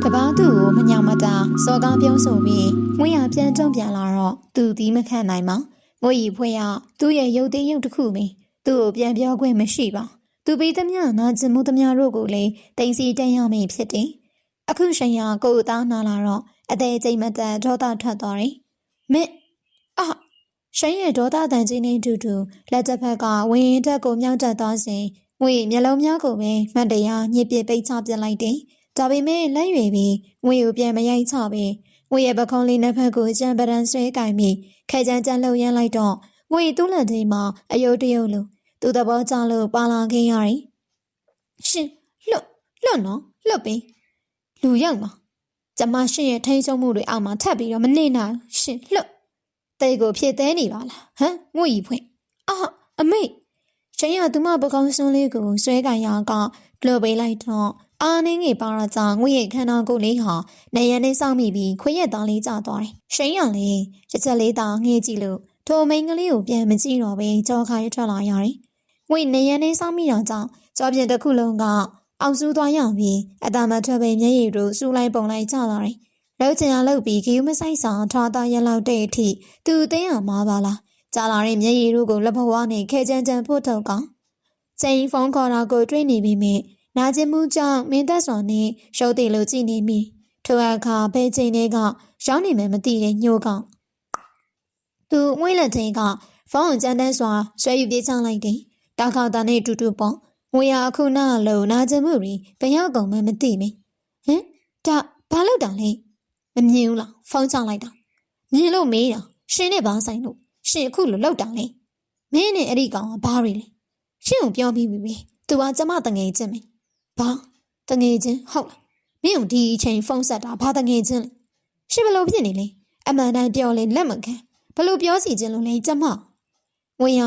တပားသူ့ကိုမညောင်မတာစော်ကားပြောဆိုပြီးငွေရပြန်တုံ့ပြန်လာတော့သူဒီမခံနိုင်ပါငွေရီဖွဲ့ရသူ့ရဲ့ရုပ်သေးရုပ်တစ်ခုမင်းသူ့ကိုပြန်ပြောခွင့်မရှိပါသူပြီးသမျှနာကျင်မှုသမျှတို့ကိုလည်းတိမ်စီတန်းရမိဖြစ်တယ်အခုရှင်ရကိုယ်သားနာလာတော့အသေးစိတ်မတန်ဒေါသထွက်သွားတယ်မင်းရှင်ရဲ့ဒေါသတန်ကြီးနဲ့တူတူလက်တစ်ဖက်ကဝင်းရင်တက်ကိုမြောက်တက်သွားစဉ်ငွေမျက်လုံးများကိုပဲမှန်တရားညစ်ပစ်ပိတ်ချပြလိုက်တယ်ဒါပေမဲ့လက်ရွယ်ပြီးငွေကိုပြန်မရိုက်ချပဲငွေရဲ့ပခုံးလေးနှစ်ဖက်ကိုကြံပရန်ဆွဲကင်ပြီးခဲချမ်းချမ်းလှုပ်ရမ်းလိုက်တော့ငွေသူ့လက်ထဲမှာအယုတ်တယုတ်လိုသူ့သဘောကျလို့ပါလာခဲ့ရတယ်ရှင်လွတ်နော်လွတ်ပြီးလူရောက်မှာကျမရှင်ရဲ့ထိန်းချုပ်မှုတွေအောက်မှာထပ်ပြီးတော့မနေနိုင်ရှင်လွတ်တိတ်ကိုဖြစ်သေးနေပါလားဟမ်ငွေကြီးဖွင့်အမေရှင်ရသူမပကုံးစွန်းလေးကိုဆွဲကင်ရကလွတ်ပေးလိုက်တော့အာနင်းကြီးပါရကြငွေရဲ့ခန္ဓာကိုယ်လေးဟာနေရနဲ့စောင့်မိပြီးခွေရက်သားလေးကျသွားတယ်ရှင်ရလေးချက်ချက်လေးသာငှေ့ကြည့်လို့ထိုမိန်းကလေးကိုပြန်မကြည့်တော့ပဲကြောခိုင်းထွက်လာရတယ်ငွေနေရနဲ့စောင့်မိတော့ကြောင့်ကြောပြင်တစ်ခုလုံးကအောက်ဆူးသွားရပြီးအတမထွက်ပဲမျက်ရည်တို့စူးလိုက်ပုံလိုက်ကျလာတယ်လှုပ်ချင်အောင်လှုပ်ပြီးခယူးမဆိုင်ဆောင်ထွားသားရလောက်တဲ့အထိသူအသိအောင်မှာပါလားကြာလာတဲ့မျက်ရည်တို့ကိုလက်ဘဝနဲ့ခဲချမ်းချမ်းဖို့ထုတ်ကောင်ချိန်ဖုန်းခေါ်တာကိုတွေးနေပြီးမြင်နာကျင်မှုကြောင့်မင်းသက်စွာနဲ့ရုပ်တည်လို့ကြည်နေမိထိုအခါဘဲချိန်တွေကရောင်းနေမှမသိတဲ့ညို့ကောင်သူငွေလက်ထဲကဖုန်းကြမ်းတမ်းစွာဆွဲယူပြေးချလိုက်တယ်တောက်ခေါတာနဲ့တူတူပေါ့ငွေရအခုနာလို့နာကျင်မှုတွေဘယ်ရောက်ကုန်မှမသိမင်းဟင်ဒါဘာလို့တောင်လဲမမြင်ဘူးလားဖုန်းချလိုက်တာမြင်လို့မေးတာရှင်နဲ့ဘာဆိုင်လို့ရှင်အခုလိုလောက်တာလဲမင်းနဲ့အဲ့ဒီကောင်ကဘာတွေလဲရှင်ကိုပြောပြီးပြီသူကကျမတငယ်ချင်းမင်းဘာတငယ်ချင်းဟုတ်လားမင်းတို့ဒီအချိန်ဖုန်းဆက်တာဘာတငယ်ချင်းလဲရှင်ဘလို့ဖြစ်နေလဲအမှန်တိုင်းပြောလဲလက်မခံဘလို့ပြောစီခြင်းလို့လဲကျမဝင်းရ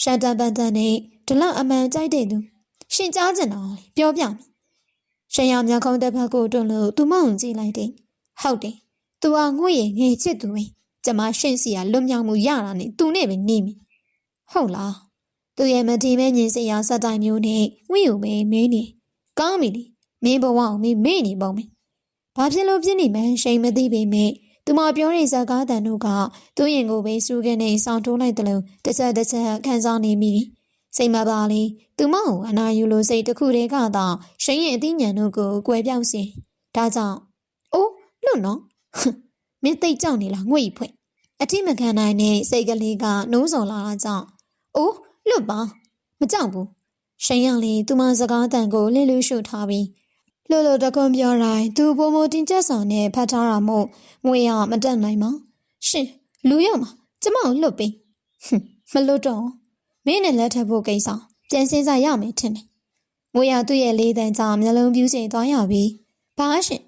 ရှန်တန်ပန်တန်နဲ့ဒီလောက်အမှန်ကြိုက်တဲ့သူရှင်ကြားကျင်တာပြောပြမယ်ရှင်ရမြောက်ခုံးတစ်ဖက်ကိုတွန်းလို့သူမုံကြည့်လိုက်တယ်ဟုတ်တယ်သူကငွေရဲ့ငေချစ်သူပဲကျမရှင်စီကလွတ်မြောက်မှုရတာနဲ့သူနဲ့ပဲနေမယ်ဟုတ်လားသူရဲ့မတီးမဲညင်စရာစက်တိုင်မျိုးနဲ့ငွေကိုပဲမင်းနေကောင်းပြီလေမင်းဘဝကိုမေ့နေပုံပဲဘာဖြစ်လို့ဖြစ်နေမှန်းရှိန်မသိပေမဲ့သူမပြောတဲ့ဇာကားတန်တို့ကသူ့ရင်ကိုပဲစူးကနေဆောင်ထိုးလိုက်တယ်လို့တစ်ချက်ခံစားနေမိစိတ်မပါလေသူမကိုအနာယူလို့စိတ်တစ်ခုတည်းကတော့ရှိန်ရဲ့အသိဉာဏ်တို့ကိုကွယ်ပြောက်စေဒါကြောင့်အိုးလွတ်နော်မင်းသိကြောက်နေလားငွေဖွင့်အထိမခံနိုင်တဲ့စိတ်ကလေးကနိုးစော်လာတာကြောင့်အိုးလွတ်ပါမကြောက်ဘူးရှင်ရလေးသူမစကားတန်ကိုလှစ်လူရှုထားပြီးလှတကွန်ပြောတိုင်းသူပုံမတင်ချက်ဆောင်နဲ့ဖတ်ထားတာမို့ငွေရမတက်နိုင်ပါရှင်လူရမှာကျမကိုလွတ်ပေးမလွတ်တော့မင်းနဲ့လက်ထပ်ဖို့ကိစ္စပြန်စင်းစားရမယ်ထင်တယ်ငွေရသူ့ရဲ့လေးတန်းကြောင့်မျက်လုံးပြူးချိန်သွားရပြီးဘာရှင်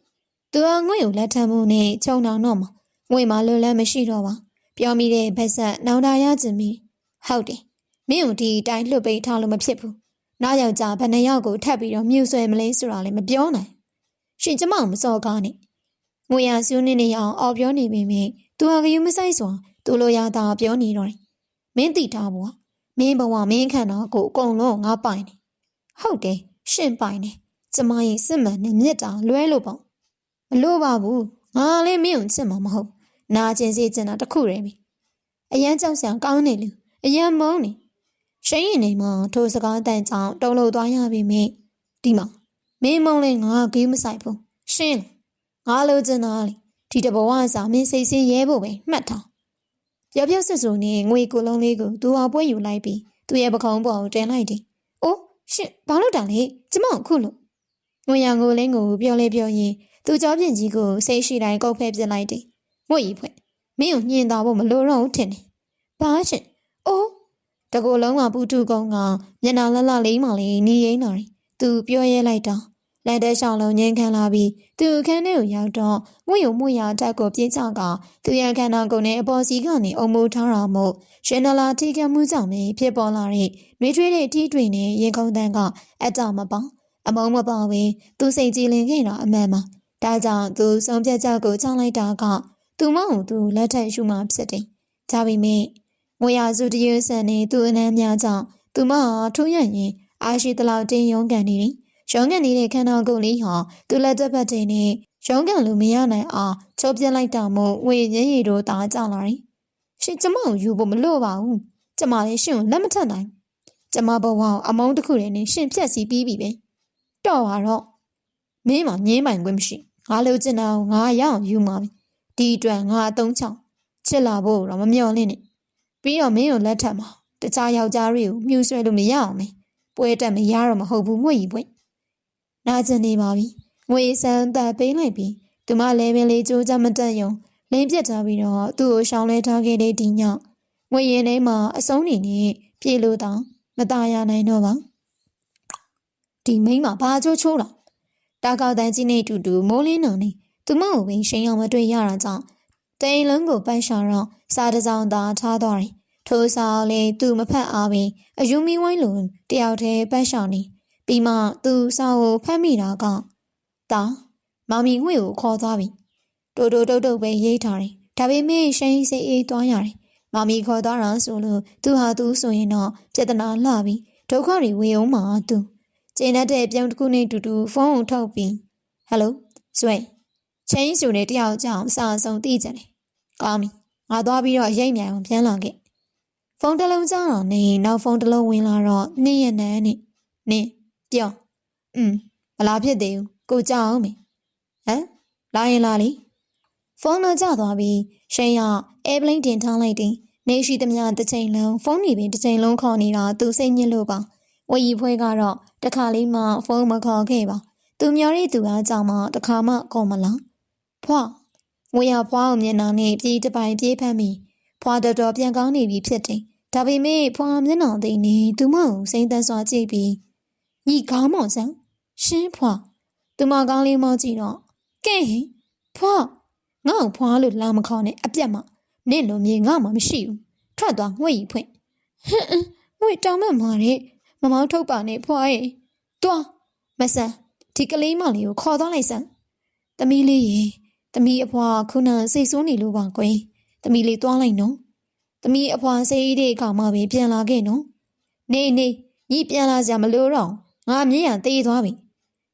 သူကငွေကိုလက်ထပ်မှုနဲ့ချုံနှောင်တော့မှာငွေမှာလွတ်လန်းမရှိတော့ပါပြောမိတဲ့ဘက်ဆက်နောင်တရခြင်းမီဟုတ်တယ်မင်းတို့ဒီအတိုင်းလွတ်ပေးထားလို့မဖြစ်ဘူးနောက်ယောက်ျားဘယ်နှယောက်ကိုထပ်ပြီးတော့မြူဆွဲမလဲဆိုတာလည်းမပြောနိုင်ရှင်ကျမမစော်ကားနဲ့ငွေရစူးနေအောင်အော်ပြောနေပေမဲ့သူဟာကယူမဆိုင်စွာသူလိုရတာပြောနေတော့တယ်မင်းသိထားဘူးမင်းဘဝမင်းခန္ဓာကိုအကုန်လုံးငါပိုင်နေဟုတ်တယ်ရှင်ပိုင်နေကျမရဲ့စစ်မှန်နဲ့မြတ်တာလွဲလို့ပေါ့မလို့ပါဘူးငါလည်းမင်းကိုချစ်မှာမဟုတ်နာကျင်စေချင်တာတခုတည်းပဲအရန်ကြောက်စရာကောင်းနေလူအရန်မုန်းနေရှင်ရင်နေမှာထိုစကားတန်ကြောင်တုံလို့သွားရပြီမေဒီမှာမင်းမုန်းလဲငါဂေးမဆိုင်ဘူးရှင်းငါလိုချင်တာလေဒီတဘဝစာမင်းစိတ်ဆင်းရဲဖို့ပဲမှတ်ထားပြောပြောဆွဆွနဲ့ငွေကိုလုံးလေးကိုသူဟာပွဲယူလိုက်ပြီးသူ့ရဲ့ပခုံးပေါ်ကိုတင်လိုက်တယ်အိုးရှင်ဘာလို့တောင်လဲကျမအခုလို့ငွေရငိုလင်းကိုပြောလဲပြောရင်သူကြောပြင်ကြီးကိုစိတ်ရှိတိုင်းကုတ်ဖဲပြစ်လိုက်တယ်ငွေကြီးဖွင့်မင်းကိုညှင်သာဖို့မလိုတော့ဘူးထင်တယ်ဘာရှင်အိုးတကူလုံးကပူတူကုန်းကမျက်နှာလှလှလေးမှလေးနီးရိမ့်လာတယ်သူပြောရဲလိုက်တော့လက်တဲရှောင်းလုံးငင်းခံလာပြီးသူအခန်းထဲကိုရောက်တော့ငွေရုံမှုရတက်ကိုပြေးချကသူရခန္ဓာကိုယ်နဲ့အပေါ်စီကနေအုံမိုးထားတာမို့ရှင်နလာထိကမှုကြောင့်ပဲဖြစ်ပေါ်လာတဲ့နှွေးထွေးတဲ့အထီးတွေနဲ့ရင်ခုန်တန်းကအတမပေါအမုံမပေါပဲသူစိတ်ကြည်လင်ခဲ့တာအမှန်ပါဒါကြောင့်သူဆုံးဖြတ်ချက်ကိုချလိုက်တာကသူမဟုတ်သူလက်ထက်ရှုမှဖြစ်တယ်ဒါပေမဲ့ငွေရစုတရွဆန်နေသူအနှမ်းများကြောင့်သူမဟာထူးရရင်အားရှိသလောက်တင်းရုံးကန်နေတယ်ရုံးကန်နေတဲ့ခန္ဓာကိုယ်လေးဟာသူလက်သက်ပတ်တဲ့နဲ့ ရုံးကန်လူမရနိုင်အောင်ချုပ်ပြလိုက်တာမို့ငွေရင်းရီတို့တားကြလာတယ်ရှင်ကျမကိုယူဖို့မလို့ပါဘူးကျမလည်းရှင်ကိုလက်မထက်နိုင်ကျမဘဝကိုအမုန်းတစ်ခုတည်းနဲ့ရှင်ဖြက်စီပြီးပြီပဲတော့ပါတော့မင်းမငင်းပိုင်ခွင့်မရှိငါလိုချင်တာကိုငါရအောင်ယူမှာပဲဒီအတွက်ငါအတုံးချောင်းချစ်လာဖို့တော့မမျှော်လင့်နဲ့ပြီးတော့မင်းကိုလက်ထက်မှာတခြားယောက်ျားတွေကိုမြူဆွဲလို့မရအောင်မယ်ပွဲတက်မရတော့မဟုတ်ဘူးငွေကြီးပွင့်နာကျင်နေပါပြီငွေစမ်းသက်ပေးလိုက်ပြီးသူမလဲပင်လေးကြိုးကြမတက်ယုံလင်းပြတ်ထားပြီးတော့သူ့ကိုရှောင်းလဲထားခဲ့တဲ့ဒီညငွေရင်ထဲမှာအစုံးနေနဲ့ပြေလို့တောင်မตายရနိုင်တော့ပါဒီမိန်းမဘာချိုးချိုးလားတာကောက်တန်းကြီးနဲ့တူတူမိုးလင်းတော်နေသူမကိုပင်ရှင်အောင်မတွေ့ရတာကြောင့်တိန်လုံးကိုပိုက်ရှာတော့စားတစ်စောင်းသာထားသွားတယ်ထိုးစားလေသူမဖက်အားပင်အယူမီဝိုင်းလိုတယောက်တည်းပိုက်ရှာနေပြီးမှသူစားကိုဖမ်းမိတာကတာမောင်မီငွေကိုခေါ်သွားပြီတိုးတိုးတုတ်တုတ်ပဲရိတ်ထားတယ်ဒါပေမဲ့ရှိန်စိတ်အေးသွားရတယ်မောင်မီခေါ်သွားတာဆိုလို့သူဟာသူဆိုရင်တော့ပြဿနာလှပြီးဒုက္ခတွေဝေအောင်မှာသူကျင်းတဲ့ပြုံးတစ်ခုနဲ့တူတူဖုန်းကိုထုတ်ပြီးဟယ်လိုဆွေချင်းစုနဲ့တယောက်ကြောင့်စာဆုံးသိကြတယ်ကောင်းပြီငါသွားပြီးတော့ရိတ်မြိုင်အောင်ပြန်လာခဲ့ဖုန်းတစ်လုံးကြောင်းတော့နေနောက်ဖုန်းတစ်လုံးဝင်လာတော့နင်းရနန်းနဲ့နင်းပြောမလားဖြစ်သေးဘူးကိုကြောက်အောင်မေဟမ်လာရင်လာလေဖုန်းတော့ကျသွားပြီးရှင်ရအဲပလိန်တင်ထားလိုက်တယ်နေရှိသမျှတစ်ချိန်လုံးဖုန်းနေပင်တစ်ချိန်လုံးခေါ်နေတာသူစိတ်ညစ်လို့ပါဝရီဖွဲကတော့တခါလေးမှဖုန်းမခေါ်ခဲ့ပါသူမျောတဲ့သူအားကြောင့်မှတခါမှခေါ်မလားဖွာငွေရဖွာကိုမျက်နှာနဲ့ပြေးတစ်ပိုင်ပြေးဖမ်းပြီးဖွာတော်တော်ပြန်ကောင်းနေပြီဖြစ်တယ်ဒါပေမဲ့ဖွာမျက်နှာသိနေသူမကိုစိမ့်သက်စွာကြည့်ပြီးညီကောင်းမောင်ဆန်းရှင်းဖွာသူမကောင်းလေးမောကြည့်တော့ကဲဟင်ဖွာငါ့ကိုဖွာလို့လာမခေါ်နဲ့အပြတ်မှနင့်လိုမြေငါမှမရှိဘူးထွက်သွားငွေကြီးဖွင့်ငွေတောင်းမှမှာတဲ့မမောင်းထုတ်ပါနဲ့ဖွာရဲ့တွားမဆန်းဒီကလေးမလေးကိုခေါ်သွားလိုက်စမ်းသမီးလေးရေသမီးအဖွာခုနစိတ်ဆိုးနေလို့ပါကွယ်သမီးလေးတွားလိုက်နော်သမီးအဖွာစိတ်တဲ့အခါမှပဲပြန်လာခဲ့နော်နေညီပြန်လာကြမလို့တော့ငါမျက်ရံသေးသွားပြီ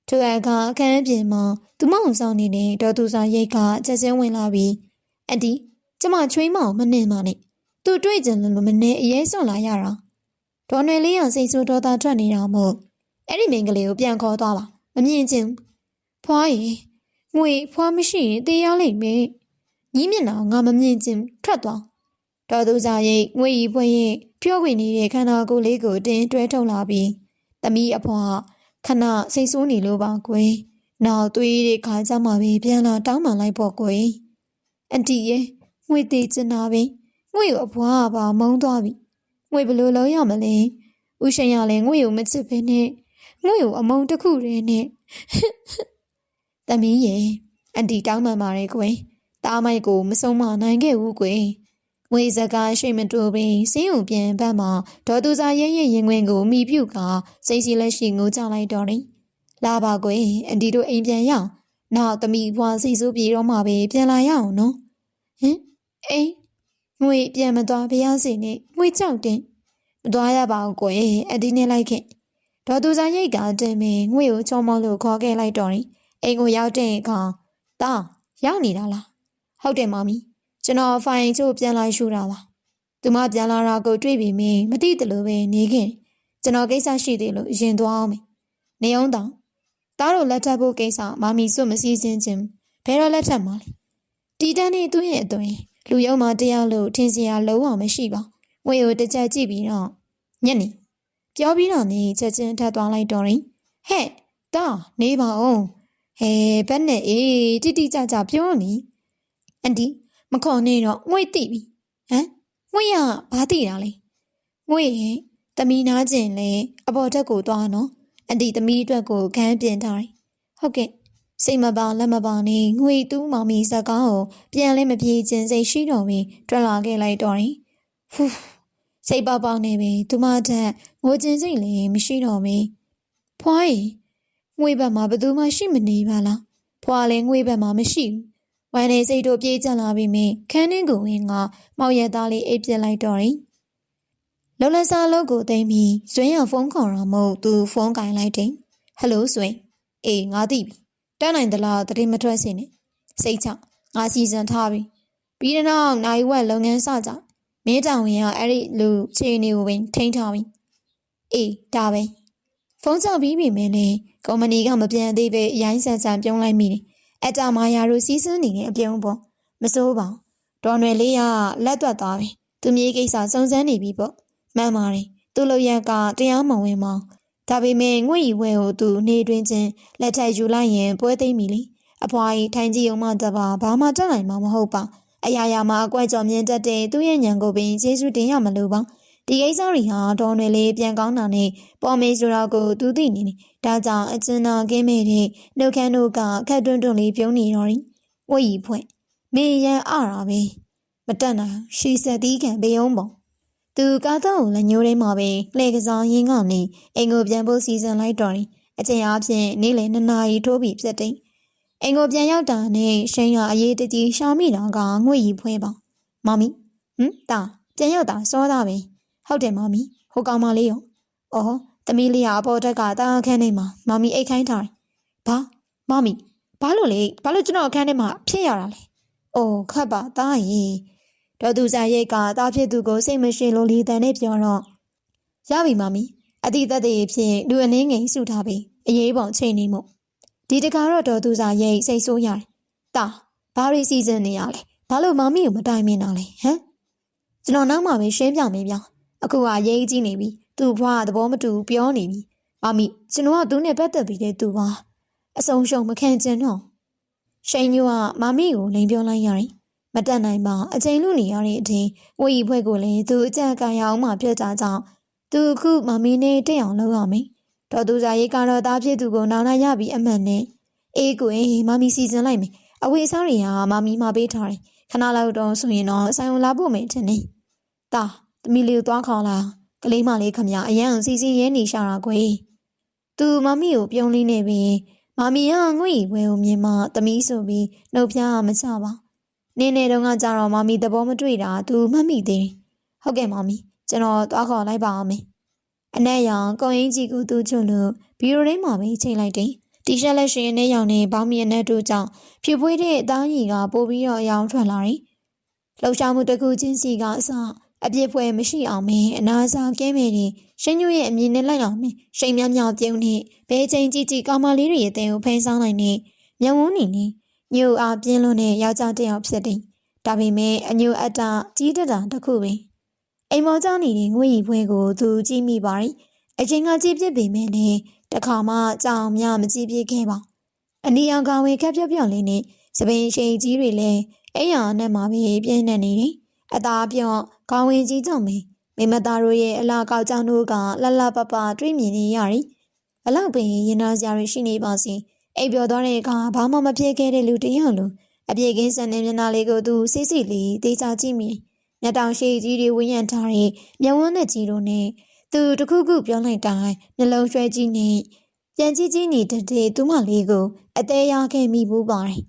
ထိုအခါအခန်းပြင်မှာသူမအောင်ဆောင်နေတဲ့ဒေါ်သူစာရိတ်ကချက်ချင်းဝင်လာပြီးအန်တီကျမချွေးမအောင်မနှင်ပါနဲ့သူတွေ့ကြလို့မနေအရေးစွန့်လာရတာဒေါ်နယ်လေးရစိတ်ဆိုးဒေါသထွက်နေတာမို့အဲ့ဒီမိန်းကလေးကိုပြန်ခေါ်သွားပါမမြင်ချင်ဖွားရီငွေဖွားမရှိရင်တေးရလိမ့်မယ်ညီမျက်နှာငါမမြင်ချင်ထွက်သွားဒေါ်သူစာရိတ်ငွေရီဖွဲ့ရဲ့ပြောခွင့်နေတဲ့ခန္ဓာကိုယ်လေးကိုတင်းတွဲထုတ်လာပြီးသမီးအဖွားခဏစိတ်ဆိုးနေလို့ပါကွယ်နောက်သွေးတဲ့ခါကျမှပဲပြန်လာတောင်းပန်လိုက်ပေါ့ကွယ်အန်တီရဲ့ငွေသေးချင်တာပဲငွေကိုအဖွားကပါမုန်းသွားပြီငွေဘယ်လိုလုပ်ရမလဲဦးရှင်ရလည်းငွေကိုမချစ်ဘဲနဲ့ငွေကိုအမုန်းတစ်ခုတည်းနဲ့သမီးရဲ့အန်တီတောင်းပန်ပါတယ်ကွယ်တားမိုက်ကိုမဆုံးမနိုင်ခဲ့ဘူးကွယ်ငွေစကားရှိမတူပင်စင်းုံပြန်ဘက်မှာဒေါ်သူစာရဲ့ရင်ခွင်ကိုမိပြုတ်ကစိတ်စီလက်ရှိငိုကြလိုက်တော့တယ်လာပါကွယ်အန်တီတို့အိမ်ပြန်ရအောင်နောက်သမီးဘွားစိတ်ဆိုးပြေတော့မှပဲပြန်လာရအောင်နော်ဟင်အေးငွေပြန်မသွားပါရစေနဲ့ငွေကြောက်တင်မသွားရပါဘူးကွယ်အန်တီနဲ့လိုက်ခဲ့ဒေါ်သူစာရိတ်ကတင်ပင်ငွေကိုချုံမောလို့ခေါ်ခဲ့လိုက်တော့တယ်အိမ်ကိုရောက်တဲ့အခါတာရောက်နေတာလားဟုတ်တယ်မမီကျွန်တော်ဖိုင်ချို့ပြန်လာရှူတာပါသူမပြန်လာတာကိုတွေ့ပြီးမင်းမသိတယ်လို့ပဲနေခဲ့ကျွန်တော်ကိစ္စရှိသေးလို့ရင်သွားအောင်မယ်နေအောင်တောင်တားတို့လက်ထပ်ဖို့ကိစ္စမမီစွတ်မစည်းစင်းချင်းဘယ်တော့လက်ထပ်မှာလဲတီတန်းနေသူ့ရဲ့အသွင်လူယုံမှတရားလို့ထင်စရာလုံးဝမရှိပါငွေကိုတစ်ချက်ကြည့်ပြီးတော့ညက်နေပြောပြီးတော့နေချက်ချင်းထပ်သွားလိုက်တော့ရင်ဟဲ့တားနေပါအောင်ဟဲဘက်နဲ့အေးတိတိကျကျပြောနေအန်တီမခေါ်နေတော့ငွေတိပြီဟမ်ငွေရဘာတိတာလဲငွေရဲ့သမီးနာကျင်လဲအပေါ်တက်ကိုသွားနော်အန်တီသမီးအတွက်ကိုခန်းပြင်ထားတယ်ဟုတ်ကဲ့စိတ်မပါလက်မပါနဲ့ငွေတူးမောင်မီစကားကိုပြန်လဲမပြေခြင်းစိတ်ရှိတော်ပြီးထွက်လာခဲ့လိုက်တော့တယ်ဖူးစိတ်ပေါပေါနေပြီသူမထက်ငိုခြင်းစိတ်လည်းမရှိတော့ဘူးဖွားရီငွေဘက်မှာဘယ်သူမှရှိမနေပါလားဖွာလည်းငွေဘက်မှာမရှိဘူးဝမ်းနေစိတ်တို့ပြေးကျလာပြီးမြင်ခန်းနှင်းကိုဝင်ကမောက်ရသားလေးအိပ်ပြစ်လိုက်တော့တယ်လုံလက်စားလို့ကိုသိမ်းပြီးဇွင်းရဖုန်းခေါ်တာမဟုတ်သူဖုန်းကင်လိုက်တယ်ဟယ်လိုဇွင်းအေးငါသိပြီ တန်းနိုင်သလားတတိမထွက်စေနဲ့စိတ်ချငါစီစဉ်ထားပြီပြီးတဲ့နောက်နိုင်ဝက်လုပ်ငန်းစကြမင်းတောင်ဝင်ကအဲ့ဒီလူခြေနေကိုပင်ထိန်းထားပြီအေးဒါပဲဖုန်းချပြီးပြီမင်းလေကုမ္ပဏီကမပြန်သေးပဲအရင်ဆန်ဆန်ပြုံးလိုက်မိတယ်အတာမာယာတို့စီးစင်းနေတဲ့အပြုံးပေါ့မစိုးပါဘူးဒေါ်နွယ်လေးကလက်တွက်သွားပြီသူမြေးကိစ္စစုံစမ်းနေပြီပေါ့မှန်ပါတယ်သူ့လိုရက်ကတရားမဝင်မောင်းဒါပေမဲ့ငွေရီဝဲကိုသူနေတွင်ချင်းလက်ထက်ယူလိုက်ရင်ပွဲသိမ့်ပြီလေအဖွားကြီးထိုင်ကြည့်အောင်မှတပါဘာမှတက်နိုင်မှာမဟုတ်ပါအရာရာမှာအကွက်ကြော်မြင်တတ်တဲ့သူ့ရဲ့ညံကိုပင်ကျေးဇူးတင်ရမလို့ပါဒီကိစ္စတွေဟာဒေါ်နွယ်လေးပြန်ကောင်းတာနဲ့ပေါ်မေးဆိုတော့ကိုသူသိနေတယ်ဒါကြောင့်အကျဉ်းနာကင်းမဲ့တဲ့နှုတ်ခမ်းတို့ကခက်တွန်းတွန်းလေးပြုံးနေတော့တယ်ဝိရီဖွဲ့မေရန်အတာပဲမတက်နိုင်ရှီဆက်သီးခံဘေးအောင်ပေါ့သူကားတော့လက်ညိုးထဲမှာပဲလှည့်ကစားရင်းကနေအိမ်ကိုပြန်ဖို့စီစဉ်လိုက်တော့တယ်အချိန်အားဖြင့်နေ့လယ်2 နာရီထိုးပြီးဖြစ်တယ်အိမ်ကိုပြန်ရောက်တာနဲ့ရှိန်ရအရေးတကြီးရှာမိတာကငွေရီဖွဲပါမမီတာပြန်ရောက်တာစောတာပဲဟုတ်တယ်မမီဟိုကောင်မလေးရောအော်သမီးလေးကအပေါ်တက်ကတာအခန်းထဲမှာမမီအိတ်ခိုင်းထားတယ်ဘာမမီဘာလို့ကျွန်တော်အခန်းထဲမှာဖြစ်ရတာလဲအိုးခတ်ပါတာရေဒေါ်သူစာရိတ်ကတာဖြစ်သူကိုစိတ်မရှိလို့လေတန်နဲ့ပြောတော့ရပြီမမီအတိသက်တည်းဖြင့်လူအနေငယ်စုထားပြီးအရေးပေါ်ချိန်နေမှုဒီတခါတော့ဒေါ်သူစာရိတ်စိတ်ဆိုးရတယ်တာဘာတွေစီစဉ်နေရလဲဘာလို့မမီကိုမတိုင်မင်တာလဲဟမ်ကျွန်တော်နောက်မှပဲရှင်းပြမေးပြအခုကရေးကြီးနေပြီသူ့ဘွားသဘောမတူပြောနေပြီမမီကျွန်တော်ကသူနဲ့ပတ်သက်ပြီးတဲ့သူပါအဆုံးရှုံးမခံချင်တော့ရှိန်ညိုကမမီကိုလိန်ပြောလိုက်ရတယ်မတက်နိုင်ပါအချိန်လူနေရတဲ့အချိန်ဝီဖွဲ့ကိုလည်းသူအကြက်ကရအောင်မှပြတ်ကြကြောင်းသူခုမမီနဲ့တက်အောင်လုပ်ရမယ်ဒေါ်သူစာရေးကတော့တားဖြစ်သူကိုနာနာရပြီးအမှန်နဲ့အေးကိုမမီစီစဉ်လိုက်မယ်အဝေးစားတွေကမမီမပေးထားတယ်ခဏလောက်တော့ဆိုရင်တော့ဆိုင်ဝင်လာဖို့မယ်ထင်တယ်တာသမီးလေးကိုသွားခေါ်လာကလေးမလေးခမရအရန်စီစီရဲနေရှာတာကွယ်သူမမီကိုပြုံးလေးနေပြီမမီကငွေဝဲကိုမြင်မှသမီးဆိုပြီးနှုတ်ဖျားမချပါနေနေတုန်းကကြတော့မမီသဘောမတွေ့တာသူမှတ်မိသေးတယ်ဟုတ်ကဲ့မမီကျွန်တော်သွားခေါ်လိုက်ပါအောင်မယ်အနက်ရောင်ကုံရင်ကြီးကိုသူချွတ်လို့ဘီရိုထဲမှာပဲချိန်လိုက်တယ်တီရှပ်လက်ရှင်နဲ့ရောင်နဲ့ဘောင်းမီအနက်တို့ကြောင့်ဖြူပွေးတဲ့အသားကြီးကပိုပြီးတော့အယောင်ထွက်လာတယ်လှုပ်ရှားမှုတစ်ခုချင်းစီကအစအပြစ်ဖွဲမရှိအောင်မင်းအနာစာကဲမယ်နေရှင်းညွရဲ့အမြင်နဲ့လိုက်အောင်မင်းရှိန်မြောက်ပြုံးနေဘဲချင်းကြည့်ကြည့်ကောင်မလေးတွေရဲ့တဲကိုဖမ်းဆောင်နိုင်နေမျက်ဝန်းနေနေညိုအားပြင်းလွန်းတဲ့ယောက်ျားတစ်ယောက်ဖြစ်တယ်ဒါပေမဲ့အညိုအတကြီးတတာတစ်ခုပဲအိမ်မောကြောင့်နေတဲ့ငွေရီဖွဲကိုသူကြည့်မိပါတယ်အချိန်ကကြည့်ပြစ်ပေမဲ့လည်းတခါမှကြောင်မြမကြည့်ပြစ်ခဲ့ပါအနီရောင်ကောင်ဝေခက်ပြော့ပြော့လေးနဲ့စပင်းရှိန်ကြီးတွေလည်းအိမ်ရနဲ့မှာပဲပြင်းနေနေတယ်အသားပြော့ခေါင်းဝင်ကြီးကြောင့်မိမသားတို့ရဲ့အလားကောက်ကြောင့်တို့ကလှလှပပတွေးမြင်နေရတယ်ဘလောက်ပင်ရင်နာစရာတွေရှိနေပါစေအိပ်ပျော်သွားတဲ့အခါဘာမှမဖြစ်ခဲ့တဲ့လူတယောက်လိုအပြေကင်းဆန်တဲ့မျက်နှာလေးကိုသူစိတ်စိတ်လေးတေးချကြည့်မိမျက်တောင်ရှိကြီးတွေဝန်းရံထားတဲ့မျက်ဝန်းနဲ့ကြီးတို့နဲ့သူတခုခုပြောလိုက်တိုင်းနှလုံးရွှဲကြီးနဲ့ပြန်ကြည့်ကြည့်နေတဲ့သူမလေးကိုအသေးရခဲ့မိဘူးပါတယ်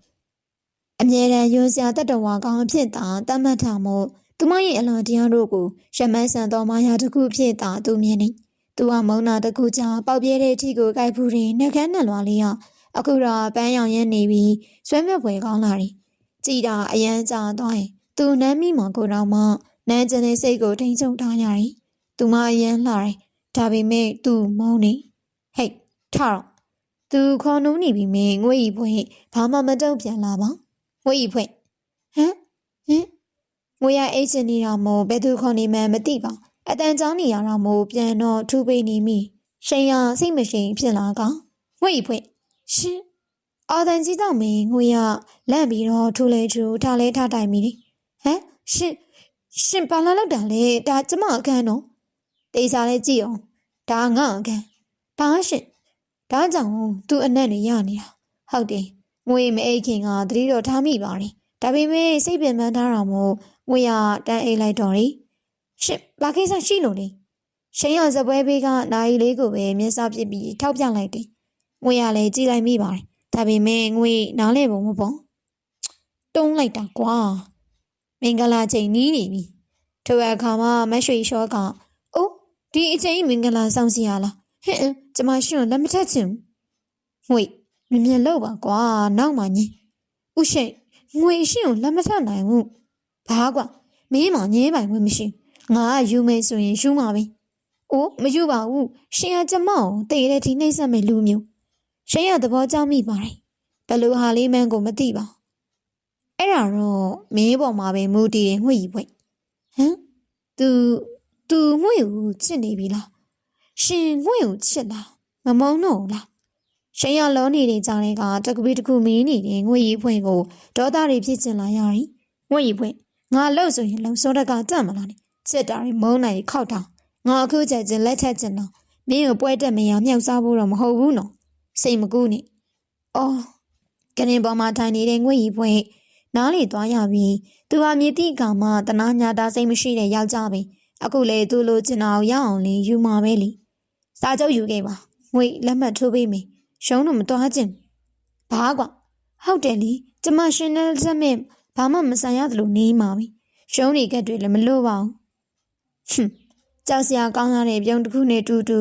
အမြဲတမ်းယွန်းစရာတတဝါကောင်းအဖြစ်သာတတ်မှတ်ထားမှုသူမရဲ့အလားတရားတို့ကိုရမန်းဆန်တော်မာယာတစ်ခုဖြစ်သာသူမြင်နေသူကမုံနာတစ်ခုကြောင့်ပေါက်ပြဲတဲ့အထီကိုကိုက်ဖူးတဲ့နှက်ခမ်းနှက်လွာလေးကအခုတော့ပန်းရောင်ရမ်းနေပြီးဆွဲမြက်ဖွယ်ကောင်းလာတယ်ကြည်တာအရန်ကြာသွားရင်သူနမ်းမိမှာကိုတော့မှနန်းကျင်တဲ့စိတ်ကိုထိန်ချုပ်ထားရတယ်သူမအရန်လှတယ်ဒါပေမဲ့သူမုန်းနေဟိတ်ထတော့သူခေါ်နှုံးနေပြီမင်းငွေရီဖွင့်ဘာမှမတုံ့ပြန်လာပါငွေရီဖွင့်ဟမ်ငွေရအိတ်ချင်နေတာမို့ဘယ်သူခေါ်နေမှန်းမသိပါအတန်ကြောင်းနေရတာမို့ပြန်တော့ထူပေးနေမိရှိန်ရစိတ်မရှိဖြစ်လာကငွေဖွင့်ရှင်အာတန်ကြီးတော့မင်းငွေရလန့်ပြီးတော့ထူလေထူထားလဲထားတိုင်မိတယ်ဟမ်ရှင်ဘာလာလောက်တာလဲဒါကျမအခန်းတော့တေးစားလဲကြည့်အောင်ဒါငါအခန်းဘာရှင်ဒါကြောင့်သူအနက်နေရနေတာဟုတ်တယ်ငွေမအိတ်ခင်ကသတိတော်ထားမိပါတယ်ဒါပေမဲ့စိတ်ပင်ပန်းထားတာမို့ငွေရတန်းအိတ်လိုက်တော့တယ်ရှင်ဘာကိစ္စရှိလို့လဲရှင်ရစပွဲဘေးကနိုင်လေးကိုပဲမျက်စာပစ်ပြီးထောက်ပြလိုက်တယ်ငွေရလည်းကြည့်လိုက်မိပါတယ်ဒါပေမဲ့ငွေနားလဲပုံမပေါ့တုံးလိုက်တာကွာမင်္ဂလာချိန်နီးနေပြီထိုအခါမှာမရွှေလျှောကအိုးဒီအချိန်မင်္ဂလာဆောင်စီရလားဟဲ့ကျမရှင်လက်မထက်ချင်ငွေ မြင်လောက်ပါကွာနောက်မှညင်ဥရှိငွေအရှင်းကိုလက်မထနိုင်ဘူးဘာကွာမင်းမငင်းပိုင်ဝင်မရှိငါကယူမယ်ဆိုရင်ယူမှာပဲအိုးမယူပါဘူးရှင်ကကျမကိုတေတဲ့ဒီနှိမ့်ဆက်မဲ့လူမျိုးရှင်ရသဘောကျမိပါတယ်ဘယ်လိုဟာလေးမှန်းကိုမသိပါအဲ့ဒါတော့မင်းပေါ်မှာပဲမူတည်တယ်ငွေကြီးဖွင့်ဟမ်သူငွေကိုချစ်နေပြီလားရှင်ငွေကိုချစ်လားမမုန်းတော့လားရှင်ရလုံးနေတဲ့ကြားထဲကတကူပြီးတကူမင်းနေတဲ့ငွေကြီးဖွင့်ကိုဒေါသတွေဖြစ်ချင်လာရရင်ငွေကြီးဖွင့်ငါလှုပ်ဆိုရင်လှုပ်စောတကတတ်မလားနဲ့စစ်တာတွေမုန်းနိုင်ခောက်တာငါအခုချက်ချင်းလက်ထက်ချင်တော့မင်းကိုပွဲတက်မရမြောက်စားဖို့တော့မဟုတ်ဘူးနော်စိတ်မကူးနဲ့အော်ကနေပေါ်မှာထိုင်နေတဲ့ငွေကြီးဖွင့်နားလေသွားရပြီသူဟာမြေတိကောင်မှတနာညာတာစိတ်မရှိတဲ့ယောက်ျားပဲအခုလေသူလိုချင်အောင်ရအောင်လေယူမှာပဲလေစာချုပ်ယူခဲ့ပါငွေလက်မှတ်ထိုးပေးမယ်ရှုံးတော့မတော်ချင်ဘာကွာဟုတ်တယ်လေကျမရှင်နဲ့ဆက်မဲ့ဘာမှမဆိုင်ရသလိုနေမှာပဲရှုံးနေကက်တွေလည်းမလို့ပါဘူးဟွန်းကြောက်စရာကောင်းတဲ့ပြုံးတစ်ခုနဲ့တူတူ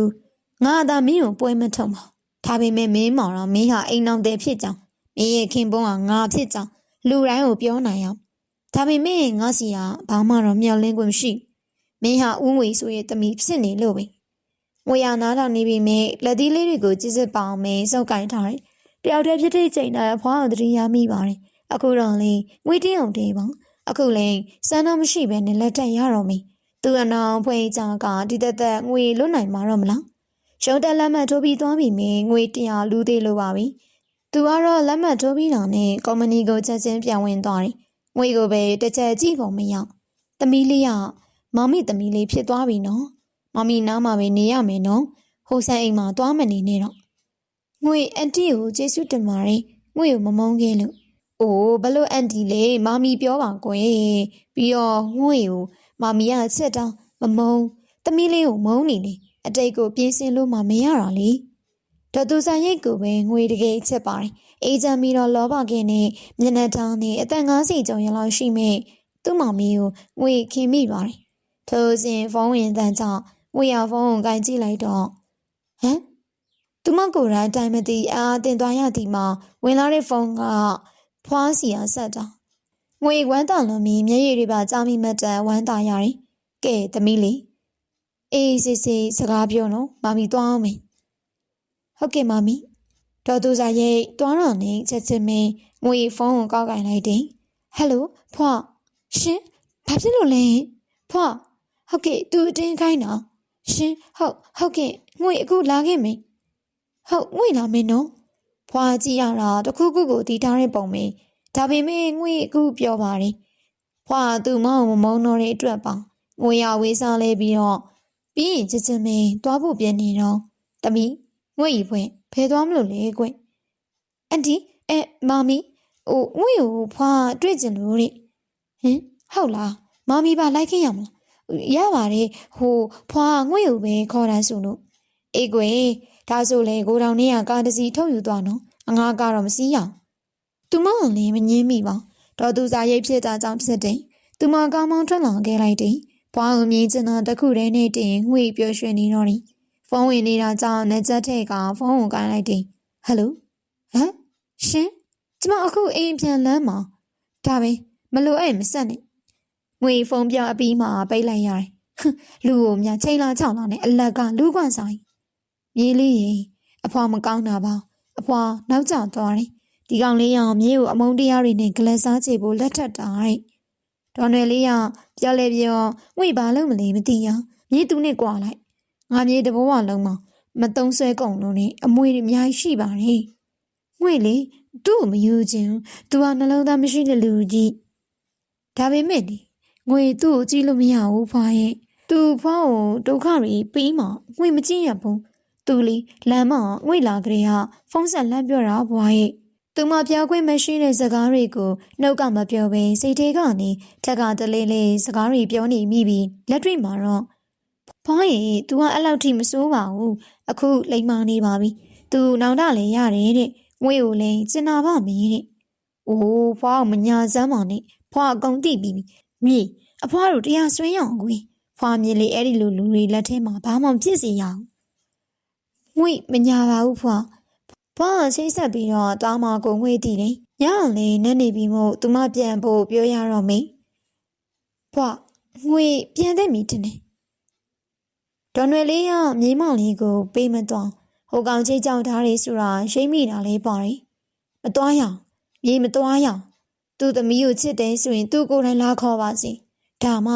ငါသာမင်းကိုပွဲမထုံပါဒါပေမဲ့မင်းမောင်တော့မင်းဟာအိမ်အောင်တဲ့ဖြစ်ကြောင်းမင်းရဲ့ခင်ပွန်းကငါဖြစ်ကြောင်းလူတိုင်းကိုပြောနိုင်အောင်ဒါပေမဲ့ငါစီကဘာမှတော့မျှော်လင့်ခွင့်မရှိမင်းဟာဦးငွေဆိုရဲ့တမီဖြစ်နေလို့ပဲငွေရနားထောင်နေပြီမဲ့လက်သီးလေးတွေကိုကြည့်စစ်ပအောင်မင်းစုပ်ကင်ထားတယ်တယောက်တည်းဖြစ်တဲ့ချိန်တိုင်းဖွားအောင်တတိယမိပါတယ်အခုတော့လေငွေတင်းအောင်တေးပါအခုလေစမ်းတော့မရှိပဲနဲ့လက်ထက်ရတော့မေသူအနောင်ဖွေးကြကဒီသက်ငွေလွတ်နိုင်မှာတော့မလားရုံးတက်လက်မှတ်ထိုးပြီးသွားပြီမင်းငွေ100လူသေးလို့ပါပြီသူကတော့လက်မှတ်ထိုးပြီးတာနဲ့ကုမ္ပဏီကိုချက်ချင်းပြန်ဝင်သွားတယ်ငွေကိုပဲတစ်ချက်ကြည့်ဖို့မရသမီးလေးကမမီသမီးလေးဖြစ်သွားပြီနော်မမီနားမှာပဲနေရမယ်နော်ဟိုဆန်အိမ်မှာသွားမနေနဲ့တော့ငွေအန်တီကိုကျေးဇူးတင်ပါတယ်ငွေကိုမမုန်းခဲ့လို့အိုးဘလို့အန်တီလေမမီပြောပါကွယ်ပြီးတော့ငွေကိုမမီကချက်တောင်းမမုန်းသမီးလေးကိုမုန်းနေလေအတိတ်ကိုပြင်းစင်လို့မှမရတာလေဒေါ်သူဆိုင်ရိတ်ကိုပဲငွေတကယ်ချက်ပါတယ်အေဂျင့်မီတော့လောဘကင်းနဲ့မျက်နှာတောင်းနဲ့အသက်50ကျော်ရလောက်ရှိမဲ့သူ့မောင်မီကိုငွေခင်မိပါတယ်ထိုးစဉ်ဖုန်းဝင်တန်းကြောင့်ငွေရဖုန်းကိုကင်ကြည့်လိုက်တော့ဟမ်သူမကိုယ်တိုင်တိုင်မသိအားတင်သွားရသည်မှာဝင်လာတဲ့ဖုန်းကဖွားစီအားဆက်တာငွေဝမ်းတောင်လွန်ပြီးမျက်ရည်တွေပါကြားမိမှတ်တမ်းဝမ်းသာရတယ်ကဲသမီးလေးအေးစစ်စကားပြောနော်မမီသွားအောင်မေဟုတ်ကဲ့မမီဒေါ်သူစာရိတ်တွားတော့နေချက်ချင်းမင်းငွေဖုန်းကိုကောက်ကင်လိုက်တယ်ဟယ်လိုဖွာရှင်ဘာဖြစ်လို့လဲဖွာဟုတ်ကဲ့သူအတင်းခိုင်းတာရှင်ဟုတ်ကဲ့ငွေအခုလာခဲ့မေဟုတ်ငွေလာမေနော်ဖွာကြည့်ရတာတခုခုကိုတီးထားတဲ့ပုံပဲဒါပေမဲ့ငွေအခုပြောပါတယ်ဖွာသူ့မောင်မမုန်းတော့တဲ့အတွက်ပါငွေရဝေးစားလဲပြီးတော့ပြီးရင်ချက်ချင်းမင်းတွားဖို့ပြင်နေတော့တမီငွေကြီးဖွင့်ဖယ်သွားမလို့လေကွအန်တီမမီငွေကိုဖွာတွေ့ကျင်လို့တဲ့ဟင်ဟုတ်လားမမီပါလိုက်ခဲ့ရမလားရပါတယ်ဟိုဖွာငွေကိုပဲခေါ်တာဆိုလို့အေးကွဒါဆိုလေကိုတောင်နဲ့ကကားတစ်စီးထုတ်ယူသွားနော်အငါကတော့မစီးရအောင်သူမလည်းမငင်းမိပါဒေါ်သူစာရိတ်ဖြစ်တာကြောင့်ဖြစ်တယ်သူမကောင်းမောင်းထွက်လာခဲ့လိုက်တယ်ဖွာကိုမြင်ချင်တာတခုတည်းနဲ့တင်ငွေပျော်ရွှင်နေတော့တယ်ဖုန်းဝင်နေတာကြောင့်နေချက်ထဲကဖုန်းကိုကိုင်းလိုက်တယ်ဟယ်လိုဟမ်ရှင်ကျမအခုအိမ်ပြန်လမ်းမှာဒါပဲမလိုမဆက်နဲ့ငွေဖုန်းပြအပြီးမှပိတ်လိုက်ရတယ်လူကိုများချိန်လာချောင်းလာနဲ့အလက်ကလူကွန့်ဆိုင်မြေးလေးရင်အဖွာမကောင်းတာပါအဖွာနောက်ကျသွားတယ်ဒီကောင်လေးရောမြေးကိုအမုန်းတရားတွေနဲ့ဂလက်စားချေဖို့လက်ထပ်တာတဲ့ဒေါ်နယ်လေးကပြောလဲပြောငွေဘာလို့မလဲမသိရမြေးသူနဲ့ကြွာလိုက်ငါမြေးတဘောဝလုံးမှာမတုံးဆွဲကုန်လို့နဲ့အမွေတွေအများကြီးရှိပါတယ်ငွေလေသူ့ကိုမယူခြင်းသူကနှလုံးသားမရှိတဲ့လူကြီးဒါပေမဲ့လေငွေသူ့ကိုကြည့်လို့မရဘူးဖွာရဲ့သူဖွာကိုဒုက္ခတွေပြီးမှငွေမကြည့်ရဘူးသူလေလမ်းမှာငွေလာကြတဲ့ဟာဖုန်းဆက်လမ်းပြောတာဖွာရဲ့သူမပြောခွင့်မရှိတဲ့စကားတွေကိုနှုတ်ကမပြောဘဲစိတ်ထဲကနေထက်ကတလေးလေးစကားတွေပြောနေမိပြီးလက်တွေ့မှာတော့ဖွာရဲ့ तू ကအဲ့လောက်ထိမစိုးပါဘူးအခုလိမ္မာနေပါပြီ तू နောင်တလည်းရတယ်တဲ့ငွေကိုလည်းကျင်နာပါမည်တဲ့အိုးဖွာကိုမညာစမ်းပါနဲ့ဖွာအကုန်တိပြီးမြေအဖွာတို့တရားဆွဲရအောင်ကွေဖွာမြေလေအဲ့ဒီလိုလူတွေလက်ထဲမှာဘာမှဖြစ်စေရအောင်ငွေမညာပါဘူးဖွာ ဖွားချိတ်ဆက်ပြီးတော့တားမကိုငွေတည်တယ်။ညအောင်လေးနဲ့နေပြီးမို့သူမပြန်ဖို့ပြောရတော့မေ။ဖွားငွေပြန်တဲ့မိတင်တယ်။ဒေါ်နွယ်လေးကမြေးမောင်လေးကိုပေးမသွားဟိုကောင်ချိတ်ကြောက်ထားတယ်ဆိုတာရှိမိတာလေးပါတယ်။မသွားရအောင်မြေးမသွားရအောင်သူ့သမီးကိုချစ်တယ်ဆိုရင်သူ့ကိုယ်တိုင်လာခေါ်ပါစေ။ဒါမှ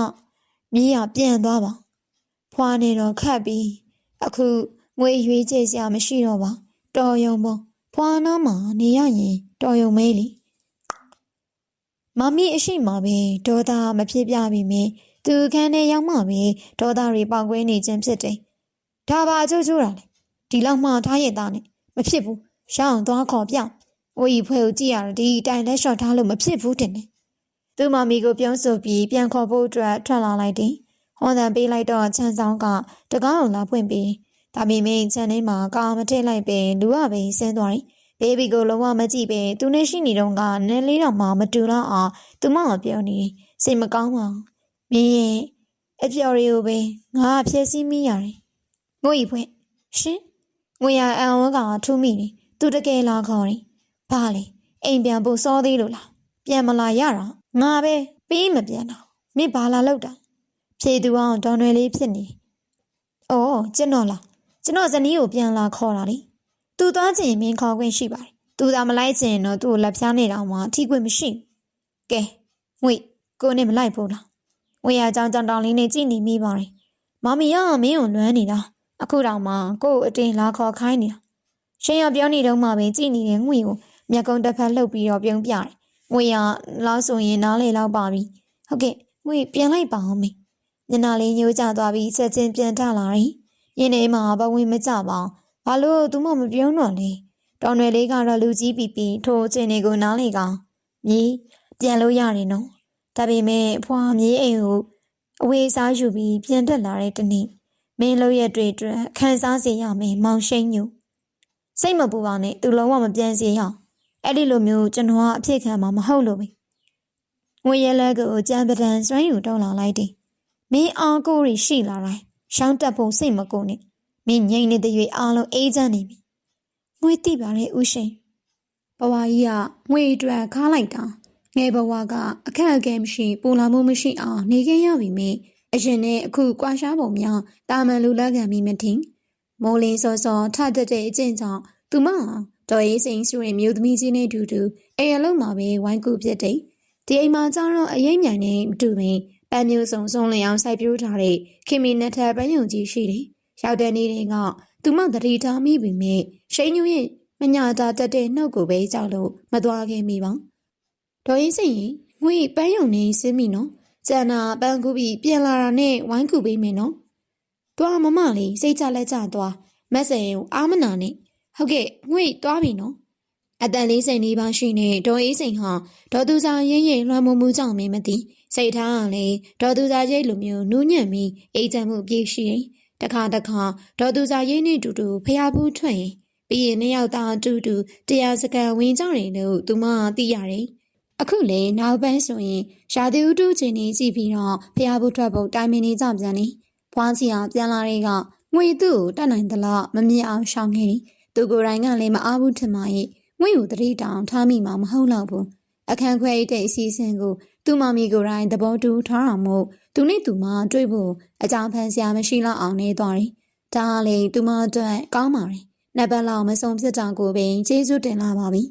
မြေးကပြန်သွားပါ။ဖွားနေတော့ခတ်ပြီးအခုငွေရွေးချယ်စရာမရှိတော့ပါတော်ယုံပေါ့ဖွာနာမှာနေရရင်တော်ယုံမဲလေမမီအရှိမပဲဒေါသမဖြစ်ပြပြီမေသူခန်းထဲရောက်မှပဲဒေါသတွေပေါက်ကွဲနေခြင်းဖြစ်တယ်ဒါပါအကျိုးကျိုးတာလေဒီလောက်မှထားရတဲ့နဲ့မဖြစ်ဘူးရှောင်းသွားခေါ်ပြဝီဖွဲကိုကြည့်ရတော့ဒီတိုင်လက်လျှော့ထားလို့မဖြစ်ဘူးတင်တယ်သူမမီကိုပြုံးဆိုပြီးပြန်ခေါ်ဖို့အတွက်ထွက်လာလိုက်တယ်ဟွန်တန်ပေးလိုက်တော့ချမ်းဆောင်ကတကောင်းလာဖွင့်ပြီးဒါပေမဲ့ခြံထဲမှာကာမထည့်လိုက်ပဲလူကပဲဆင်းသွားတယ်။ဘေဘီကိုလုံးဝမကြည့်ပဲသူနဲ့ရှိနေတော့ကနည်းလေးတော့မှမတူတော့အောင်သူမကပြောနေစိတ်မကောင်းပါဘူး။မင်းရဲ့အပြော်တွေကိုပဲငါဖျက်ဆီးမိရတယ်။ငို့ရီဖွင့်ရှင်ငွေရအန်ဝကထူးမိတယ်။သူတကယ်လာခေါ်တယ်။ဘာလဲအိမ်ပြန်ဖို့စောသေးလို့လား။ပြန်မလာရတာငါပဲပေးမပြန်တော့မင်းဘာလာလောက်တာဖြေသူအောင်ဒေါ်နွယ်လေးဖြစ်နေ။အော်ကျွန်တော်လားကျွန်တော်ဇနီးကိုပြန်လာခေါ်တာလေ။သူသွားချင်မင်းခေါ်ခွင့်ရှိပါတယ်။သူသာမလိုက်ချင်တော့သူ့ကိုလက်ဖြားနေတော့မှထိခွင့်မရှိဘူး။ကဲငွေကိုနဲ့မလိုက်ဘူးလား။ငွေရအကြောင်းတောင်းလေးနဲ့ကြည်နေမိပါတယ်။မမီကမင်းကိုလွမ်းနေတာ။အခုတော့မှကို့ကိုအတင်းလာခေါ်ခိုင်းနေတာ။ရှင်ရပြောနေတော့မှပဲကြည်နေတဲ့ငွေကိုမျက်ကုံးတစ်ဖက်လှုပ်ပြီးတော့ပြုံးပြတယ်။ငွေရလောက်ဆိုရင်နားလေလောက်ပါပြီ။ဟုတ်ကဲ့ငွေပြန်လိုက်ပါအောင်မေ။ညနာလေးညိုးကျသွားပြီးချက်ချင်းပြန်ထလာတယ်။ရင်းနေမှာဘဝင်မကြပါဘူး။ဘာလို့သူမှမပြုံးတော့လဲ။တော်နယ်လေးကတော့လူကြီးပြီးထိုအချိန်တွေကိုနားလေကောင်မြေးပြန်လို့ရတယ်နော်။ဒါပေမဲ့ဖွာမြေးအိမ်ကိုအဝေးစားယူပြီးပြန်တက်လာတဲ့တနေ့မင်းလို့ရက်တွေအတွက်ခန်းစားစေရမယ်မောင်ရှိန်ညိုစိတ်မပူပါနဲ့သူလုံးဝမပြန်စေရအောင်အဲ့ဒီလိုမျိုးကျွန်တော်ကအဖြစ်ခံမှာမဟုတ်လို့ပဲငွေရဲလက်ကိုကြံပဒံစွမ်းယူတော့လာလိုက်တယ်မင်းအားကိုရရှိလာတိုင်းရှောင်းတက်ဖို့စိတ်မကုန်နဲ့မင်းငိမ့်နေတဲ့ရွေအားလုံးအေးချမ်းနေပြီငွေတိပါရဲ့ဦးရှင်ဘဝကြီးကငွေအတွက်ခါလိုက်တာငယ်ဘဝကအခက်အခဲမရှိပူလာမှုမရှိအောင်နေခဲ့ရပြီမေအရင်နဲ့အခုကွာရှားပုံများတာမန်လူလက်ခံမိမထင်မိုးလင်းစောစောထတက်တဲ့အကျင့်ကြောင့်သူမတော်ရေးစိန်ဆိုရင်မျိုးသမီးချင်းနဲ့တူတူအိမ်အလုံးမှာပဲဝိုင်းကူဖြစ်တယ်ဒီအိမ်မှာကျတော့အရေးမြန်နေမတူပင်ပန်းမျိုးစုံစုံလျောင်းစိုက်ပျိုးထားတဲ့ခင်မီနဲ့ထပ်ပန်းယုံကြီးရှိတယ်ရောက်တဲ့နေ့တွေကသူမသတိထားမိပြီမေရှိန်ညူရဲ့မညာတာတက်တဲ့နှုတ်ကိုပဲကြောက်လို့မသွားခဲ့မိပါတော်ရေးစိန်ရင်ငွေပန်းယုံနေစင်းမိနော်ကျန်နာပန်းကူပြီးပြန်လာတာနဲ့ဝိုင်းကူပေးမယ်နော်သွားမမလေးစိတ်ချလက်ချသွားမက်ဆယ်ကိုအားမနာနဲ့ဟုတ်ကဲ့ငွေသွားပြီနော်အတန်လေးစိန်လေးပါရှိနေဒေါ်အေးစိန်ဟာဒေါ်သူစာရင်းရင်လွှမ်းမိုးမှုကြောင့်မသိစိတ်ထားကလည်းဒေါ်သူစာရိတ်လိုမျိုးနူးညံ့ပြီးအေးချမ်းမှုပြည့်ရှိတယ်တခါဒေါ်သူစာရင်းနဲ့တူတူဖျားဘူးထွက်ရင်ပြီးရင်နှစ်ယောက်သားတူတူတရားစကန်ဝင်ကြတယ်လို့သူမသိရတယ်အခုလေနောက်ပိုင်းဆိုရင်ရာသီဥတုချိန်ကြီးကြည့်ပြီးတော့ဖျားဘူးထွက်ဖို့တိုင်မင်နေကြပြန်နေဖွားစီအောင်ပြန်လာတဲ့ကငွေသူ့ကိုတတ်နိုင်သလားမမြင်အောင်ရှောင်ခဲ့တယ်သူကိုယ်တိုင်ကလည်းမအားဘူးထင်ပါရဲ့ငွေကိုတတိတောင်ထားမိမှာမဟုတ်တော့ဘူးအခန်းခွဲတဲ့အစီအစဉ်ကိုသူမမီကိုယ်တိုင်သဘောတူထားအောင်မို့သူနဲ့သူမတွေ့ဖို့အကြောင်းဖန်ဆရာမရှိတော့အောင်နေသွားတယ်ဒါကလေသူမအတွက်ကောင်းပါတယ်နှစ်ပတ်လောက်မဆုံးဖြစ်တာကိုပင်ကျေးဇူးတင်လာပါပြီ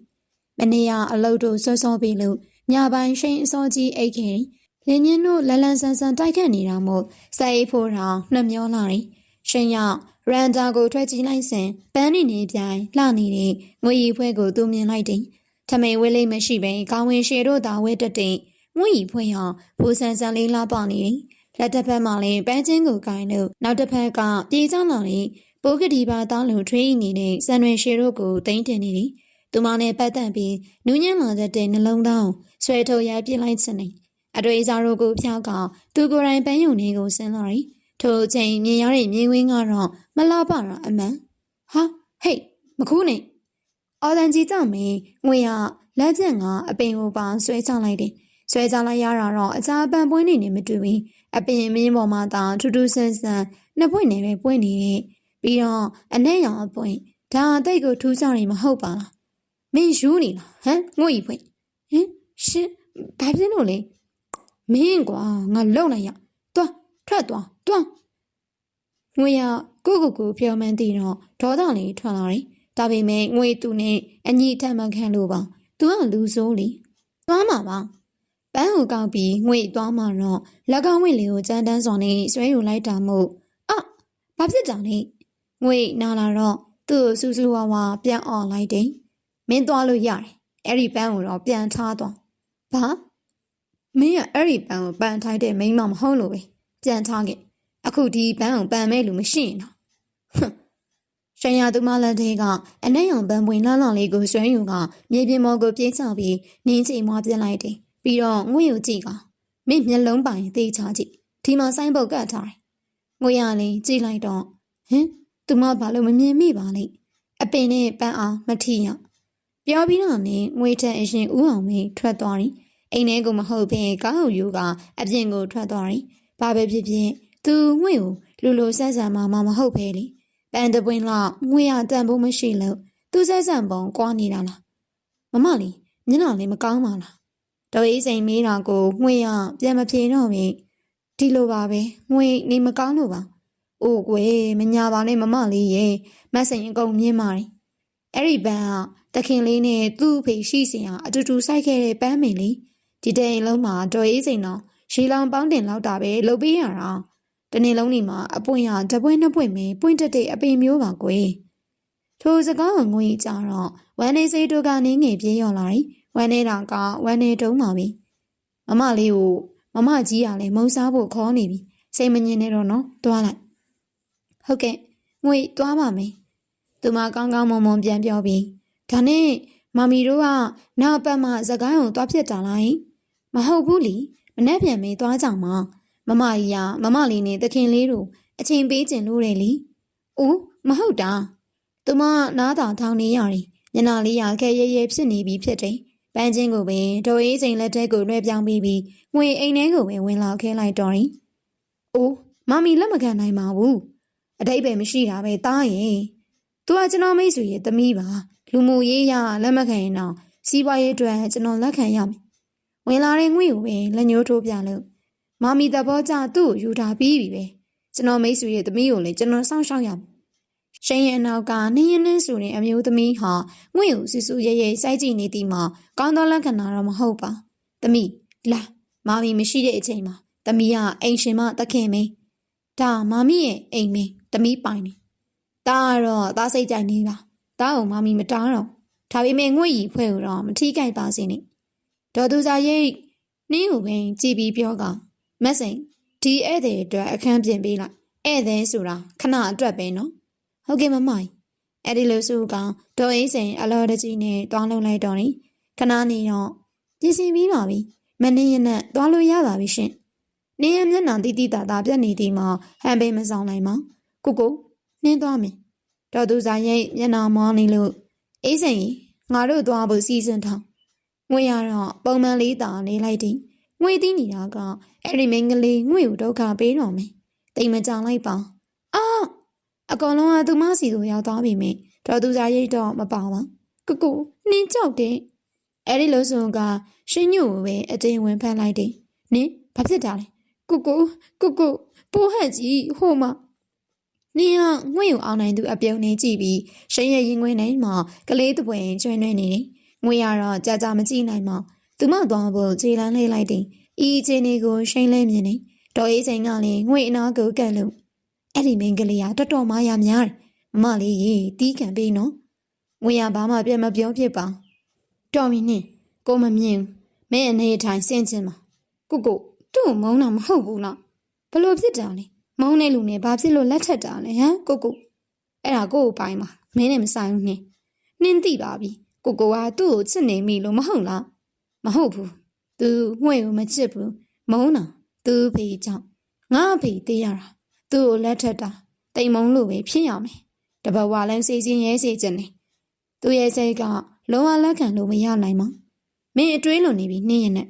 မနေ့ကအလုပ်တို့စောစောပြီးလို့ညပိုင်းရှိန်အစောကြီးအိတ်ခဲ့လင်းညင်းတို့လန်လန်ဆန်ဆန်တိုက်ခတ်နေတာမို့စိုက်ဖို့ထောင်နှမျောလာတယ်ရှင်ရောက်ရန်တာကိုထွက်ကြည့်လိုက်စဉ်ပန်းနေနေပြိုင်လှနေတဲ့ငွေရီဖွဲကိုသူမြင်လိုက်တယ်ထမိန်ဝဲလေးမရှိဘဲကောင်းဝင်ရှည်တို့သာဝဲတက်တဲ့ငွေရီဖွဲဟာဘူဆန်ဆန်လေးလှပနေတယ်လက်တစ်ဖက်မှာလည်းပန်းချင်းကိုကိုင်လို့နောက်တစ်ဖက်ကပြေးချလာတဲ့ပိုးကတိပါတောင်းလုံထွေးနေတဲ့စံရွှေရှည်တို့ကိုတင်းတင်နေတယ်သူမနဲ့ပတ်သက်ပြီးနူးညံ့လာတဲ့နှလုံးသားကိုဆွဲထုတ်ရိုက်ပြစ်လိုက်ခြင်းနဲ့အတွေ့အကြုံတို့ကိုဖျောက်ကသူကိုယ်တိုင်ပန်းယုံလေးကိုဆင်းလာတယ်ထိုအချိန်မြင်ရတဲ့မြင်ကွင်းကတော့မလှပတာအမှန်ဟာဟေးမခူးနဲ့အော်တန်ကြီးကြောင့်မင်းငွေရလက်ပြက်ကအပင်ကိုပါဆွဲချလိုက်တယ်ဆွဲချလိုက်ရတာတော့အစားပန်ပွင့်နေမတူဘူးအပင်မင်းပေါ်မှာသာထူးထူးဆန်းဆန်းနှစ်ပွင့်နေပဲပွင့်နေတဲ့ပြီးတော့အနဲ့ရောင်အပွင့် ဒါအတိတ်ကိုထူးခြားနေမဟုတ်ပါလားမင်းယူနေလားဟမ်ငွေဖွင့်ဟင်ရှင်ဘာဖြစ်လို့လဲမင်းကွာငါလုံလိုက်ရသွားထွက်သွားငွေရကိုပြောမှန်းသိတော့ဒေါသလေးထွက်လာတယ်ဒါပေမဲ့ငွေသူနဲ့အညီထမှခံလို့ပါသူကလူဆိုးလေသွားမှာပါပန်းကိုကောက်ပြီးငွေသွားမှတော့လက်ကောက်ဝင့်လေးကိုကြမ်းတမ်းစွာနဲ့ဆွဲယူလိုက်တာမို့ဘာဖြစ်တာလဲငွေနာလာတော့သူ့ကိုစူးစူးဝါးဝါပြန်អော်လိုက်တယ်မင်းသွားလို့ရတယ်အဲ့ဒီပန်းကိုတော့ပြန်ထားသွားဘာမင်းကအဲ့ဒီပန်းကိုပန်ထိုက်တဲ့မိန်းမမဟုတ်လို့ပဲပြန်ထားခဲ့အခုဒီပန်းကိုပန်မဲ့လူမရှိရင်တော့ရှင်ရသူမလက်ထဲကအနဲ့ရောင်ပန်းပွင့်လှလှလေးကိုဆွဲယူကမြေပြင်ပေါ်ကိုပြေးချပြီးနင်းချိန်မွားပြလိုက်တယ်ပြီးတော့ငွေကိုကြည့်ကမင်းမျက်လုံးပိုင်သေးချကြည့်ဒီမှာဆိုင်းပုတ်ကတ်ထားတယ်ငွေရလေးကြည့်လိုက်တော့ဟင်သူမဘာလို့မမြင်မိပါလိမ့်အပင်နဲ့ပန်းအောင်မထီရပြောပြီးတော့နေငွေထက်အရှင်ဦးအောင်မင်းထွက်သွားတယ်အိမ်ထဲကိုမဟုတ်ဘဲကားဟုတ်ယူကအပြင်ကိုထွက်သွားတယ်ဘာပဲဖြစ်ဖြစ်သူငွေကိုလူလိုဆက်ဆံမှမဟုတ်ပဲလေပန်တပွင့်လောက်ငွေရတန်ဖို့မရှိလို့သူဆက်ဆံပုံကွာနေတာလားမမလေးမျက်နှာလေးမကောင်းပါလားတော်အေးစိန်မေးတာကိုငွေရပြန်မဖြေတော့ပြီဒီလိုပါပဲငွေနေမကောင်းလို့ပါအိုးကွယ်မညာပါနဲ့မမလေးရေမတ်စိန်အကုန်မြင်ပါတယ်အဲ့ဒီပန်းကတခင်လေးနဲ့သူ့အဖေရှိစင်အတူတူစိုက်ခဲ့တဲ့ပန်းမင်လေးဒီတဲ့အိမ်လုံးမှာတော်အေးစိန်တော့ရေလောင်ပေါင်းတင်လောက်တာပဲလုပ်ပေးရတာတနေ့လုံးနေမှာအပွင့်ရတပွင့်နှစ်ပွင့်မင်းပွင့်တက်တဲ့အပင်မျိုးပါကွယ်ထိုစကားကိုငွေကြတော့ဝမ်းနေစိတ်တို့ကနေငယ်ပြေးရော်လာတယ်ဝမ်းနေတာကဝမ်းနေတုံးပါပြီမမလေးကိုမမကြီးကလည်းမုံစားဖို့ခေါ်နေပြီစိတ်မငြင်းနဲ့တော့နော်သွားလိုက်ဟုတ်ကဲ့ငွေသွားပါမယ်သူမကောင်းကောင်းမွန်မွန်ပြန်ပြောပြီးဒါနဲ့မမီတို့ကနောက်ပတ်မှစကားကိုသွားဖြစ်တာလားမဟုတ်ဘူးလीမနှက်ပြန်မေးသွားကြမှာမမကြီးကမမလေးနဲ့တခင်လေးတို့အချိန်ပေးကျင်လို့တယ်လीအိုးမဟုတ်တာသူမနားတောင်ထောင်နေရတယ်ညနာလေးရခဲရဲရဲဖြစ်နေပြီဖြစ်တယ်ပန်းချင်းကိုပဲဒေါ်အေးစိန်လက်ထဲကိုလွှဲပြောင်းပြီးငွေအိမ်ထဲကိုပဲဝင်လာခဲလိုက်တော့တယ်အိုးမမီလက်မခံနိုင်ပါဘူးအတိတ်ပဲမရှိတာပဲတားရင်သူကကျွန်တော်မိတ်ဆွေရဲ့သမီးပါလူမှုရေးရလက်မခံရင်တော့စီးပွားရေးအတွက်ကျွန်တော်လက်ခံရမယ်ဝင်လာတဲ့ငွေကိုပဲလက်ညှိုးထိုးပြလို့မမီသဘောကျသူ့ကိုယူထားပြီးပြီပဲကျွန်တော်မိတ်ဆွေရဲ့သမီးကိုလည်းကျွန်တော်စောင့်ရှောက်ရမယ်ရှင်ရဲ့အနောက်ကနင်းရင်းနှင်းဆိုတဲ့အမျိုးသမီးဟာငွေကိုစူးစူးရဲရဲစိုက်ကြည့်နေသည်မှာကောင်းသောလက္ခဏာတော့မဟုတ်ပါသမီးလာမမီမရှိတဲ့အချိန်မှာသမီးကအိမ်ရှင်မတခင်မင်းဒါမမီရဲ့အိမ်မင်းသမီးပိုင်နေဒါကတော့သားစိတ်ကြိုက်နေပါဒါကိုမမီမတားတော့ဒါပေမဲ့ငွေကြီးဖွဲ့ကိုတော့မထိကြိုက်ပါစေနဲ့ဒေါ်သူစာရိတ်နင်းကိုပဲကြည်ပြီးပြောကမက်စိန်ဒီဧည့်သည်အတွက်အခန်းပြင်ပေးလိုက်ဧည့်သည်ဆိုတာခဏအတွက်ပဲနော်ဟုတ်ကဲ့မမကြီးအဲ့ဒီလိုဆိုကောင်ဒေါ်အေးစိန်အလော်တကြီးနဲ့တွားလုံးလိုက်တော့နေခဏနေတော့ပြင်ဆင်ပြီးပါပြီမနေရနဲ့တွားလို့ရပါပြီရှင်နေရမျက်နှာတိတိတာတာပြက်နေသည်မှာဟန်ပေးမဆောင်နိုင်ပါကိုနှင်းသွားမယ်ဒေါ်သူစာရိတ်မျက်နှာမောင်းနေလို့အေးစိန်ငါတို့သွားဖို့စီစဉ်ထားငွေရတော့ပုံမှန်လေးတာနေလိုက်သည်ငွေသိနေတာကအဲ့ဒီမိန်းကလေးငွေကိုဒုက္ခပေးတော့မယ်တိမ်မကြောင်လိုက်ပါအကောင်လုံးကသူမစီကိုရောက်သွားပြီမင်းဒေါ်သူစာရိတ်တော့မပါပါကိုနှင်းကြောက်တယ်အဲ့ဒီလို့ဆိုကရှင်းညို့ကိုပဲအတင်းဝင်ဖက်လိုက်တယ်နင်းဘာဖြစ်တာလဲကိုပိုးဟက်ကြီးဟိုမှာနင်းကငွေကိုအောင်နိုင်သူအပြုံနေကြည့်ပြီးရှင်းရဲ့ရင်ငွေနဲ့မှကလေးတပွင့်ကျွန်းနေနေတယ်ငွေရတော့ကြာမကြည့်နိုင်မှသူမသွားဖို့ခြေလမ်းလေးလိုက်တယ်ဤခြေနေကိုရှင်းလဲမြင်နေဒေါ်အေးစိန်ကလည်းငွေအနာကိုကန့်လို့အဲ့ဒီမင်းကလေးကတော်တော်မှရများတယ်မမလေးရေတီးခံပေးနော်ငွေရဘာမှပြတ်မပြောဖြစ်ပါတော်ပြီနင်းကိုမမြင်မင်းအနေထိုင်ဆင်းချင်းပါကိုသူ့မုန်းတာမဟုတ်ဘူးလားဘလို့ဖြစ်တာလဲမုန်းတဲ့လူနဲ့ဘာဖြစ်လို့လက်ထက်တာလဲဟမ်ကိုအဲ့ဒါကိုပိုင်ပါမင်းနဲ့မဆိုင်ဘူးနင်းသိပါပြီကိုကသူ့ကိုချစ်နေမိလို့မဟုတ်လားမဟုတ်ဘူးသူငွေကိုမချစ်ဘူးမုန်းတာသူ့ဖေကြောင့်ငါဖေသေးရတာသူ့ကိုလက်ထက်တာတိမ်မုန်းလို့ပဲဖြစ်ရမယ်တဘဝလုံးစိတ်ချင်းရဲစေခြင်းနဲ့သူ့ရဲ့စိတ်ကလုံးဝလက်ခံလို့မရနိုင်မှာမင်းအတွေးလွန်နေပြီနှင်းရင်နဲ့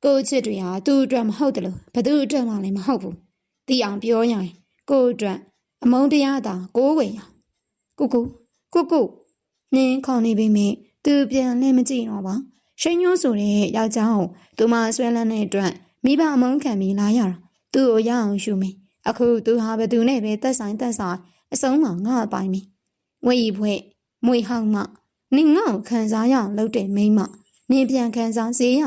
ကိုချစ်တွေဟာသူ့အတွက်မဟုတ်တယ်လို့ဘသူ့အတွက်မှလည်းမဟုတ်ဘူးသိအောင်ပြောရရင်ကိုအတွက်အမုန်းတရားသာကိုးဝေရကို နင်းခေါ်နေပြီမင်းသူပြန်လဲမကြည့်တော့ပါရှိန်ညိုးဆိုတဲ့ယောက်ျားကိုသူမဆွဲလန်းတဲ့အတွက်မိဘအမုန်းခံပြီးလာရတာသူ့ကိုရအောင်ရှုမင်းအခုသူဟာဘသူနဲ့ပဲတက်ဆိုင်အဆုံးမှာငါအပိုင်မင်းငွေကြီးဖွဲ့မွေဟောင်းမနင်ငါ့ကိုခံစားရအောင်လုပ်တဲ့မိန်းမနင်ပြန်ခံစားစေရ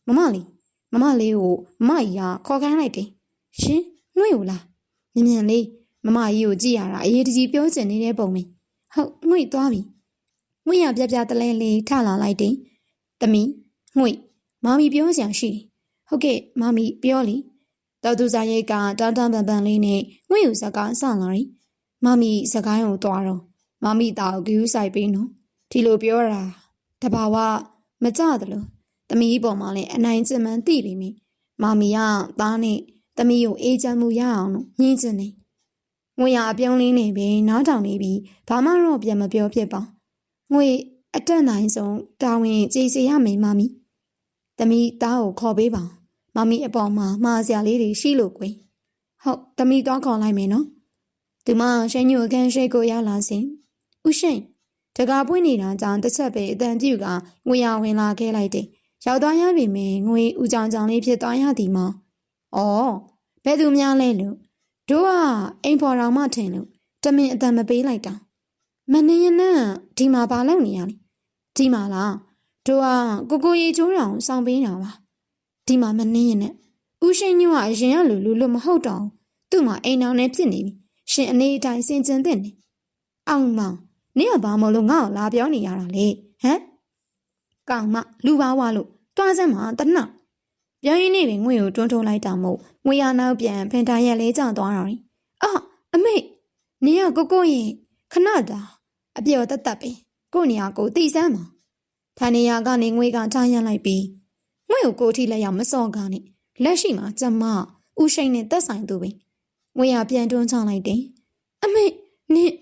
မမလေးကိုမမကြီးကခေါ်ခိုင်းလိုက်တယ်ရှင်ငွေကိုလားမြန်လေးမမကြီးကိုကြည့်ရတာအရေးတကြီးပြောချင်နေတဲ့ပုံပဲဟုတ်ငွေသွားပြီငွေရပြပြတလဲလေးထလာလိုက်တယ်တမီငွေမမီပြောစရာရှိတယ်ဟုတ်ကဲ့မမီပြောလေတော်သူစားရိတ်ကတောင်းတပန်လေးနဲ့ငွေကိုစကားဆလာတယ်မမီစကားကိုသွားတော့မမီတာကိုဂူးဆိုင်ပေးနော်ဒီလိုပြောတာတဘာဝမကြတယ်လို့သမီးပေါ်မှာလည်းအနိုင်ကျင့်မှန်းသိပြီမိမမီကသားနဲ့သမီးကိုအေးချမ်းမှုရအောင်လို့ညှင်းချင်တယ်ငွေရအပြုံးလေးနဲ့ပဲနားထောင်နေပြီးဘာမှတော့ပြန်မပြောဖြစ်ပါငွေအတက်နိုင်ဆုံးတာဝန်ကြည်စီရမယ်မမီသမီးသားကိုခေါ်ပေးပါမမီအပေါ်မှာမှားစရာလေးတွေရှိလို့ကွယ်ဟုတ်သမီးသွားခေါ်လိုက်မယ်နော်သူမရှိန်ညိုခန်းရှိကိုရောက်လာစဉ်ဦးရှိန်တကားပွင့်နေတာကြောင့်တစ်ချက်ပဲအတန်ပြူကငွေရဝင်လာခဲ့လိုက်တယ်ရောက်သွားရပြီမင်းငွေဦးကြောင်ကြောင်လေးဖြစ်သွားရသည်မောဘယ်သူများလဲလို့တို့ကအိမ်ဖော်တော်မှထင်လို့တမင်အတန်မပေးလိုက်တာမနေရင်နဲ့ဒီမှာဘာလုပ်နေရလဲဒီမှာလားတို့ကကိုရီချိုးတောင်စောင့်ပေးတာပါဒီမှာမနေရင်နဲ့ဦးရှိန်ညွန့်ကအရင်ကလူမဟုတ်တော့သူ့မှာအိမ်တော်နဲ့ဖြစ်နေပြီရှင်အနေအတိုင်းစင်ကျင်တဲ့နေအောင်မောင်နင်ကဘာမလို့ငါ့ကိုလာပြောနေရတာလဲဟမ်ကောင်မလူပါဝါလို့တွားစမ်းမှာတနပြောရင်းနေပဲငွေကိုတွန်းထိုးလိုက်တာမို့ငွေရနောက်ပြန်ဖင်တာရက်လေးကျသွားတာအမေနင်ကကိုရင်ခဏတာအပြော်တက်ပဲကိုနေရာကိုတိစမ်းမှာထိုင်နေရာကနေငွေကထားရလိုက်ပြီးငွေကိုထိလက်ရောက်မစော့ကားနဲ့လက်ရှိမှာကျမဦးရှိန်နဲ့တက်ဆိုင်သူပဲငွေရပြန်တွန်းချလိုက်တယ်အမေနင်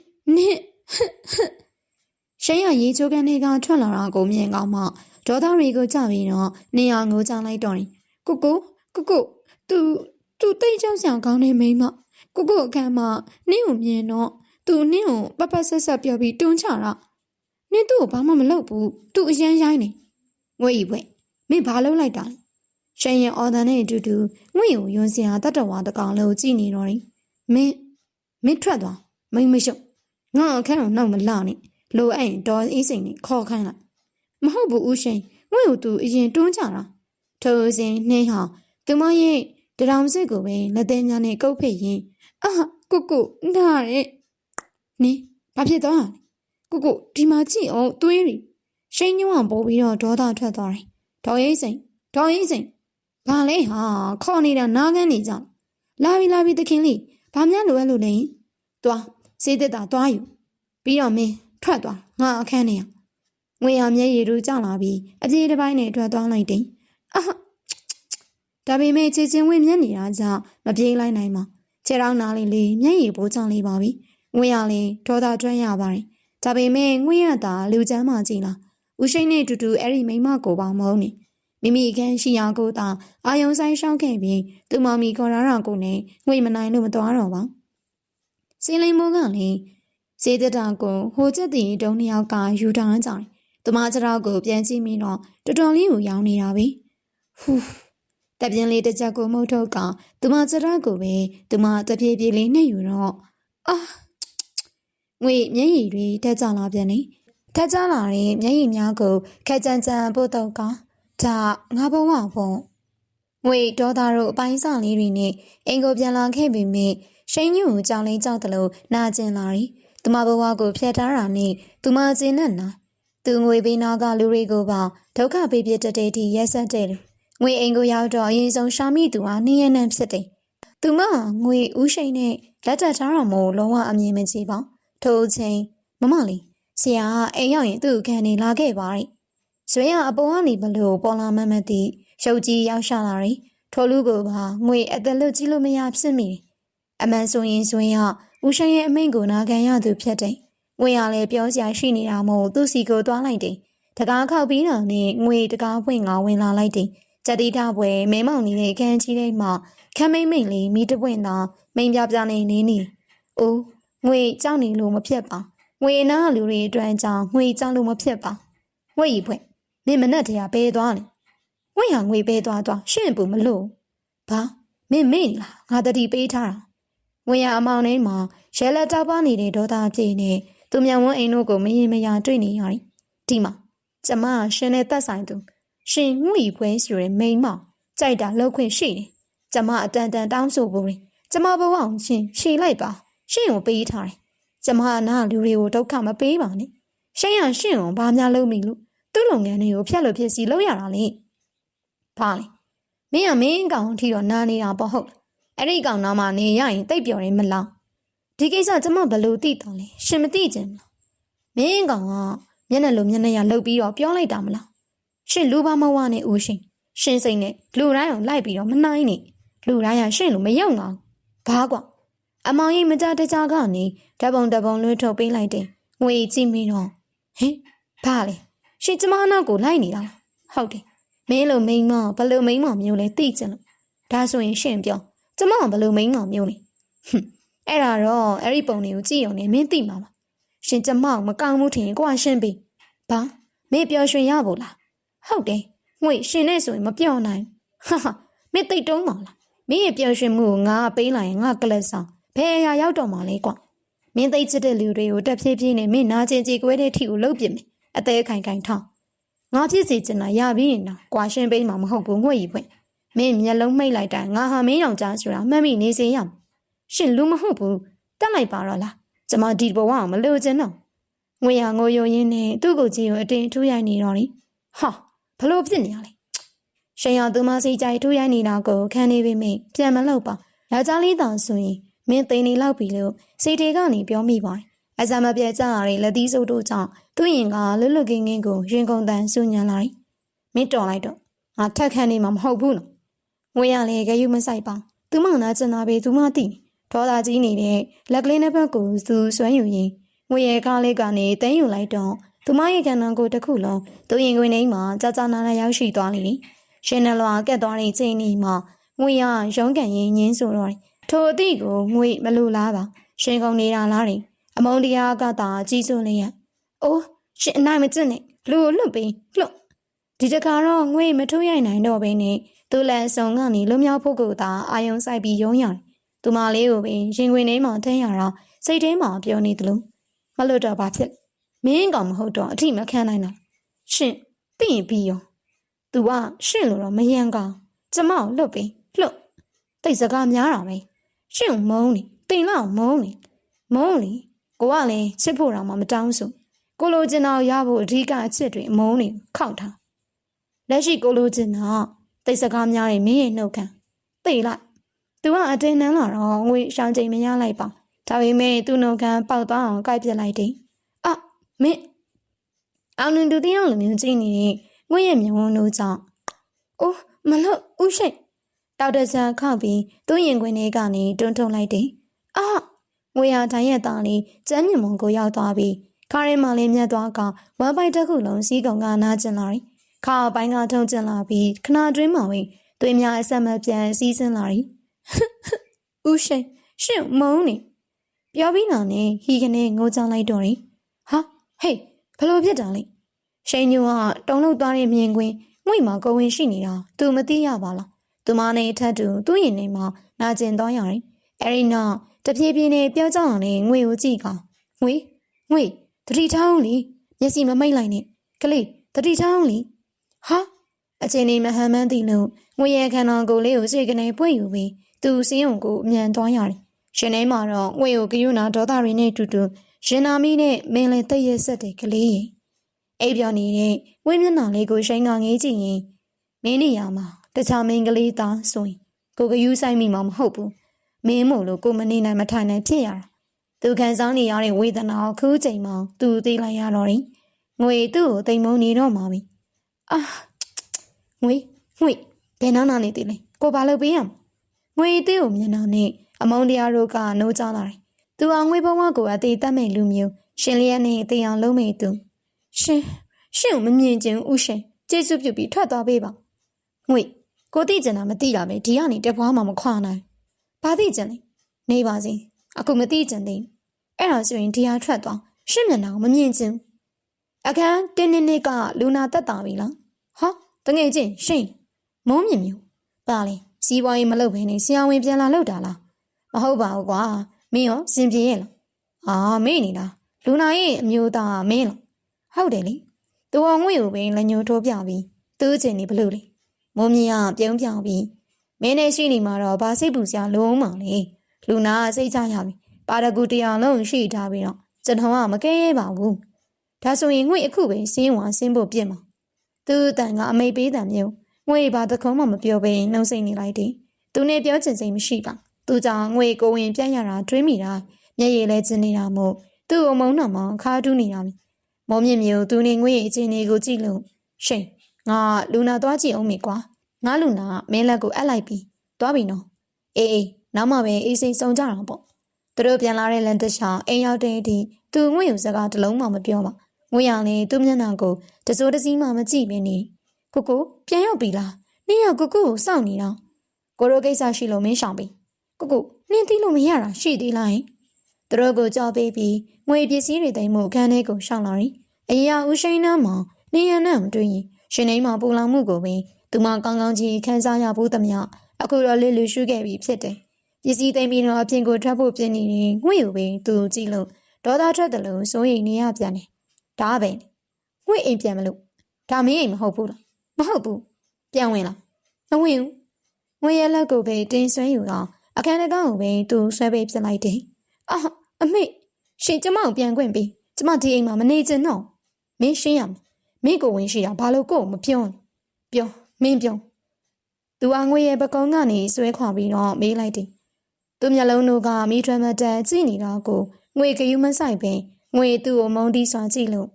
ရှိန်ရရေးချိုးကန်တွေကထွက်လာတာကိုမြင်ကောင်းမှဒေါသတွေကိုကြပြီးတော့နေရာငိုချလိုက်တော့တယ်ကိုသူတိတ်ကြောက်စရာကောင်းနေမိမကိုအခန်းမှာနင့်ကိုမြင်တော့သူနင့်ကိုပပဆက်ပြောပြီးတွန်းချတာနင့်သူ့ကိုဘာမှမလုပ်ဘူးသူအရန်ရိုင်းနေငွေကြီးပွဲမင်းဘာလုပ်လိုက်တာလဲရှိန်ရင်အော်တန်နဲ့အတူတူငွေကိုယွန်းစရာတတဝါတကောင်လို့ကြည့်နေတော့တယ်မင်းထွက်သွားမိမရှုပ်ငါအခန်းကိုနှောက်မလာနဲ့လိုအဲ့ရင်ဒေါ်အေးစိန်နဲ့ခေါ်ခိုင်းလိုက်မဟုတ်ဘူးဦးရှိန်ငွေကိုသူအရင်တွန်းချတာထိုးစဉ်နှင်းဟောင်သူမရဲ့တရောင်စစ်ကိုပဲလက်သေးများနဲ့ကုတ်ဖိတ်ရင်ကိုနားရဲနင်ဘာဖြစ်သွားလဲကိုဒီမှာကြည့်အောင်သွေးရီရှိန်ညွန့်အောင်ပို့ပြီးတော့ဒေါသထွက်သွားတယ်ဒေါ်ရေးစိန်ဘာလဲဟာခေါ်နေတာနားကန်းနေကြလာပြီတခင်လေးဘာများလိုအပ်လို့လဲသွားစေးသက်တာသွားယူပြီးတော့မင်းထွက်သွားငါအခန်းနေရငွေရမျက်ရည်တို့ကျလာပြီးအပြေးတစ်ပိုင်းနဲ့ထွက်သွားလိုက်တယ်ဒါပေမဲ့ခြေချင်းဝင်မျက်နေတာကြောင့်မပြေးလိုက်နိုင်ပါခြေထောက်နားလေးမျက်ရည်ပိုးကျလေးပါပြီငွေရလေးဒေါသတွန်းရပါတယ်ဒါပေမဲ့ငွေရတာလူချမ်းမှကြည့်လားဦးရှိန်နဲ့တူတူအဲ့ဒီမိမကိုပါမဟုတ်နေမိမိအခန်းရှိရာကိုသာအာယုံဆိုင်ရှောင်းခဲ့ပြီးသူမမီခေါ်ရတာကိုနဲ့ငွေမနိုင်လို့မသွားတော့ပါစင်းလိမ်မိုးကလည်းစေတတာကိုဟိုချက်တည်တုံးနှစ်ယောက်ကယူထားကြတယ်သူမကျတော့ကိုပြန်ကြည့်မိတော့တော်တော်လေးကိုရောင်းနေတာပဲဟူးတပြင်းလေးတစ်ချက်ကိုမုတ်ထုတ်ကသူမကျတော့ကိုပဲသူမတပြေးပြေးလေးနဲ့ယူတော့ငွေမျက်ရည်တွေတက်ကြလာပြန်နေထက်ကြလာတဲ့မျက်ရည်များကိုခက်ကြမ်းပို့တော့ကဒါငါဘဝပေါ့ငွေဒေါ်သားတို့အပိုင်းစားလေးတွေနဲ့အင်ကိုပြန်လာခဲ့ပြီမိရှိန်ညူကိုကြောင်လေးကြောက်တယ်လို့နာကျင်လာရီသူမဘဝကိုဖျက်ထားတာနဲ့သူမကျင်နဲ့နာသူငွေပေးနာကလူတွေကိုပါဒုက္ခပေးပြတဲ့တီရက်ဆက်တဲ့လူငွေအိမ်ကိုရောက်တော့အရင်ဆုံးရှာမိသူဟာနှင်းရနှံဖြစ်တယ်သူမငွေဦးရှိန်နဲ့လက်ထပ်ထားတော်မို့လုံးဝအမြင်မကြည့်ပါထို့ချိန်မမလေးဆရာကအိမ်ရောက်ရင်သူ့အခန်းနေလာခဲ့ပါရီဆွေးရအပေါ်ကနေဘလို့ပေါ်လာမှမသိရုပ်ကြီးရောက်ရှာလာရီထိုလူကိုပါငွေအသက်လွတ်ကြည့်လို့မရဖြစ်မိတယ်အမှန်ဆိုရင်ဆွေးရဦးရှိန်ရဲ့အမိန့်ကိုနာခံရသူဖြစ်တယ်ငွေရလည်းပြောစရာရှိနေတာမို့သူ့စီကိုသွားလိုက်တယ်တကားခောက်ပြီးတော့နဲ့ငွေတကားဖွင့်ငါဝင်လာလိုက်တယ်ကြတိထပွဲမဲမောင်နေတဲ့ခန်းကြီးထဲမှာခမ်းမိမ့်မိန်လေးမိတပွင့်သာမိန်ပြပြနေနေအိုးငွေကြောက်နေလို့မဖြစ်ပါ ငွေနာလူတွေအတွက်ကြောင့်ငွေကြောင့်လို့မဖြစ်ပါငွေကြီးဖွင့်မင်းမနဲ့တည်းကဘဲသွားလေငွေဟာငွေဘဲသွားရှင့်ပူမလို့ဘာမင်းမေ့လားငါတတိပေးထားတာငွေရအမောင်ထဲမှာရဲလက်တောက်ပါနေတဲ့ဒေါသအပြည့်နဲ့သူမြန်ဝန်းအိမ်တို့ကိုမရင်မရာတွေ့နေရတယ်ဒီမှာကျမရှင်နဲ့သက်ဆိုင်သူရှင်ငွေဖွဲဆိုရဲမိန်မကြိုက်တာလောက်ခွင့်ရှိတယ်ကျမအတန်တောင်းဆိုဖို့ရင်ကျမဘဝအောင်ရှင်ရှည်လိုက်ပါရှင်ကိုပေးထားတယ်ကျမအနာလူတွေကိုဒုက္ခမပေးပါနဲ့ရှင်ရရှင်ကိုဘာများလုပ်မိလို့သူ့လုပ်ငန်းတွေကိုဖျက်လို့ဖြစ်စီလုပ်ရတာလေဘာလဲမင်းကမင်းကောင်ထီတော့နားနေတာပေါ့ဟုတ်အဲ့ဒီကောင်နားမှာနေရရင်တိတ်ပြော်ရင်မလားဒီကိစ္စကျမဘလို့သိတော့လဲရှင်မသိချင်ဘူးမင်းကောင်ကမျက်နှာလိုမျက်နှာရလှုပ်ပြီးတော့ပြောလိုက်တာမလားရှင်လူပါမဝနဲ့ဦးရှင်စိတ်နဲ့လူတိုင်းအောင်လိုက်ပြီးတော့မနိုင်နဲ့လူတိုင်းရရှင်လိုမရောက်ငါဘာကွာအမောင်ကြီးမကြတကြကနေဓပုံလွှဲထုတ်ပေးလိုက်တယ်ငွေကြည့်မိတော့ဟင်ဘာလဲရှင်ကျမနောက်ကိုလိုက်နေတာဟုတ်တယ်မင်းလိုမိန်းမဘလို့မိန်းမမျိုးလဲသိချင်လို့ဒါဆိုရင်ရှင်ပြောကျမဘလို့မိန်းမမျိုးလဲအဲ့ဒါတော့အဲ့ဒီပုံတွေကိုကြည့်အောင်နေမင်းသိမှာပါရှင်ကျမမကောင်းဘူးထင်ရင်ကိုကရှင်းပြီဘာမင်းပျော်ရွှင်ရဖို့လားဟုတ်တယ်ငွေရှင်နဲ့ဆိုရင်မပြောနိုင်ဟာမင်းသိတုံးပါလားမင်းရဲ့ပျော်ရွှင်မှုကိုငါပေးလိုက်ရင်ငါကလပ်ဆောင်ဘယ်အရာရောက်တော့မှာလဲကွာမင်းသိချစ်တဲ့လူတွေကိုတက်ဖြည်းဖြည်းနဲ့မင်းနာကျင်ကြည်ကွဲတဲ့ထိကိုလှုပ်ပြမယ်အသေးခိုင်ထောင်းငါဖြစ်စီချင်တာရပြီးရင်တော့ကွာရှင်းပေးမှာမဟုတ်ဘူးငွေကြီးဖွင့်မင်းမျက်လုံးမိတ်လိုက်တိုင်းငါဟာမင်းယောက်ျားဆိုတာမှတ်မိနေစေရမယ်ရှင်လူမဟုတ်ဘူးတက်လိုက်ပါတော့လားကျမဒီဘဝအောင်မလို့ချင်တော့ငွေရငိုယိုရင်းနဲ့သူ့ကိုကြည့်ကိုအတင်းထူးရိုက်နေတော့လေဟာဘလို့ဖြစ်နေရလဲရှင်ရသူမစိတ်ကြိုက်ထူးရိုက်နေတာကိုခံနေပြီမင်းပြန်မလို့ပါယောက်ျားလေးတောင်ဆိုရင်မင်းသိနေလောက်ပြီလို့စိတ်တွေကနေပြောမိပါတယ်အစမပြတ်ကြရတဲ့လက်သီးစုပ်တို့ကြောင့်သူ့ရင်ကလွတ်လွတ်ကင်းကင်းကိုရင်ကုန်တန်ဆူညံလာတယ်မင်းတော်လိုက်တော့ငါထက်ခန့်နေမှာမဟုတ်ဘူးနော်ငွေရလေဂယုမဆိုင်ပါသူမနာကျင်တာပဲသူမသိဒေါသကြီးနေတဲ့လက်ကလေးနှစ်ဖက်ကိုသူဆွဲယူရင်းငွေရကားလေးကနေတန်းယူလိုက်တော့သူမရဲ့ကဏ္ဍကိုတစ်ခုလုံးသူရင်ခွင်ထဲမှာကြာကြာနာနာရောက်ရှိသွားလိမ့်ရှင်နယ်လွာကက်သွားတဲ့ချိန်นี้မှာငွေရရုံးကန်ရင်ငင်းဆိုတော့ထိုအသည့်ကိုငွေမလိုလားပါရှင်ကုန်နေတာလားတယ်အမုန်းတရားကသာကြီးစိုးနေရအိုးရှင်အနိုင်မကျင့်နဲ့လူကိုလွတ်ပြီးလွတ်ဒီတခါတော့ငွေမထိုးရိုက်နိုင်တော့ဘဲနဲ့သူ့လက်ဆောင်ကနေလွမြောက်ဖို့ကိုသာအာယုံဆိုင်ပြီးယုံရတယ်သူမလေးကိုပင်ရင်ခွင်ထဲမှာထင်းရတာစိတ်ထဲမှာပြောနေသလိုမလွတ်တော့ပါဖြစ်မင်းကောင်မဟုတ်တော့အထိမခံနိုင်တော့ရှင်ပြီးရင်ပြီးရောသူကရှင်လို့တော့မယံကောင်ကျမကိုလွတ်ပြီးလွတ်တိတ်စကားများတာပဲရှင်မုန်းနေတင်လောက်မုန်းနေကိုကလည်းချစ်ဖို့တော့မတောင်းဆိုကိုလိုချင်တော့ရဖို့အဓိကအချစ်တွေအမုန်းနေခောက်ထားလက်ရှိကိုလိုချင်တော့တိတ်စကားများတဲ့မင်းရဲ့နှုတ်ခံသိလိုက်သူကအတင်းနန်းလာတော့ငွေရှောင်းချိန်မရလိုက်ပါဒါပေမဲ့သူ့နှုတ်ခံပေါက်သွားအောင်ကိုက်ပြစ်လိုက်တယ်မင်းအောင်လူတယောက်လိုမျိုးကြည့်နေတဲ့ငွေရဲ့မျက်ဝန်းတို့ကြောင့်အိုးမလို့ဦးရှိတောက်တဆန်ခောက်ပြီးသူ့ရင်ခွင်ထဲကနေတွန်းထုံလိုက်တယ်ငွေရတိုင်းရဲ့သားလေးကျမ်းမြင့်မုံကိုရောက်သွားပြီးခါရဲမှလေးမြတ်သွားကဝမ်ပိုက်တစ်ခုလုံးစီးကုံကနားကျင်လာတယ်ခါအပိုင်းကထုံကျင်လာပြီးခဏတွင်းမှာပဲသွေးများအဆက်မပြန်စီးဆင်းလာတယ်ဦးရှိရှင်မုံနေပြောပြီးတော့နဲ့ဟီကနေငိုကြလိုက်တော့တယ်ဟာဟေးဘလို့ဖြစ်တာလဲရှိန်ညိုကတုံးလို့သွားတဲ့မြင်ကွင်းငွေမှာကိုဝင်ရှိနေတာသူမသိရပါလားသူမနဲ့အထက်တူသူ့ရင်ထဲမှာနာကျင်သွားရတယ်အဲဒီနောက်တပြေးပြေးနဲ့ပြောကြအောင်လေငွေကိုကြည့်ကောင်ငွေတတိထောင်းလေမျက်စိမမိတ်လိုက်နဲ့ကလေးတတိထောင်းလေဟာအချင်းနေမဟန်မှန်းသိလို့ငွေရခန္ဓာကိုယ်လေးကိုစိတ်ကနေပွင့်ယူပြီးသူစင်းုံကိုအမြန်သွားရတယ်ရှင်ထဲမှာတော့ငွေကိုကယူနာဒေါသတွေနဲ့တူတူရင်နာမီနဲ့မင်းလည်းတိတ်ရဆက်တဲ့ကလေးရင်အိပ်ပြောနေတဲ့ဝင်းမျက်နှာလေးကိုရှိန်ကငေးကြည့်ရင်မင်းနေရမှာတခြားမင်းကလေးသားဆိုရင်ကိုကယူဆိုင်မိမှာမဟုတ်ဘူးမင်းမို့လို့ကိုမနေနိုင်မထိုင်နိုင်ဖြစ်ရတာသူခံစားနေရတဲ့ဝေဒနာကိုခူးချိန်မှသူသိလိုက်ရတော့တယ်ငွေသူ့ကိုတိမ်မုံနေတော့မှာပဲငွေဘယ်နာနေသေးလဲကိုဘာလုပ်ပေးရမငွေသူ့ကိုမျက်နှာနဲ့အမုန်းတရားတို့ကနိုးကြလာတယ်သူအောင်ငွေဘဝကိုအသေးတတ်မဲ့လူမျိုးရှင်လျက်နဲ့အသေးအောင်လုံးမိသူရှင်ကိုမမြင်ချင်ဦးရှင်ကျေးဇူးပြုပြီးထွက်သွားပေးပါငွေကိုသိကျင်တာမသိတာပဲဒီကနေတပွားမှမခွာနိုင်ဘာသိကျင်လဲနေပါစေအခုမသိကျင်သေးအဲ့ဒါဆိုရင်ဒီဟာထွက်သွား ရှင့်မျက်နှာမမြင်ချင်းအခန်းတင်းနေကလူနာတက်တာပြီလားဟာတငယ်ချင်းရှင့်မုန်းမြင်မျိုးပါလေစီးပွားရေးမလုပ်ဘဲနဲ့ဆရာဝန်ပြန်လာလောက်တာလားမဟုတ်ပါဘူးကွာမင်းရောစင်ပြေရဲ့လားအာမေ့နေတာလူနာရဲ့အမျိုးသားမင်းလားဟုတ်တယ်လေသူကငွေကိုပဲလက်ညှိုးထိုးပြပြီးသူ့အချိန်နေဘလို့လေမုံမြင်ကပြုံးပြောင်ပြီးမင်းနဲ့ရှိနေမှာတော့ဘာစိတ်ပူစရာလုံးမလေလူနာကစိတ်ချရပြီပါရဂူတရားလုံးရှိထားပြီးတော့ကျွန်တော်ကမကဲရဲပါဘူးဒါဆိုရင်ငွေအခုပဲစင်းဝါစင်းဖို့ပြစ်မှာသူ့တန်ကအမိတ်ပေးတယ်မျိုးငွေဘာတခုံးမှမပြောဘဲနှုံးစိတ်နေလိုက်တယ်သူနဲ့ပြောချင်စိတ်မရှိပါသူကြောင့်ငွေကိုဝင်ပြတ်ရတာတွေးမိတာမျက်ရည်လဲကျနေတာမို့သူ့အမုန်းတော်မှာခါတူးနေတာမုံမြင့်မျိုးသူနေငွေရဲ့အခြေအနေကိုကြည့်လို့ရှင်ငါလူနာသွားကြည့်အောင်မေကွာငါလူနာမင်းလက်ကိုအပ်လိုက်ပြီးသွားပြီနော်အေးနောက်မှပဲအေးစိမ့်စုံကြတာပေါ့သူတို့ပြန်လာတဲ့လန်တက်ချာအိမ်ရောက်တဲ့အထိသူငွေကိုစကားတစ်လုံးမှမပြောပါငွေရလည်းသူ့မျက်နှာကိုတစိုးတစည်းမှမကြည့်မင်းနေကိုပြန်ရောက်ပြီလားနင်းကကိုစောင့်နေတာကိုရိုကိစ္စရှိလို့မင်းရှောင်ပြီကိုနင်းသိလို့မရတာရှိသေးလားသူတို့ကိုကြောက်ပေးပြီးငွေပစ္စည်းတွေတိမ်မှုအခန်းထဲကိုရှောင်လာတယ်အရာဦးရှိန်နာမှာနေရနဲ့တွေ့ရင်ရှင်နေမှာပူလောင်မှုကိုပင်သူမကောင်းကောင်းကြီးခန်းစားရဖို့သမျှအခုတော့လစ်လူရှုခဲ့ပြီးဖြစ်တယ်ပစ္စည်းသိမ်းပြီးတော့အပြင်ကိုထွက်ဖို့ပြင်နေရင်ငွေကိုပင်သူကြည့်လို့ဒေါသထွက်တယ်လို့စိုးရိမ်နေရပြန်တယ်ဒါပဲငွေအိမ်ပြန်မလို့ဒါမင်းအိမ်မဟုတ်ဘူးလားမဟုတ်ဘူးပြန်ဝင်လားမဝင်ဘူးငွေရလက်ကိုပဲတင်းဆွဲယူတော့အခန်းထဲကိုပဲသူဆွဲပေးပြလိုက်တယ်အာအမေရှင်ကျမကိုပြန်ခွင့်ပေးကျမဒီအိမ်မှာမနေချင်တော့မင်းရှင်းရမယ်မင်းကိုဝင်ရှိတာဘာလို့ကိုမပြောမင်းပြောသူအငွေရဲ့ပကုံးကနေဆွဲခွာပြီးတော့မေးလိုက်တယ်သူမျက်လုံးတို့ကမိထွမ်းမတန်ကြည့်နေတာကိုငွေကယူမဆိုင်ပင်ငွေသူ့ကိုမုန်းတီးစွာကြည့်လို့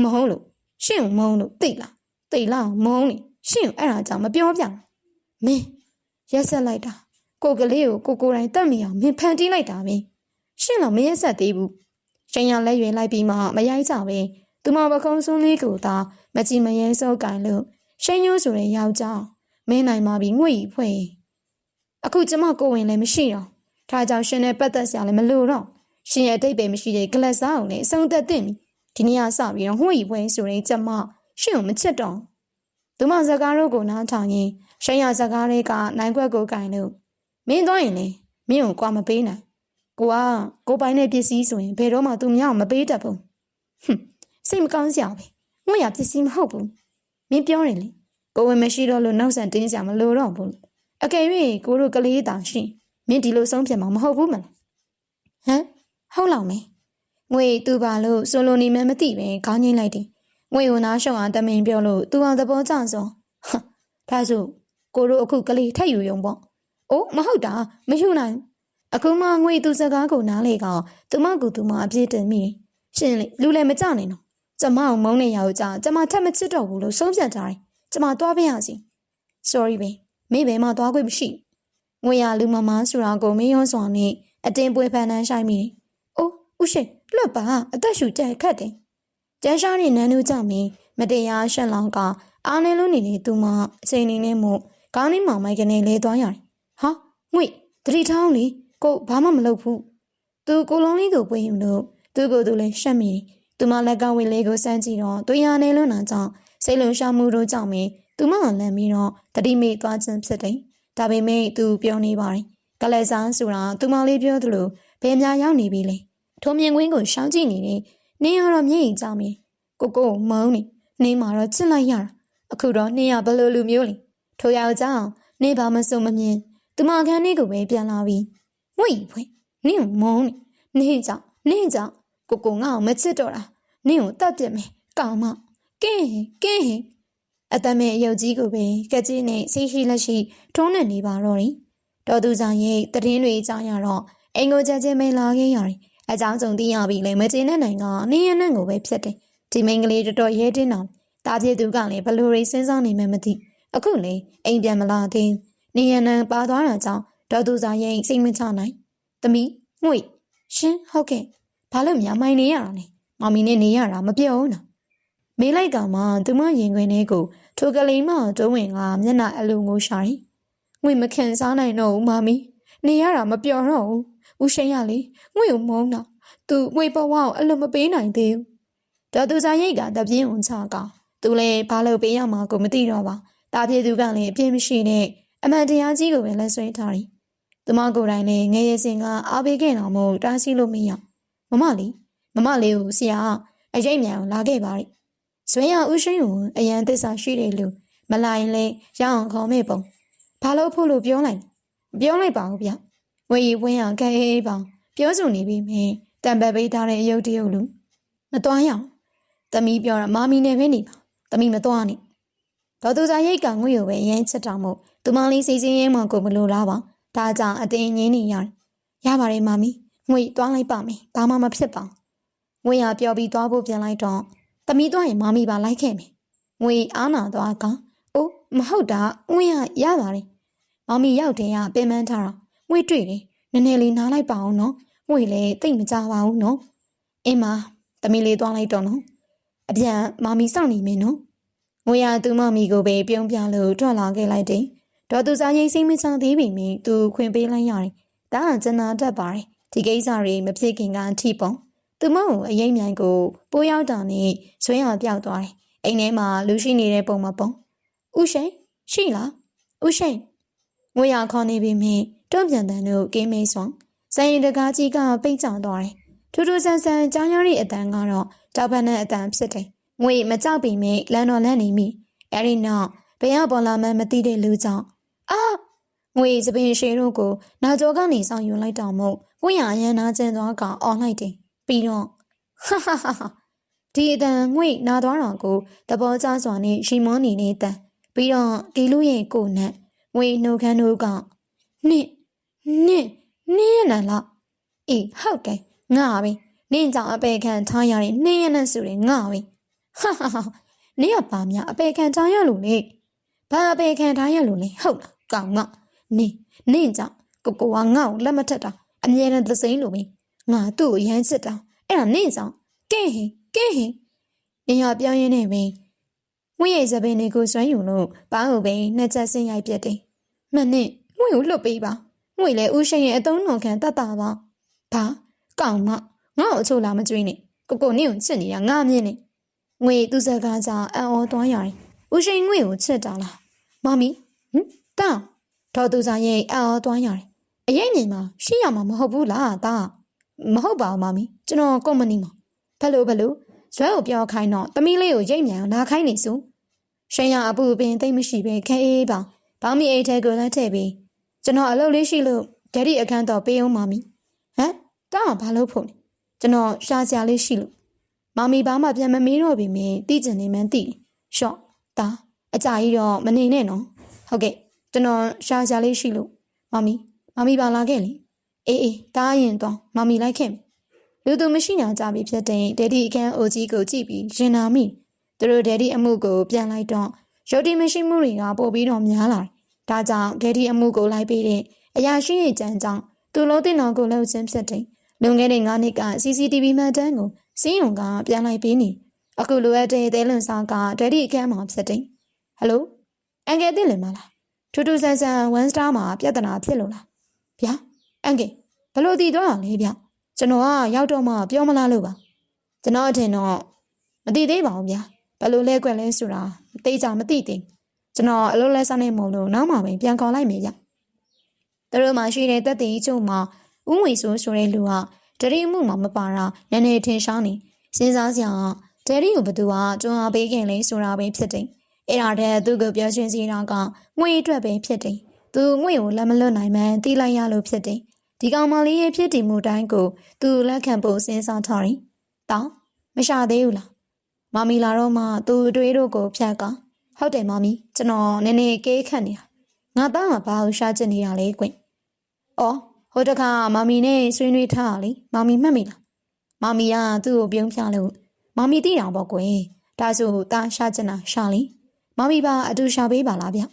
မဟုတ်လို့ရှင့်ကိုမုန်းလို့သိလားမုန်းနေရှင့်ကိုအဲ့ဒါကြောင့်မပြောပြမင်းရက်ဆက်လိုက်တာကိုကလေးကိုကိုယ်တိုင်တတ်မိအောင်မင်းဖန်တီးလိုက်တာပဲရှင့်တော့မရက်ဆက်သေးဘူးရှင်ရလက်ရွယ်လိုက်ပြီးမှမရိုက်ကြပဲသူမပကုံးစွန်းလေးကိုသာမကြည်မရဲစောကန်လို့ရှင်ညိုးဆိုတဲ့ယောက်ျားမင်းနိုင်မှာပြီးငွေ့ဖွဲ့အခုကျမကိုဝင်လည်းမရှိတော့ဒါကြောင့်ရှင်နဲ့ပတ်သက်စရာလည်းမလိုတော့ရှင်ရဲ့အတိတ်ပဲမရှိတဲ့ဂလက်စားကိုလည်းအဆုံးသက်တင်ပြီဒီနေ့ကစပြီးတော့ငွေ့ဖွဲ့ဆိုတဲ့ကျမရှင်ကိုမချစ်တော့သူမစကားတို့ကိုနားထောင်ရင်ရှင်ရစကားတွေကနိုင်ခွက်ကိုကင်လို့မင်းသွားရင်လေမင်းကိုကွာမပေးနိုင်ကိုပိုင်တဲ့ပစ္စည်းဆိုရင်ဘယ်တော့မှသူများကိုမပေးတတ်ဘူးစိတ်မကောင်းစရာပဲငွေရပစ္စည်းမဟုတ်ဘူးမင်းပြောတယ်လေကိုဝင်မရှိတော့လို့နောက်ဆန်တင်းစရာမလိုတော့ဘူးအကယ်၍ကိုတို့ကလေးတာရှင်မင်းဒီလိုဆုံးဖြတ်မှာမဟုတ်ဘူးမလားဟုတ်လောက်မယ်ငွေသူပါလို့ဆိုလိုနေမှမသိပဲခေါင်းငိမ့်လိုက်တယ်ငွေကိုနားရှုံအောင်တမင်ပြောလို့သူအောင်သဘောကျဆုံးဒါဆိုကိုတို့အခုကလေးထက်ယူရုံပေါ့အိုးမဟုတ်တာမယူနိုင်အခုမှငွေသူစကားကိုနားလေကောင်သူမကူသူမအပြည့်တင်မိတယ်ရှင်လေလူလည်းမကြနိုင်တော့ကျမကိုမုန်းနေရအောင်ကြာကျမထက်မချစ်တော့ဘူးလို့ဆုံးဖြတ်ထားတယ်ကျမသွားပေးရစီ sorry ပဲမေးပဲမှသွားခွင့်မရှိငွေရလူမမဆိုတာကိုမင်းရောစွာနဲ့အတင်းပွဲဖန်နှမ်းဆိုင်မိတယ်အိုးဦးရှင်လွတ်ပါအသက်ရှူကြက်ခတ်တယ်ကျန်းရှားနေနန်းတို့ကြမင်းမတရားရှက်လောင်ကအားနေလို့နေသူမအချိန်နေနဲ့မို့ခေါင်းနဲ့မောင်မိုက်ကနေလဲသွားရတယ်ဟာငွေတတိထောင်းလေကိုဘာမှမလုပ်ဘူးသူကိုလုံးလေးကိုပွင့်ယူလို့သူကိုယ်သူလည်းရှက်မိတယ်သူမလက်ကဝေလေးကိုစမ်းကြည့်တော့သူရနေလွန်းတာကြောင့်စိတ်လုံရှားမှုတို့ကြောင့်မင်းသူမကလန့်ပြီးတော့တတိမိသွားခြင်းဖြစ်တယ်ဒါပေမဲ့သူပြောနေပါတယ်ကလေးစားဆိုတာသူမလေးပြောသလိုဘယ်များရောက်နေပြီလဲထုံမြင်ကွင်းကိုရှောင်းကြည့်နေတယ်နင်းရတော့မျက်ရည်ကျမင်းကိုမုန်းနေနင်းမှာတော့ချစ်လိုက်ရတာအခုတော့နင်းရဘယ်လိုလူမျိုးလဲထိုယောက်ျားနင်းဘာမစုံမမြင်သူမခန်းလေးကိုပဲပြန်လာပြီးငွေဖွင့်နင်းမုန်းနေနင်းကြောင့်ကိုငါ့ကိုမချစ်တော့တာနင်းကိုတတ်ပြစ်မယ်ကောင်မကဲအတမဲအယုတ်ကြီးကိုပဲကက်ကြီးနဲ့ဆိတ်ရှိလက်ရှိထုံးနေနေပါတော့တယ်တော်သူဆောင်ရဲ့တည်င်းတွေကြားရတော့အင်ကိုကြဲမဲလာခဲ့ရတယ်အကြောင်းစုံသိရပြီလေမကျေနပ်နိုင်ကနင်းရနဲ့ကိုပဲဖြစ်တယ်ဒီမိန်းကလေးတော်တော်ရဲတင်းအောင်တာပြည့်သူကလည်းဘလို့ရိစဉ်းစားနေမှမသိအခုလေအိမ်ပြန်မလာသေးနင်းရနဲ့ပါသွားတာကြောင့်တော်သူဆောင်ရဲ့စိတ်မချနိုင်သမီးငွေရှင်ဟုတ်ကဲ့ဘာလို့များမိုင်းနေရတာလဲမမီနဲ့နေရတာမပြောဘူးနော်မေးလိုက်ကမှသူမရင်ခွင်ထဲကိုထိုကလေးမတုံးဝင်ကမျက်နှာအလိုငိုရှာတယ်ငွေမခံစားနိုင်တော့ဘူးမမီနေရတာမပြောတော့ဘူးဦးရှိန်ရလေငွေကိုမုန်းတာ သူငွေပေါ်ဝအောင်အလွန်မပေးနိုင်သေးဘူးဒေါ်သူစာရိတ်ကတပြင်းဝင်ချကသူလည်းဘာလို့ပေးရမှာကိုမသိတော့ပါတာပြေသူကလည်းအပြင်းမရှိနဲ့အမှန်တရားကြီးကိုပဲလက်ဆွဲထားတယ်သူမကိုယ်တိုင်လည်းငယ်ရစဉ်ကအားပေးခဲ့တော်မို့တားဆီးလို့မရမမလေးကိုဆရာအရေးမြန်လာခဲ့ပါလိဇွဲရဦးရှိန်ကိုအရန်သစ္စာရှိတယ်လို့မလာရင်လည်းရအောင်ခေါ်မဲ့ပုံဘာလို့ဖို့လို့ပြောလိုက်ပါဦးဗျဝေရီဝင်းအောင်ကဲအေးပေါပြောစုနေပြီမင်းတံပတ်ပေးထားတဲ့အယုတ်တရုတ်လူမသွားရအောင်သမီးပြောတာမာမီနဲ့ပဲနေပါသမီးမသွားနဲ့ဒေါ်သူစာရိတ်ကငွေကိုပဲရမ်းချက်တောင်မို့သူမလေးစိတ်စင်းရဲမှကိုမလိုလားပါဒါကြောင့်အတင်းငင်းနေရတယ်ရပါတယ်မာမီငွေသွားလိုက်ပါမယ်ဘာမှမဖြစ်ပါငွေရပြောပြီးသွားဖို့ပြန်လိုက်တော့သမီးသွားရင်မာမီပါလိုက်ခဲ့မယ်ငွေအားနာသွားကအိုးမဟုတ်တာငွေရပါတယ်မာမီရောက်တယ်ကပင်ပန်းထားတာငွေတွေ့တယ်နည်းနည်းလေးနားလိုက်ပါအောင်နော်ငွေလည်းတိတ်မကြပါဘူးနော်အင်းမသမီးလေးသွားလိုက်တော့နော်အပြန်မာမီစောင့်နေမင်းနော်ငွေရသူမမီကိုပဲပြုံးပြလို့ထွက်လာခဲ့လိုက်တယ်ဒေါ်သူစာရိတ်စိတ်မချသေးပေမဲ့သူခွင်ပေးလိုက်ရတယ်ဒါကကျန်တာတတ်ပါတယ်ဒီကိစ္စတွေမဖြစ်ခင်ကအထိပုံသူမကိုအရေးမြန်ကိုပိုးရောက်တာနဲ့ဆွဲရပြောက်သွားတယ်အိမ်ထဲမှာလူရှိနေတဲ့ပုံမပုံဥရှိန်ရှိလားဥရှိန်ငွေရခေါ်နေပြီမင်းတွန့်ပြန်တန်တို့ကင်းမေးစွန်ဆိုင်ရင်တကားကြီးကပိတ်ကြသွားတယ်ထူးထူးဆန်းဆန်းကြောင်းရတဲ့အတန်ကတော့တောက်ပန်းတဲ့အတန်ဖြစ်တယ်ငွေမကြောက်ပေမဲ့လမ်းတော်လန့်နေမိအဲ့ဒီနောက်ဘယ်ပေါ်လာမှမသိတဲ့လူကြောင့်ငွေစပင်ရှည်တို့ကိုနာကြောကနေဆောင်ယူလိုက်တော့မို့ဝင်းရအရန်နာကျင်းသွားကအော်လိုက်တယ်ပြီးတော့ဟာဒီအတန်ငွေနာသွားတာကိုသဘောကျစွာနဲ့ရှီမွန်နေနေတန်ပြီးတော့ဒီလူရဲ့ကိုနဲ့ငွေနှုတ်ခမ်းတို့ကနင့်ရနလားအေးဟုတ်တယ်ငါပဲနင့်ကြောင့်အပေခံထားရတဲ့နင့်ရနဆိုရင်ငါပဲဟာနင့်ကပါများအပေခံထားရလို့လေဘာအပေခံထားရလို့လဲဟုတ်လားကောင်ငါနင့်ကြောင့်ကိုကငါ့ကိုလက်မထက်တာအမြဲတမ်းသစိမ့်လို့ပဲငါသူ့ကိုရမ်းစစ်တာအဲ့ဒါနင့်ကြောင့်ကဲဟင်နေရပြောင်းရင်းနဲ့ပဲငွေရဲ့စပင်းတွေကိုဆွဲယူလို့ဘာ့ကိုပဲနှစ်ချက်ဆင်းရိုက်ပြတ်တယ်မှန်နဲ့ငွေကိုလွတ်ပေးပါငွေလည်းဦးရှိန်ရဲ့အသုံးတော်ခံတတ်တာပါဘာကောင်ငါ့ကိုအချို့လာမကြွေးနဲ့ကိုနင့်ကိုချစ်နေတာငါမြင်နေငွေသူ့စကားကြောင့်အံ့ဩသွားရတယ်ဦးရှိန်ငွေကိုချစ်တာလားမမီတောင်းဒေါ်သူစာရဲ့အံ့ဩသွားရတယ်အရေးမြင်မှာရှိရမှာမဟုတ်ဘူးလားတာမဟုတ်ပါဘူးမမီကျွန်တော်ကုမ္ပဏီမှာဘလို့ဇွဲကိုပြောခိုင်းတော့သမီးလေးကိုရိတ်မြန်လာခိုင်းနေစုရှင်ရအပူပင်သိမ့်မရှိပဲခဲအေးပါဘောင်းမီအိတ်ထဲကိုလည်းထည့်ပြီးကျွန်တော်အလုပ်လေးရှိလို့ဒက်ဒီအခန်းတော့ပေးအောင်မမီဟမ်တောင်းဘာလို့ဖို့လဲကျွန်တော်ရှားစရာလေးရှိလို့မမီဘာမှပြန်မမေးတော့ပြီမင်းသိကျင်နေမှန်းသိရှော့တာအကြာကြီးတော့မနေနဲ့နော်ဟုတ်ကဲ့ကျွန်တော်ရှားစရာလေးရှိလို့မမီပါလာခဲ့လေအေးတားရင်တော့မမီလိုက်ခဲ့မယ်လူသူမရှိညာကြပြီဖြစ်တဲ့ဒက်ဒီအခန်းအိုကြီးကိုကြည့်ပြီးရင်နာမိသူတို့ဒက်ဒီအမှုကိုပြန်လိုက်တော့ရုပ်တည်မရှိမှုတွေကပို့ပြီးတော့များလာတယ်ဒါကြောင့်ဒက်ဒီအမှုကိုလိုက်ပြီးတဲ့အရာရှိရဲ့ကြံကြောင့်သူလုံးတင်တော်ကိုလှုပ်ခြင်းဖြစ်တယ်လွန်ခဲ့တဲ့9နှစ်က CCTV မှတ်တမ်းကိုစီးရုံကပြန်လိုက်ပြီးနေအခုလိုအပ်တဲ့သဲလွန်စားကဒက်ဒီအခန်းမှာဖြစ်တယ်ဟယ်လိုအန်ကယ်သိလင်မလားထူးထူးဆန်းဆန်း1 star မှာပြဿနာဖြစ်လို့လားဗျာအန်ကယ်ဘလို့တည်သွားတာလဲဗျကျွန်တော်ကရောက်တော့မှပြောမလားလို့ပါကျွန်တော်အထင်တော့မသိသေးပါဘူးဗျာဘလို့လဲကွက်လဲဆိုတာသိကြမသိသေးကျွန်တော်အလုပ်လဲစားနေမို့လို့နောက်မှပဲပြန်ခေါ်လိုက်မယ်ဗျသူတို့မှရှိတဲ့တက်တီကျုံမှာဥငွေဆိုတဲ့လူကဒရီမှုမှာမပါတာနည်းနည်းထင်ရှားနေစဉ်းစားစရာဒရီကိုဘသူကတွန်းအားပေးခင်လဲဆိုတာပဲဖြစ်တယ်အဲ့ဒါတည်းသူကပြောရှင်စီတာကငွေအတွက်ပဲဖြစ်တယ်သူငွေကိုလက်မလွတ်နိုင်မှန်းသိလိုက်ရလို့ဖြစ်တယ်ဒီကောင်မလေးရဲ့ဖြစ်တည်မှုတိုင်းကိုသူလက်ခံဖို့စဉ်းစားထားတယ်တောင်းမရှာသေးဘူးလားမမီလာတော့မှသူအတွေးတို့ကိုဖြတ်ကဟုတ်တယ်မမီကျွန်တော်နည်းနည်းကေးခတ်နေတာငါသားကဘာလို့ရှာချင်နေတာလဲကွအော်ဟိုတခါမမီနဲ့ဆွေးနွေးထားလေမမီမှတ်မိလားမမီကသူ့ကိုပြုံးပြလို့မမီသိတာပေါ့ကွဒါဆိုတားရှာချင်တာရှာလေမမီပါအတူရှာပေးပါလားဗျ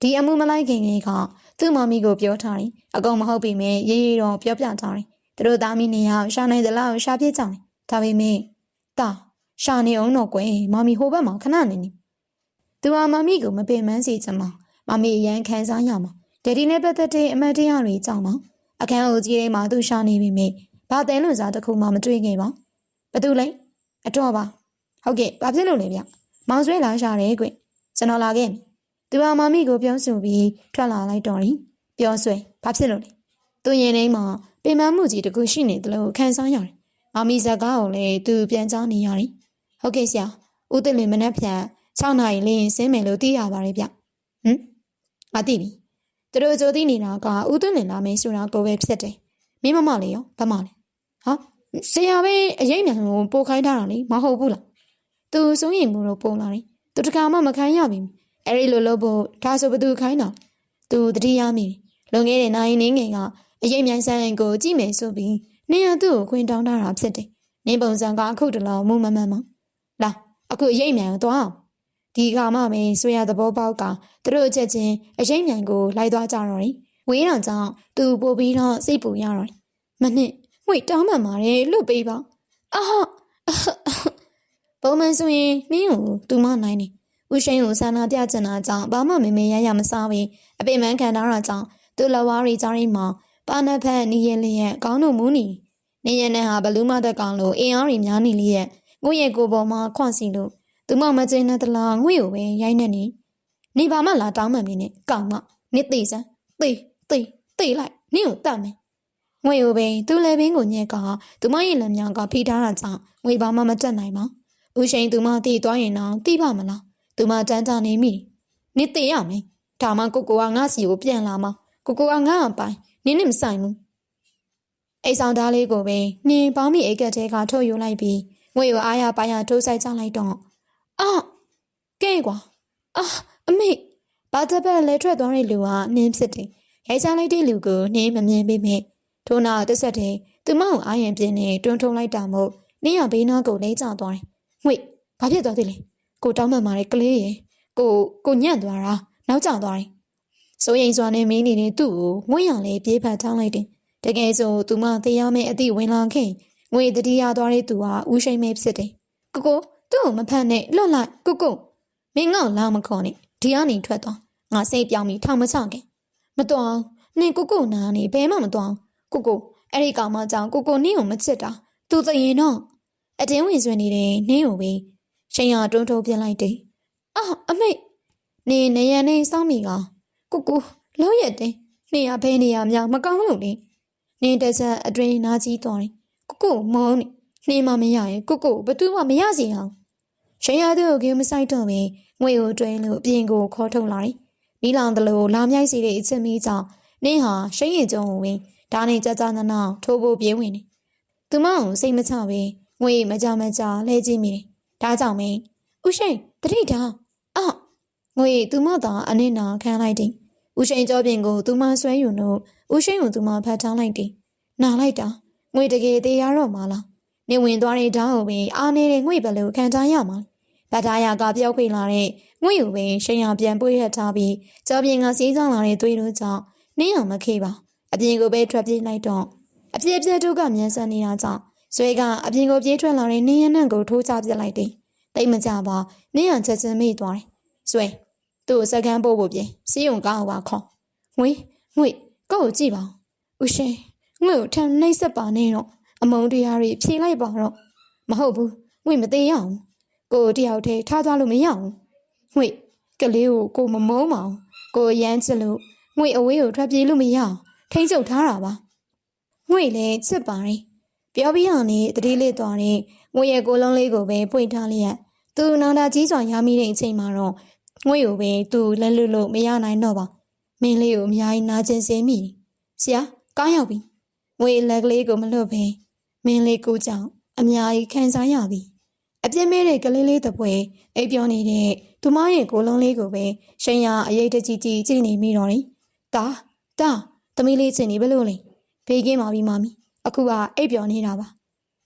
ဒီအမှုမလိုက်ခင်ကသူ့မမီကိုပြောထားတယ်အကုန်မဟုတ်ပြီမဲ့ရေးတော့ပြောပြထားတယ်သူတို့သားမီးနေအောင်ရှာနိုင်သလားရှာပြစ်ကြတယ်ဒါပေမဲ့တာရှာနေအောင်တော့မမီဟိုဘက်မှာခဏနေနေသူကမမီကိုမပင်ပန်းစေချင်မှာမမီအရန်ခံစားရမှာဒက်ဒီနဲ့ပတ်သက်တဲ့အမတ်တရားတွေကြောင့်ပါအခန်းအိုကြီးထဲမှာသူရှာနေပြီမဲ့ဘ ဘာတဲလွန်စားတစ်ခုမှမတွေ့ခဲ့ပါဘသူလဲအတော့ပါဟုတ်ကဲ့ဘာဖြစ်လို့လဲဗျမောင်ဆွဲလာရှာတယ်ကွကျွန်တော်လာခဲ့ပြီသူဟာမမီကိုပြောဆိုပြီးထွက်လာလိုက်တော့တယ်ပြောဆွဲဘာဖြစ်လို့လဲသူရင်ထဲမှာပင်ပန်းမှုကြီးတခုရှိနေတယ်လို့ခံစားရတယ်မမီဇက်ကားကိုလည်းသူပြန်ကြားနေရတယ်ဟုတ်ကဲ့ဆရာဦးတင်လင်မနှက်ဖြန်6နာရီလင်းဆင်းမယ်လို့သိရပါတယ်ဗျမသိပြီသူတို့ကြိုသိနေတာကဦးတင်လင်လာမယ်ဆိုတာကိုပဲဖြစ်တယ်မင်းမမလေးရောဘာမှလဲဟာဆရာပဲအရေးမြန်ကိုပို့ခိုင်းထားတာလေမဟုတ်ဘူးလားသူစိုးရင်ကိုတော့ပုံလာတယ်သူတခါမှမခိုင်းရပြီအဲ့ဒီလိုလုပ်ဖို့ဒါဆိုဘသူခိုင်းတာသူတတိယမိလွန်ခဲ့တဲ့နိုင်နေငယ်ကအရေးမြန်ဆိုင်ကိုကြည့်မယ်ဆိုပြီးနင်ကသူ့ကိုခွင်တောင်းထားတာဖြစ်တယ်နင်ပုံစံကအခုတလောမမမမလာအခုအရေးမြန်ကိုသွားအောင်ဒီကမှပဲဆွေရသဘောပေါက်ကသူတို့အချက်ချင်းအရေးမြန်ကိုလိုက်သွားကြတော့တယ်ဝေးတော်ကြောင့်သူပို့ပြီးတော့စိတ်ပူရတော့မနှစ်ငွေတောင်းမှန်ပါတယ်လွတ်ပေးပါအာပုံမှန်ဆိုရင်နင်းကိုသူမနိုင်နေဦးရှိန်ကိုဆန္ဒပြချင်တာကြောင့်ဘာမှမမေရရမစားပြီးအပိမန်းခံထားတာကြောင့်သူ့လဝါရီကြားရင်းမှာပါနဖက်နေရလျက်ကောင်းတို့မူးနေရနဲ့ဟာဘလူးမတက်ကောင်လို့အင်အားတွေများနေလျက်ငွေရဲ့ကိုပေါ်မှာခွန့်စီလို့သူမမကျင်းတဲ့တလားငွေကိုပဲရိုက်နေဘာမှလာတောင်းမှန်နေနဲ့ကောင်မနစ်သိစမ်းသိလိုက်နင့်ကိုတတ်မယ်ငွေကိုပဲသူ့လည်းပင်ကိုညက်ကသူမရဲ့လက်များကဖိထားတာကြောင့်ငွေဘာမှမတက်နိုင်ပါဦးရှိန်သူမတည်သွားရင်တော့သိပါမလားသူမတန်းကြနေမိနစ်သိရမယ်ဒါမှကိုကငါစီကိုပြန်လာမှာကိုကငါအပိုင်နင်းနဲ့မဆိုင်ဘူးအိမ်ဆောင်သားလေးကိုပဲနင်းပေါင်းမိအိတ်ကက်တဲကထုတ်ယူလိုက်ပြီးငွေကိုအားရပါရထိုးဆိုင်ချလိုက်တော့ကဲကွာအမေဘာတပတ်လဲထွက်သွားတဲ့လူကနင်းဖြစ်တယ်ရိုက်ချလိုက်တဲ့လူကိုနင်းမမြင်ပေမဲ့ထိုးနာတစ်ဆက်တည်းသူမကိုအားရင်ပြင်းနေတွန်းထုံလိုက်တာမို့နင်းရဘေးနားကိုလဲကျသွားတယ်ငွေဘာဖြစ်သွားသေးလဲကိုတောင်းမှန်ပါတယ်ကလေးရေကိုညံ့သွားတာနောက်ကျသွားတယ်စိုးရိမ်စွာနဲ့မင်းနေတဲ့သူ့ကိုငွေရလဲပြေးဖတ်ထောင်းလိုက်တယ်တကယ်ဆိုသူမသေးရမယ့်အသည့်ဝင်လာခဲ့ငွေတတိယသွားတဲ့သူဟာဦးရှိန်မဲဖြစ်တယ်ကိုသူ့ကိုမဖတ်နဲ့လွတ်လိုက်ကိုမင်းငေါ့လာမခေါ်နဲ့ဒီကနေထွက်သွားငါစိတ်ပြောင်းပြီးထောင်မချခင်မတော်အောင်နင်ကိုနာနေဘဲမှမတော်အောင်ကိုအဲ့ဒီကောင်မကြောင့်ကိုနင်းကိုမချစ်တာသူသရင်တော့အတင်းဝင်ဆွေနေတဲ့နင်းကိုပဲရှင်ရတွန်းထိုးပြလိုက်တယ်အမေနင်နေရနေစောင်းမိကကိုလောက်ရက်တယ်နေရဘဲနေရမြောင်မကောင်းလို့လေနင်တက်ဆက်အတွင်းနာကြီးသွားတယ်ကိုမောင်းနေနှင်းမမရရင်ကိုဘသူမှမရစီအောင်ရှင်ရသူ့ကိုမဆိုင်တော့ပဲငွေကိုတွဲလို့အပြင်ကိုခေါ်ထုတ်လာတယ်မိလောင်တလို့လာမြိုက်စီတဲ့အချက်မီးကြောင့်နင်းဟာရှိရင်ကျုံဝင်ဒါနဲ့ကြနာထိုးဖို့ပြေးဝင်တယ်သူမအောင်စိတ်မချပဲငွေမကြလဲကြည့်မိတယ်ဒါကြောင့်မင်းဦးရှိန်တတိတာငွေသူမသာအနစ်နာခံလိုက်တယ်ဦးရှိန်ကြောပြင်ကိုသူမဆွဲယူလို့ဦးရှိန်ကိုသူမဖတ်ထားလိုက်တယ်နာလိုက်တာငွေတကယ်သေးရတော့မလားနေဝင်သွားတဲ့ဓာတ်ကိုပဲအားနေတဲ့ငွေဘယ်လိုခံထားရမှာဗတ်သားရကပြောက်ခွေလာတဲ့ငွေကိုပဲရှင်ရပြန်ပွေးရထားပြီးကြောပြင်ကစီးဆောင်လာတဲ့သွေးတို့ကြောင့်နင်းအောင်မခေပါအပြင်ကိုပဲထွက်ပြေးလိုက်တော့အပြည့်တို့ကမြန်ဆန်နေတာကြောင့်ဆွဲကအပြင်ကိုပြေးထွက်လာတဲ့နင်းရနံ့ကိုထိုးချပစ်လိုက်တယ်တိတ်မကြပါနင်းရချက်ချင်းမိသွားတယ်ဆွဲသူ့ကိုစက္ကန့်ပို့ဖို့ပြင်စီးုံကောင်းပါခေါ်ငွေကိုကြည့်ပါဦးရှင်ငွေကိုထမ်းနှိပ်စက်ပါနဲ့တော့အမုန်းတရားတွေဖြေလိုက်ပါတော့မဟုတ်ဘူးငွေမသေးရအောင်ကိုတယောက်တည်းထားသွားလို့မရအောင်ငွေကလေးကိုမမုန်းပါအောင်ကိုရမ်းချစ်လို့ငွေအဝေးကိုထွက်ပြေးလို့မရအောင်ထိန်းချုပ်ထားတာပါငွေလည်းချစ်ပါတယ်ပြောပြီးအောင်နေတတိလေးသွားတဲ့ငွေရဲ့ကိုလုံးလေးကိုပဲပွင့်ထားလျက်သူနာတာကြီးစွာရမိတဲ့အချိန်မှာတော့ငွေကိုပဲသူလက်လွတ်လို့မရနိုင်တော့ပါမင်းလေးကိုအများကြီးနာကျင်စေမိဆရာကားရောက်ပြီငွေလက်ကလေးကိုမလွတ်ပဲမင်းလေးကိုကြောင့်အများကြီးခံစားရပြီအပြစ်မဲ့တဲ့ကလေးလေးတပွဲအိပ်ပြောနေတဲ့သူမရဲ့ကိုလုံးလေးကိုပဲရှင်ရအရေးတကြီးကြည့်နေမိတော့တယ်တာသမီးလေးချင်းနေဘလို့လဲဖေးကင်းပါပြီမမီအခုကအိပ်ပြောနေတာပါ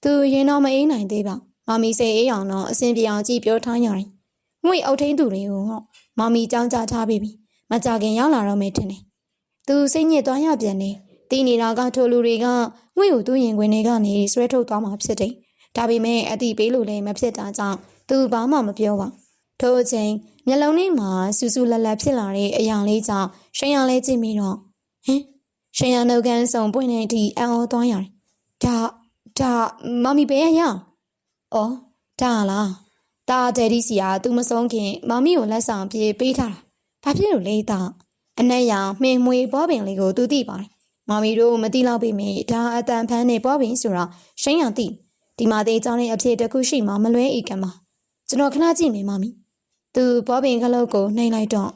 သူရင်တော့မအေးနိုင်သေးပါမမီစိတ်အေးအောင်တော့အစင်ပြေအောင်ကြည့်ပြောထားရတယ်ငွေအုပ်ထင်းသူတွေကိုမမီကြောင်းကြထားပြီမကြခင်ရောက်လာတော့မယ်ထင်တယ်သူစိတ်ညစ်သွားရပြန်တယ်တီးနေတာကထိုလူတွေကငွေကိုသူ့ရင်ခွင်တွေကနေဆွဲထုတ်သွားမှာဖြစ်တယ်ဒါပေမဲ့အတိပေးလို့လည်းမဖြစ်တာကြောင့်သူဘာမှမပြောပါထို့အချိန်မျက်လုံးထဲမှာစူးစူးလတ်လတ်ဖြစ်လာတဲ့အရာလေးကြောင့်ရှင်ရလဲကြည့်ပြီးတော့ရှင်ရနှုတ်ခမ်းဆောင်ပွင့်နေတဲ့အံ့ဩသွားရတယ် ဒါမမီပဲရအော်ဒါလားဒါဒယ်ဒီစီကသူမဆုံးခင်မမီကိုလက်ဆောင်ပြေးပေးထားတာဘာဖြစ်လို့လဲတာအနက်ရောင်မှင်မွေဘောပင်လေးကိုသူသိပါတယ်မမီတို့မသိလောက်ပြီမေဒါအတန်ဖန်းနဲ့ဘောပင်ဆိုတော့ရှင်းရသိဒီမှာသေးချောင်းရဲ့အဖြစ်တစ်ခုရှိမှမလွဲဧကံပါကျွန်တော်ခဏကြည့်မယ်မမီသူဘောပင်ခလုတ်ကိုနှိမ်လိုက်တော့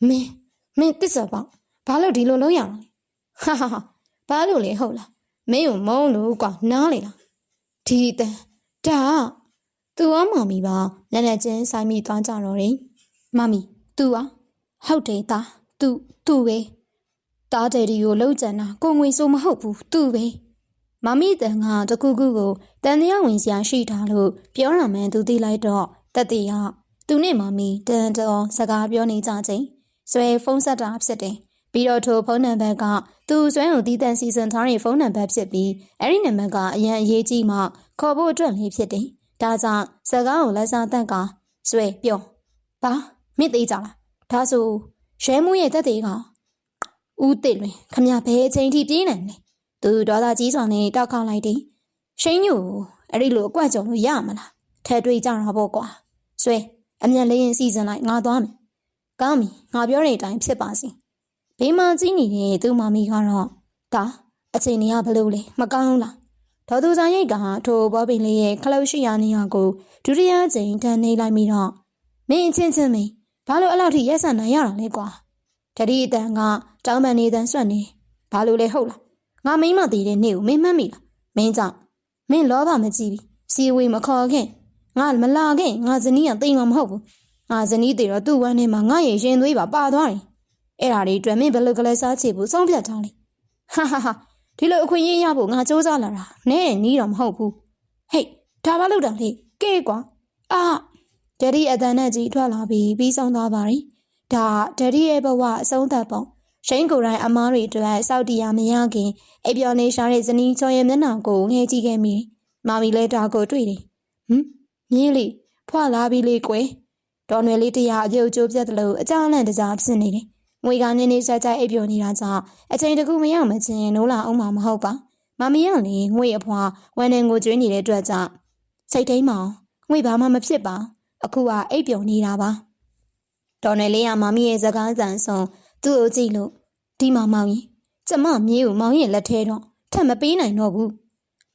မင်းတစ္ဆာပေါ့ဘာလို့ဒီလိုလုံးရအောင်လဲဟာဘာလို့လဲဟုတ်လားမင်းကိုမုန်းလို့ကွာနားလေလားဒီတန်ဒါသူရောမမီပါညနေချင်းဆိုင်မိသွားကြတော့တယ်မမီသူอ่ะဟုတ်တယ်သားသူပဲတားတယ်ဒီကိုလှုပ်ကြံတာကိုငွေဆိုမဟုတ်ဘူးသူပဲမမီတန်ကတကူကူကိုတန်တရားဝင်စရာရှိတာလို့ပြောရမှန်းသူသိလိုက်တော့တက်တီကသူနဲ့မမီတန်တော်စကားပြောနေကြချိန်ဆွဲဖုန်းဆက်တာဖြစ်တယ်ပြီးတော့ထိုဖုန်းနံပါတ်ကသူဆွဲကိုတီးတန့်စီစဉ်ထားတဲ့ဖုန်းနံပါတ်ဖြစ်ပြီးအဲ့ဒီနံပါတ်ကအရန်အရေးကြီးမှခေါ်ဖို့အတွက်လေးဖြစ်တယ်ဒါကြောင့်စကားကိုလက်စားတက်ကဆွဲပြောဘာမင်းသေးကြလားဒါဆိုရဲမှုရဲ့တက်သေးကဦးတစ်လွင်ခမဘဲအချိန်ထိပြေးနိုင်လဲသူဒေါသကြီးစွာနဲ့တောက်ခေါက်လိုက်တယ်ရှိန်ညိုအဲ့ဒီလိုအကွက်ကြုံလို့ရမလားထဲတွေ့ကြတာပေါ့ကွာဆွဲအမြန်လေးရင်စီစဉ်လိုက်ငါသွားမယ်ကောင်းပြီငါပြောတဲ့အတိုင်းဖြစ်ပါစေဘေးမှာကြီးနေတဲ့သူ့မမီကတော့ဒါအချိန်ကြီးကဘလို့လဲမကောင်းဘူးလားဒေါ်သူဆိုင်ရိတ်ကထိုဘောပင်လေးရဲ့ခလုတ်ရှိရာနေရာကိုဒုတိယကြိမ်တန်းနေလိုက်ပြီးတော့မင်းချင်းမင်းဘာလို့အဲ့လောက်ထိရက်ဆန်နိုင်ရတာလဲကွာတတိအတန်ကတောင်းပန်နေတန်းဆွတ်နေဘာလို့လဲဟုတ်လားငါမိမတည်တဲ့နေ့ကိုမင်းမှတ်မိလားမင်းကြောင့်မင်းလောဘမကြည့်ပြီစီဝေးမခေါ်ခဲ့ငါမလာခဲ့ငါဇနီးကတိမ်မှာမဟုတ်ဘူးငါဇနီးတည်တော့သူ့ဝမ်းထဲမှာငါရဲ့ရင်သွေးပါသွားတယ်အဲ့ဒါတွေတွေ့မင်းဘယ်လိုကလေးစားချေဖို့ဆုံးဖြတ်ထားလဲဟာဒီလိုအခွင့်အရေးရဖို့ငါစူးစမ်းလာတာနဲ့နီးတော့မဟုတ်ဘူးဟေးဒါဘာလို့တောင်လဲကဲကွာအာဒက်ဒီအတန်နဲ့ကြီးထွက်လာပြီးဆုံးသွားပါရီဒါဒက်ဒီရဲ့ဘဝအဆုံးသတ်ပုံရှိန်ကိုယ်တိုင်အမားတွေအတွက်စောက်တီယာမရခင်အိပ်ပျော်နေရှာတဲ့ဇနီးချော်ရဲ့မျက်နှာကိုငဲကြည့်ခဲ့မိမမီလဲဒါကိုတွေ့တယ်မြင်းလေးဖွာလာပြီလေကွယ်ဒေါ်နယ်လေးတရားအပြုတ်ကျိုးပြတ်တယ်လို့အကြောင်းလန့်တကြားဖြစ်နေတယ်ငွေကနည်းနည်းဆက်ကြိုက်အိပ်ပျော်နေတာကြောင့်အချိန်တကူမရမချင်းနိုးလာအောင်မဟုတ်ပါမမီကလေငွေအဖွာဝန်နေကိုကျွေးနေတဲ့အတွက်ကြောင့်စိတ်ထိန်မောင်ငွေဘာမှမဖြစ်ပါအခုကအိပ်ပျော်နေတာပါဒေါ်နယ်လေးကမမီရဲ့စကားစံဆုံးသူ့ကိုကြည့်လို့ဒီမောင်ကြီးကျမမြေးကိုမောင်ရဲ့လက်ထဲတော့ထပ်မပေးနိုင်တော့ဘူး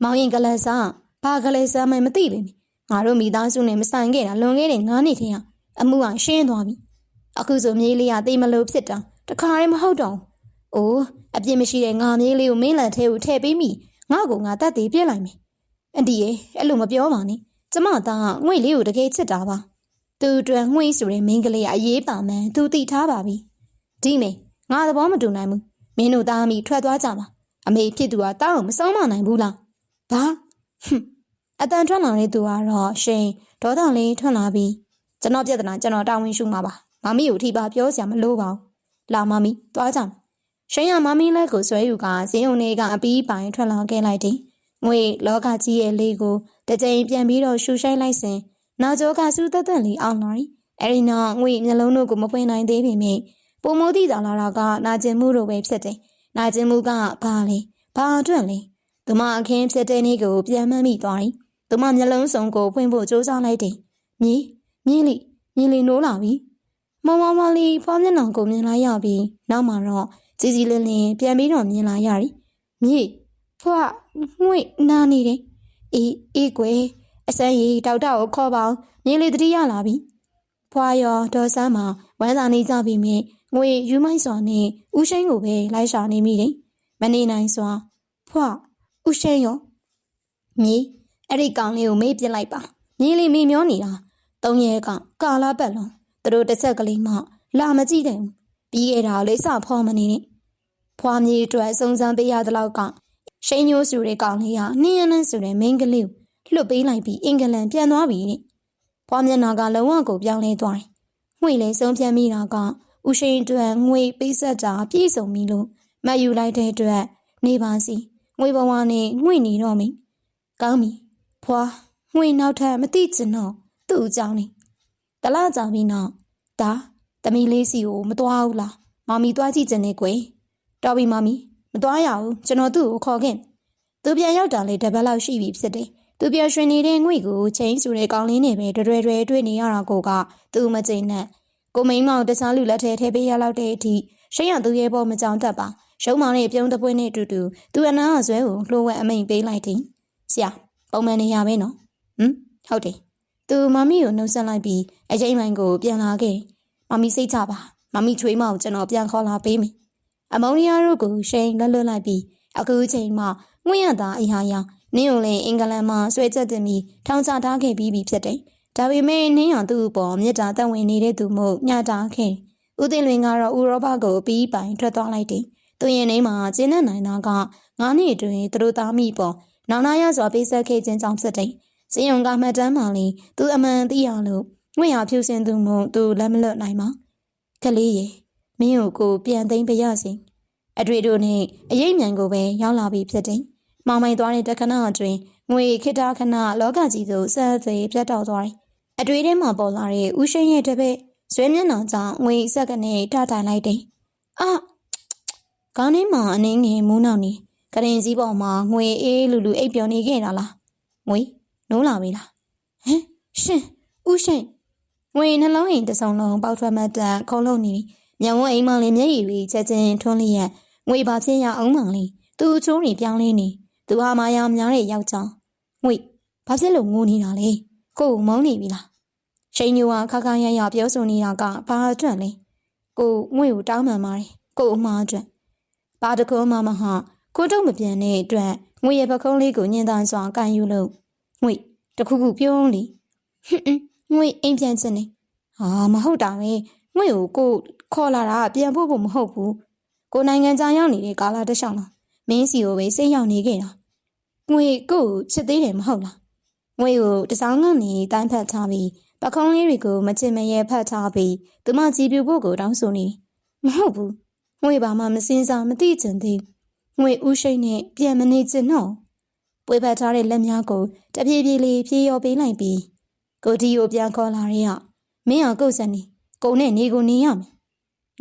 မောင်ရင်ကလေးစားဘာကလေးစားမှမသိပေငါတို့မိသားစုနဲ့မဆိုင်ခဲ့တာလွန်ခဲ့တဲ့9နှစ်ထဲကအမှုကရှင်းသွားပြီအခုဆိုမြေးလေးကသိမလို့ဖြစ်တာတခါတည်းမဟုတ်တော့အိုးအပြစ်မရှိတဲ့ငါမြေးလေးကိုမင်းလက်ထဲကိုထည့်ပေးမိငါ့ကိုငါတတ်သေးပြစ်လိုက်မယ်အန်တီရဲ့အဲ့လိုမပြောပါနဲ့ကျမသားငွေလေးကိုတကယ်ချစ်တာပါသူအတွက်ငွေဆိုတဲ့မိန်းကလေးကအရေးပါမှန်းသူသိထားပါပြီဒီမေငါသဘောမတူနိုင်ဘူးမင်းတို့သားမိထွက်သွားကြပါအမေဖြစ်သူကတောင်းမဆုံးမနိုင်ဘူးလားဘာအတန်ထွက်လာတဲ့သူကတော့ရှင်ဒေါသလေးထွက်လာပြီးကျွန်တော်ပြဿနာကျွန်တော်တာဝန်ရှုမှာပါမမီကိုထိပါပြောစရာမလိုပါဘူးလာမမီသွားကြမယ်ရှင်ရမမီလက်ကိုဆွဲယူကဇင်းုံလေးကအပီးပိုင်ထွက်လာခဲ့လိုက်တယ်ငွေလောကကြီးရဲ့လေးကိုတစ်ကြိမ်ပြန်ပြီးတော့ရှူရှိုက်လိုက်စဉ်နောက်ကျောကစူးသက်သက်လေးအောင်လာတယ်အဲဒီနောက်ငွေမျက်လုံးတို့ကိုမပွင့်နိုင်သေးပေမဲ့ပုံမိုးတိတော်လာတာကနာကျင်မှုတို့ပဲဖြစ်တယ်နာကျင်မှုကဘာလဲဘာအတွက်လဲသူမအခင်းဖြစ်တဲ့နေ့ကိုပြန်မှန်းမိသွားတယ်သူမမျက်လုံးစုံကိုဖွင့်ဖို့ကြိုးစားလိုက်တယ်မြင်းလေးနိုးလာပြီမောင်မလေးဖွားမျက်နှာကိုမြင်လိုက်ရပြီးနောက်မှာတော့ကြီးကြီးလင်းလင်းပြန်ပြီးတော့မြင်လာရတယ်မြေဖွားငွေနာနေတယ်အေးကွယ်အစမ်းရီတောက်တောက်ကိုခေါ်ပါမြင်းလေးတတိယလာပြီဖွားရောဒေါ်ဆန်းမှာဝမ်းသာနေကြပြီမြင်ငွေယူမိုက်စွာနဲ့ဦးရှိန်ကိုပဲလိုက်ရှာနေမိတယ်မနေနိုင်စွာဖွားဦးရှိန်ရောမြေအဲ့ဒီကောင်လေးကိုမေ့ပြစ်လိုက်ပါမြင်းလေးမေ့မျောနေတာ3 ရက်ကကာလာပတ်လုံးသူတို့တစ်ဆက်ကလေးမှလာမကြည့်တယ်ပြီးခဲ့တာလေးစဖော်မနေနဲ့ဖွားမြေအတွက်စုံစမ်းပေးရတဲ့လောက်ကရှိန်ညိုးစုတဲ့ကောင်လေးကနင်းရနန်းဆိုတဲ့မိန်းကလေးကိုလွတ်ပေးလိုက်ပြီးအင်္ဂလန်ပြန်သွားပြီတဲ့ဖွားမျက်နှာကလုံးဝကိုပြောင်းလဲသွားတယ်ငွေလေးဆုံးဖြတ်မိတာကဦးရှိန်အတွက်ငွေပေးဆက်တာပြည့်စုံပြီလို့မယူလိုက်တဲ့အတွက်နေပါစီငွေဘဝနဲ့ငွေနေတော့မိကောင်းပြီဖွားငွေနောက်ထပ်မသိချင်တော့သူ့အကြောင်းနေတလားကြောင်ပြီးနောက်ဒါသမီးလေးစီကိုမသွားဘူးလားမမီသွားကြည့်ချင်နေကွယ်တော်ပြီမမီမသွားရဘူးကျွန်တော်သူ့ကိုခေါ်ခဲ့ သူပြန်ရောက်တာလေတပတ်လောက်ရှိပြီဖြစ်တယ်သူပြောရွှင်နေတဲ့ငွေကိုချင်းဆိုတဲ့ကောင်းလေးနဲ့ပဲတွဲတွေ့နေရတာကိုကသူမကြိမ်နဲ့ကိုမိန်းမောင်တခြားလူလက်ထဲထည့်ပေးရလောက်တဲ့အထိရှိရသူရဲ့ပေါ်မကြောင်တတ်ပါရှုံးမောင်နဲ့ပြုံးတပွင့်နဲ့အတူတူသူအနာအဆွဲကိုလှိုးဝက်အမိန်ပေးလိုက်တယ်ဆရာပုံမှန်နေရပဲနော်ဟုတ်တယ်သူမမီကိုနှုတ်ဆက်လိုက်ပြီးအချိန်ပိုင်းကိုပြန်လာခဲ့မမီစိတ်ချပါမမီချွေးမကိုကျွန်တော်ပြန်ခေါ်လာပေးမယ်အမောင်နီယာတို့ကိုရှိန်လက်လွတ်လိုက်ပြီးအခုချိန်မှငွေရတာအရာရာနင်းကိုလည်းအင်္ဂလန်မှာဆွဲချက်တင်ပြီးထောင်ချထားခဲ့ပြီးဖြစ်တယ်ဒါပေမဲ့နင်းရသူ့အပေါ်မြစ်တာတက်ဝင်နေတဲ့သူမို့ညတာခဲ့ဦးသိန်းလွင်ကတော့ဥရောပကိုပြီးပိုင်ထွက်သွားလိုက်တယ်သူရင်ထဲမှာကျင်းနဲ့နိုင်တာက9နှစ်အတွင်းသူတို့သားမိပေါ်နောင်နာရစွာပေးဆက်ခဲ့ခြင်းကြောင့်ဖြစ်တယ်စင်ယုံကမှတ်တမ်းမှလည်းသူအမှန်သိရလို့ငွေရဖြူစင်သူမို့သူလက်မလွတ်နိုင်ပါကလေးရေမင်းကိုပြန်သိမ်းပြရစီအတွေ့တို့နဲ့အရေးမြန်ကိုပဲရောက်လာပြီဖြစ်တယ်။မောင်မိုင်သွားတဲ့တခဏအတွင်းငွေခိတာခဏလောကကြီးသို့ဆက်သွယ်ပြတ်တောက်သွားတယ်။အတွေ့ထဲမှာပေါ်လာတဲ့ဦးရှိန်ရဲ့တပည့်ဆွဲမျက်နှာကြောင့်ငွေဆက်ကနေထထိုင်လိုက်တယ်။ခေါင်းထဲမှာအနှင်းငယ်မူးနောက်နေကရင်စည်းပေါ်မှာငွေအေးလူအိပ်ပျော်နေခဲ့တာလား။ငွေနိုးလာပြီလား။ရှင်ဦးရှိန်ငွေနှလုံးအိမ်တစ်စုံလုံးပေါက်ထွက်မှတ်တန်ခုံလုံးနေညံဝအိမ်မလေးမျက်ရည်တွေချက်ချင်းထွန်းလျက်ငွေပါဖြစ်ရအောင်မှလေးသူ့ချိုးနေပြောင်းလဲနေသူဟာမာယာများတဲ့ယောက်ျားငွေဘာဖြစ်လို့ငိုနေတာလဲကိုမုန်းနေပြီလားရှိန်ညိုဟာခါခါရရပြောဆိုနေတာကဘာအတွက်လဲကိုငွေကိုတောင်းပန်ပါတယ်ကိုအမှားအတွက်ဘာတကောမှမဟာကိုတော့မပြန်တဲ့အတွက်ငွေရပခုံးလေးကိုညင်တန်စွာကန်ယူလို့ငွေတခုခုပြုံးလေငွေအိမ်ပြန်ချင်နေမဟုတ်တာပဲငွေကိုခေါ်လာတာပြန်ဖို့မဟုတ်ဘူးကိုနိုင်ငံခြားရောက်နေတဲ့ကာလာတခြားလားမင်းစီကိုပဲစိတ်ရောက်နေခဲ့တာငွေကိုချစ်သေးတယ်မဟုတ်လားငွေကိုတစောင်းကနေတန်းဖက်ထားပြီးပခုံးလေးတွေကိုမချင်မရဲဖက်ထားပြီးသူမကြည်ပြူဖို့ကိုတောင်းဆိုနေမဟုတ်ဘူးငွေဘာမှမစင်စားမသိချင်သေးငွေဦးရှိန်နဲ့ပြန်မနေချင်တော့ပွေဖက်ထားတဲ့လက်များကိုတပြေးပြေးလေးဖြေးရောပေးလိုက်ပြီးကိုဒီကိုပြန်ခေါ်လာတဲ့မင်းကိုစံနေကိုနဲ့နေကိုနေရမယ်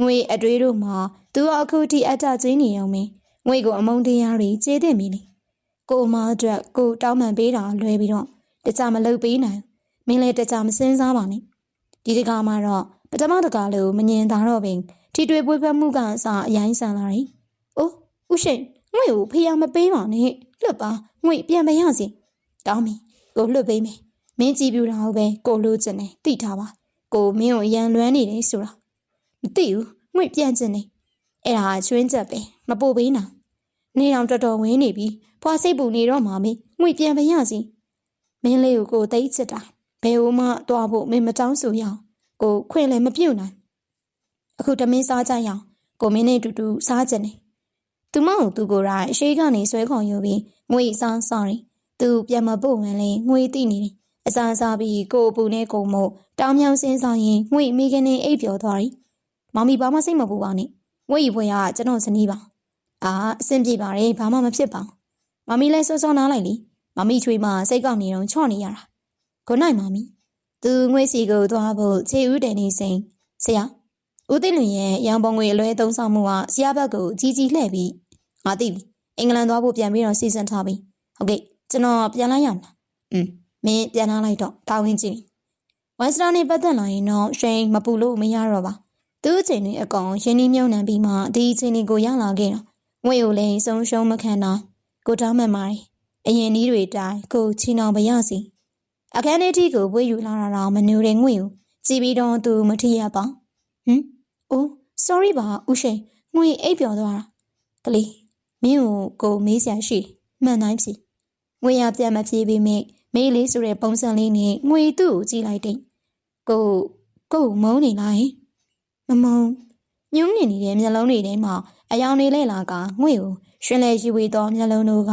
ငွေအတွေးတို့မှာသူအခုထိအတချင်းနေအောင်မင်းငွေကိုအမုန်းတရားတွေကျေးတဲ့မီလေကိုမအတွက်ကိုတောင်းပန်ပေးတာလွဲပြီးတော့တခြားမလုပ်ပေးနိုင်မင်းလည်းတခြားမစင်းစားပါနဲ့ဒီတကားမှာတော့ပထမတကားလို့မငင်တာတော့ပင်ထိတွေ့ပွေးဖက်မှုကအစားအရင်ဆန်လာတယ်အိုးဦးရှိန်ငွေကိုဖေးရမပေးပါနဲ့လွတ်ပါငွေပြန်ပေးရစီတောင်းပြီကိုလွတ်ပေးမယ်မင်းကြည့်ပြတာဟုတ်ပဲကိုလိုချင်တယ်သိထားပါကိုမင်းကိုရန်လွမ်းနေတယ်ဆိုတာမသိဘူးငွေပြန်ချင်တယ်အဲ့ဒါချွင်းချက်ပဲမပို့ပေးနိုင်နေအောင်တော်တော်ဝင်းနေပြီဖွာစိတ်ပူနေတော့မှမေးငွေပြန်ပေးရစီမင်းလေးကိုသိချစ်တာဘယ်ဦးမှတွားဖို့မင်းမတောင်းဆိုရအောင်ကိုခွင့်လည်းမပြုတ်နိုင်အခုတမင်းစားကြရအောင်ကိုမင်းနဲ့တူတူစားကြတယ်သူမကိုသူကိုယ်တိုင်အရှိကနေဆွဲခေါ်ယူပြီးငွေစားစားတယ်သူပြန်မပို့ဝင်လေငွေတိနေတယ်အစားစားပြီးကိုအပူနဲ့ကိုမို့တောင်းမြောင်စင်းစားရင်ငွေမိခင်နဲ့အိပ်ပျော်သွားတယ်မမီဘာမှစိတ်မပူပါနဲ့ငွေရီဖွယ်ကကျွန်တော်ဇနီးပါအဆင်ပြေပါတယ်ဘာမှမဖြစ်ပါဘူးမမီလည်းစောစောနားလိုက်လေမမီချွေးမစိတ်ကောက်နေတော့ချော့နေရတာခုနိုင်မမီသူငွေစီကိုသွားဖို့ခြေဦးတယ်နေစဉ်ဆရာဦးသိန်းလွင်ရဲ့ရန်ပုံငွေအလွဲသုံးဆောင်မှုကဆရာဘက်ကိုကြီးကြီးလှည့်ပြီးငါသိပြီအင်္ဂလန်သွားဖို့ပြန်ပြီးတော့စီစဉ်ထားပြီဟုတ်ကဲ့ကျွန်တော်ပြန်လိုက်ရမလားမင်းပြန်လာလိုက်တော့တာဝန်ကြီးဝမ်စတာနဲ့ပတ်သက်လာရင်တော့ရှိန်မပူလို့မရတော့ပါသူ့အချိန်တွေအကောင်ရင်းနှီးမြုံနှံပြီးမှဒီအချိန်တွေကိုရလာခဲ့တာငွေကိုလည်းဆုံးရှုံးမခံတာကိုတောင်းမှန်ပါတယ်အရင်နီးတွေတိုင်းကိုချီနှောင်ပါရစီအခန်းထဲထိကိုဝေးယူလာတာတော့မနူတဲ့ငွေကိုကြည်ပြီးတော့သူမထီရပါအိုး sorry ပါဦးရှိန်ငွေအိပ်ပျော်သွားတာကလေးမင်းကိုမေးစရာရှိမှန်တိုင်းပြီငွေရပြန်မပြေးပြီးမေးလေးဆိုတဲ့ပုံစံလေးနဲ့ငွေသူ့ကိုကြည့်လိုက်တယ်ကိုမုန်းနေလားမမုန်းညှိုးနေနေတဲ့မျက်လုံးတွေထဲမှာအယောင်တွေလဲလာကငွေကိုရှင်လဲရီဝေသောမျက်လုံးတို့က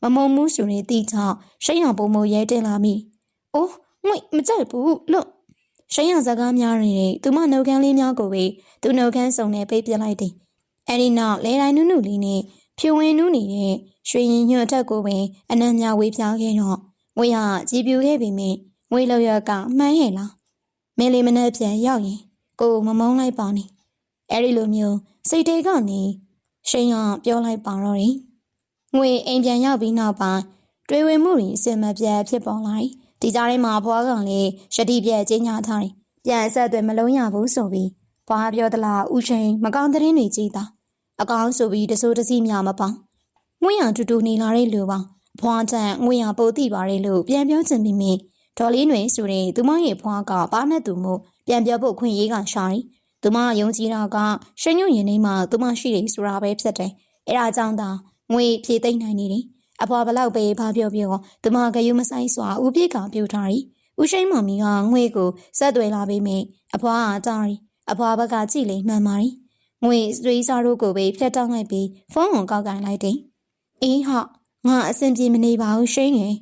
မမုန်းမှုဆိုတဲ့တိကျရှိန်အောင်ပုံမရဲတင်လာမိအိုးငွေမကြိုက်ဘူးလို့ရှိန်ရစကားများနေတဲ့သူမနှုတ်ခမ်းလေးများကိုပဲသူနှုတ်ခမ်းစုံနဲ့ပိတ်ပြလိုက်တယ်အဲ့ဒီနောက်လဲတိုင်းနုနုလေးနဲ့ဖြူဝင်းနူးနေတဲ့ရွှေရင်ညွန့်ထက်ကိုပဲအနံ့များဝေးပြားခဲ့တော့ငွေဟာကြည်ပြူခဲ့ပေမဲ့ငွေလောက်ရကမှန်းရဲ့လားမင်းလေးမနဲ့ပြန်ရောက်ရင်ကိုမမုန်းလိုက်ပါနဲ့အဲ့ဒီလိုမျိုးစိတ်တွေကနေရှိန်အောင်ပြောလိုက်ပါတော့တယ် ငွေအိမ်ပြန်ရောက်ပြီးနောက်ပိုင်းတွေးဝေမှုတွေအစင်မပြတ်ဖြစ်ပေါ်လာတယ်ဒီကြားထဲမှာဘွားကောင်လေးရှတိပြက်ကြီးညာထားတယ်ပြန်ဆက်သွယ်မလုံးရဘူးဆိုပြီးဘွားပြောသလားဦးချင်းမကောင်းသတင်းတွေကြီးတာအကောင်ဆိုပြီးတစိုးတစီများမပေါင်းငွေရတူတူနေလာတဲ့လူပါဘွားတန်ငွေရပိုတိပါတယ်လို့ပြန်ပြောချင်ပြီးမြင်ဒေါ်လေးနွေဆိုတဲ့သူမရဲ့ဘွားကပါနဲ့သူမို့ပြန်ပြောဖို့ခွင့်ရေးကရှာတယ်သူမယုံကြည်တာကရှင်းညွန့်ရင်ထဲမှာသူမရှိတယ်ဆိုတာပဲဖြစ်တယ်အဲဒါကြောင့်သာငွေဖြည့်သိမ့်နိုင်နေတယ်အဖွာဘလောက်ပဲဘာပြောပြောသူမကယူမဆိုင်စွာဦးပြေကပြောထားတယ်ဦးရှိန်မမီကငွေကိုဆက်သွယ်လာပြီးမြင်အဖွာကတားတယ်အဖွာဘက်ကကြည့်လေမှန်ပါတယ်ငွေသွေးစားတို့ကိုပဲဖြတ်တောင်းလိုက်ပြီးဖုန်းကိုကောက်ကင်လိုက်တယ်အေးဟာငါအဆင်ပြေမနေပါဘူးရှိန်ငယ်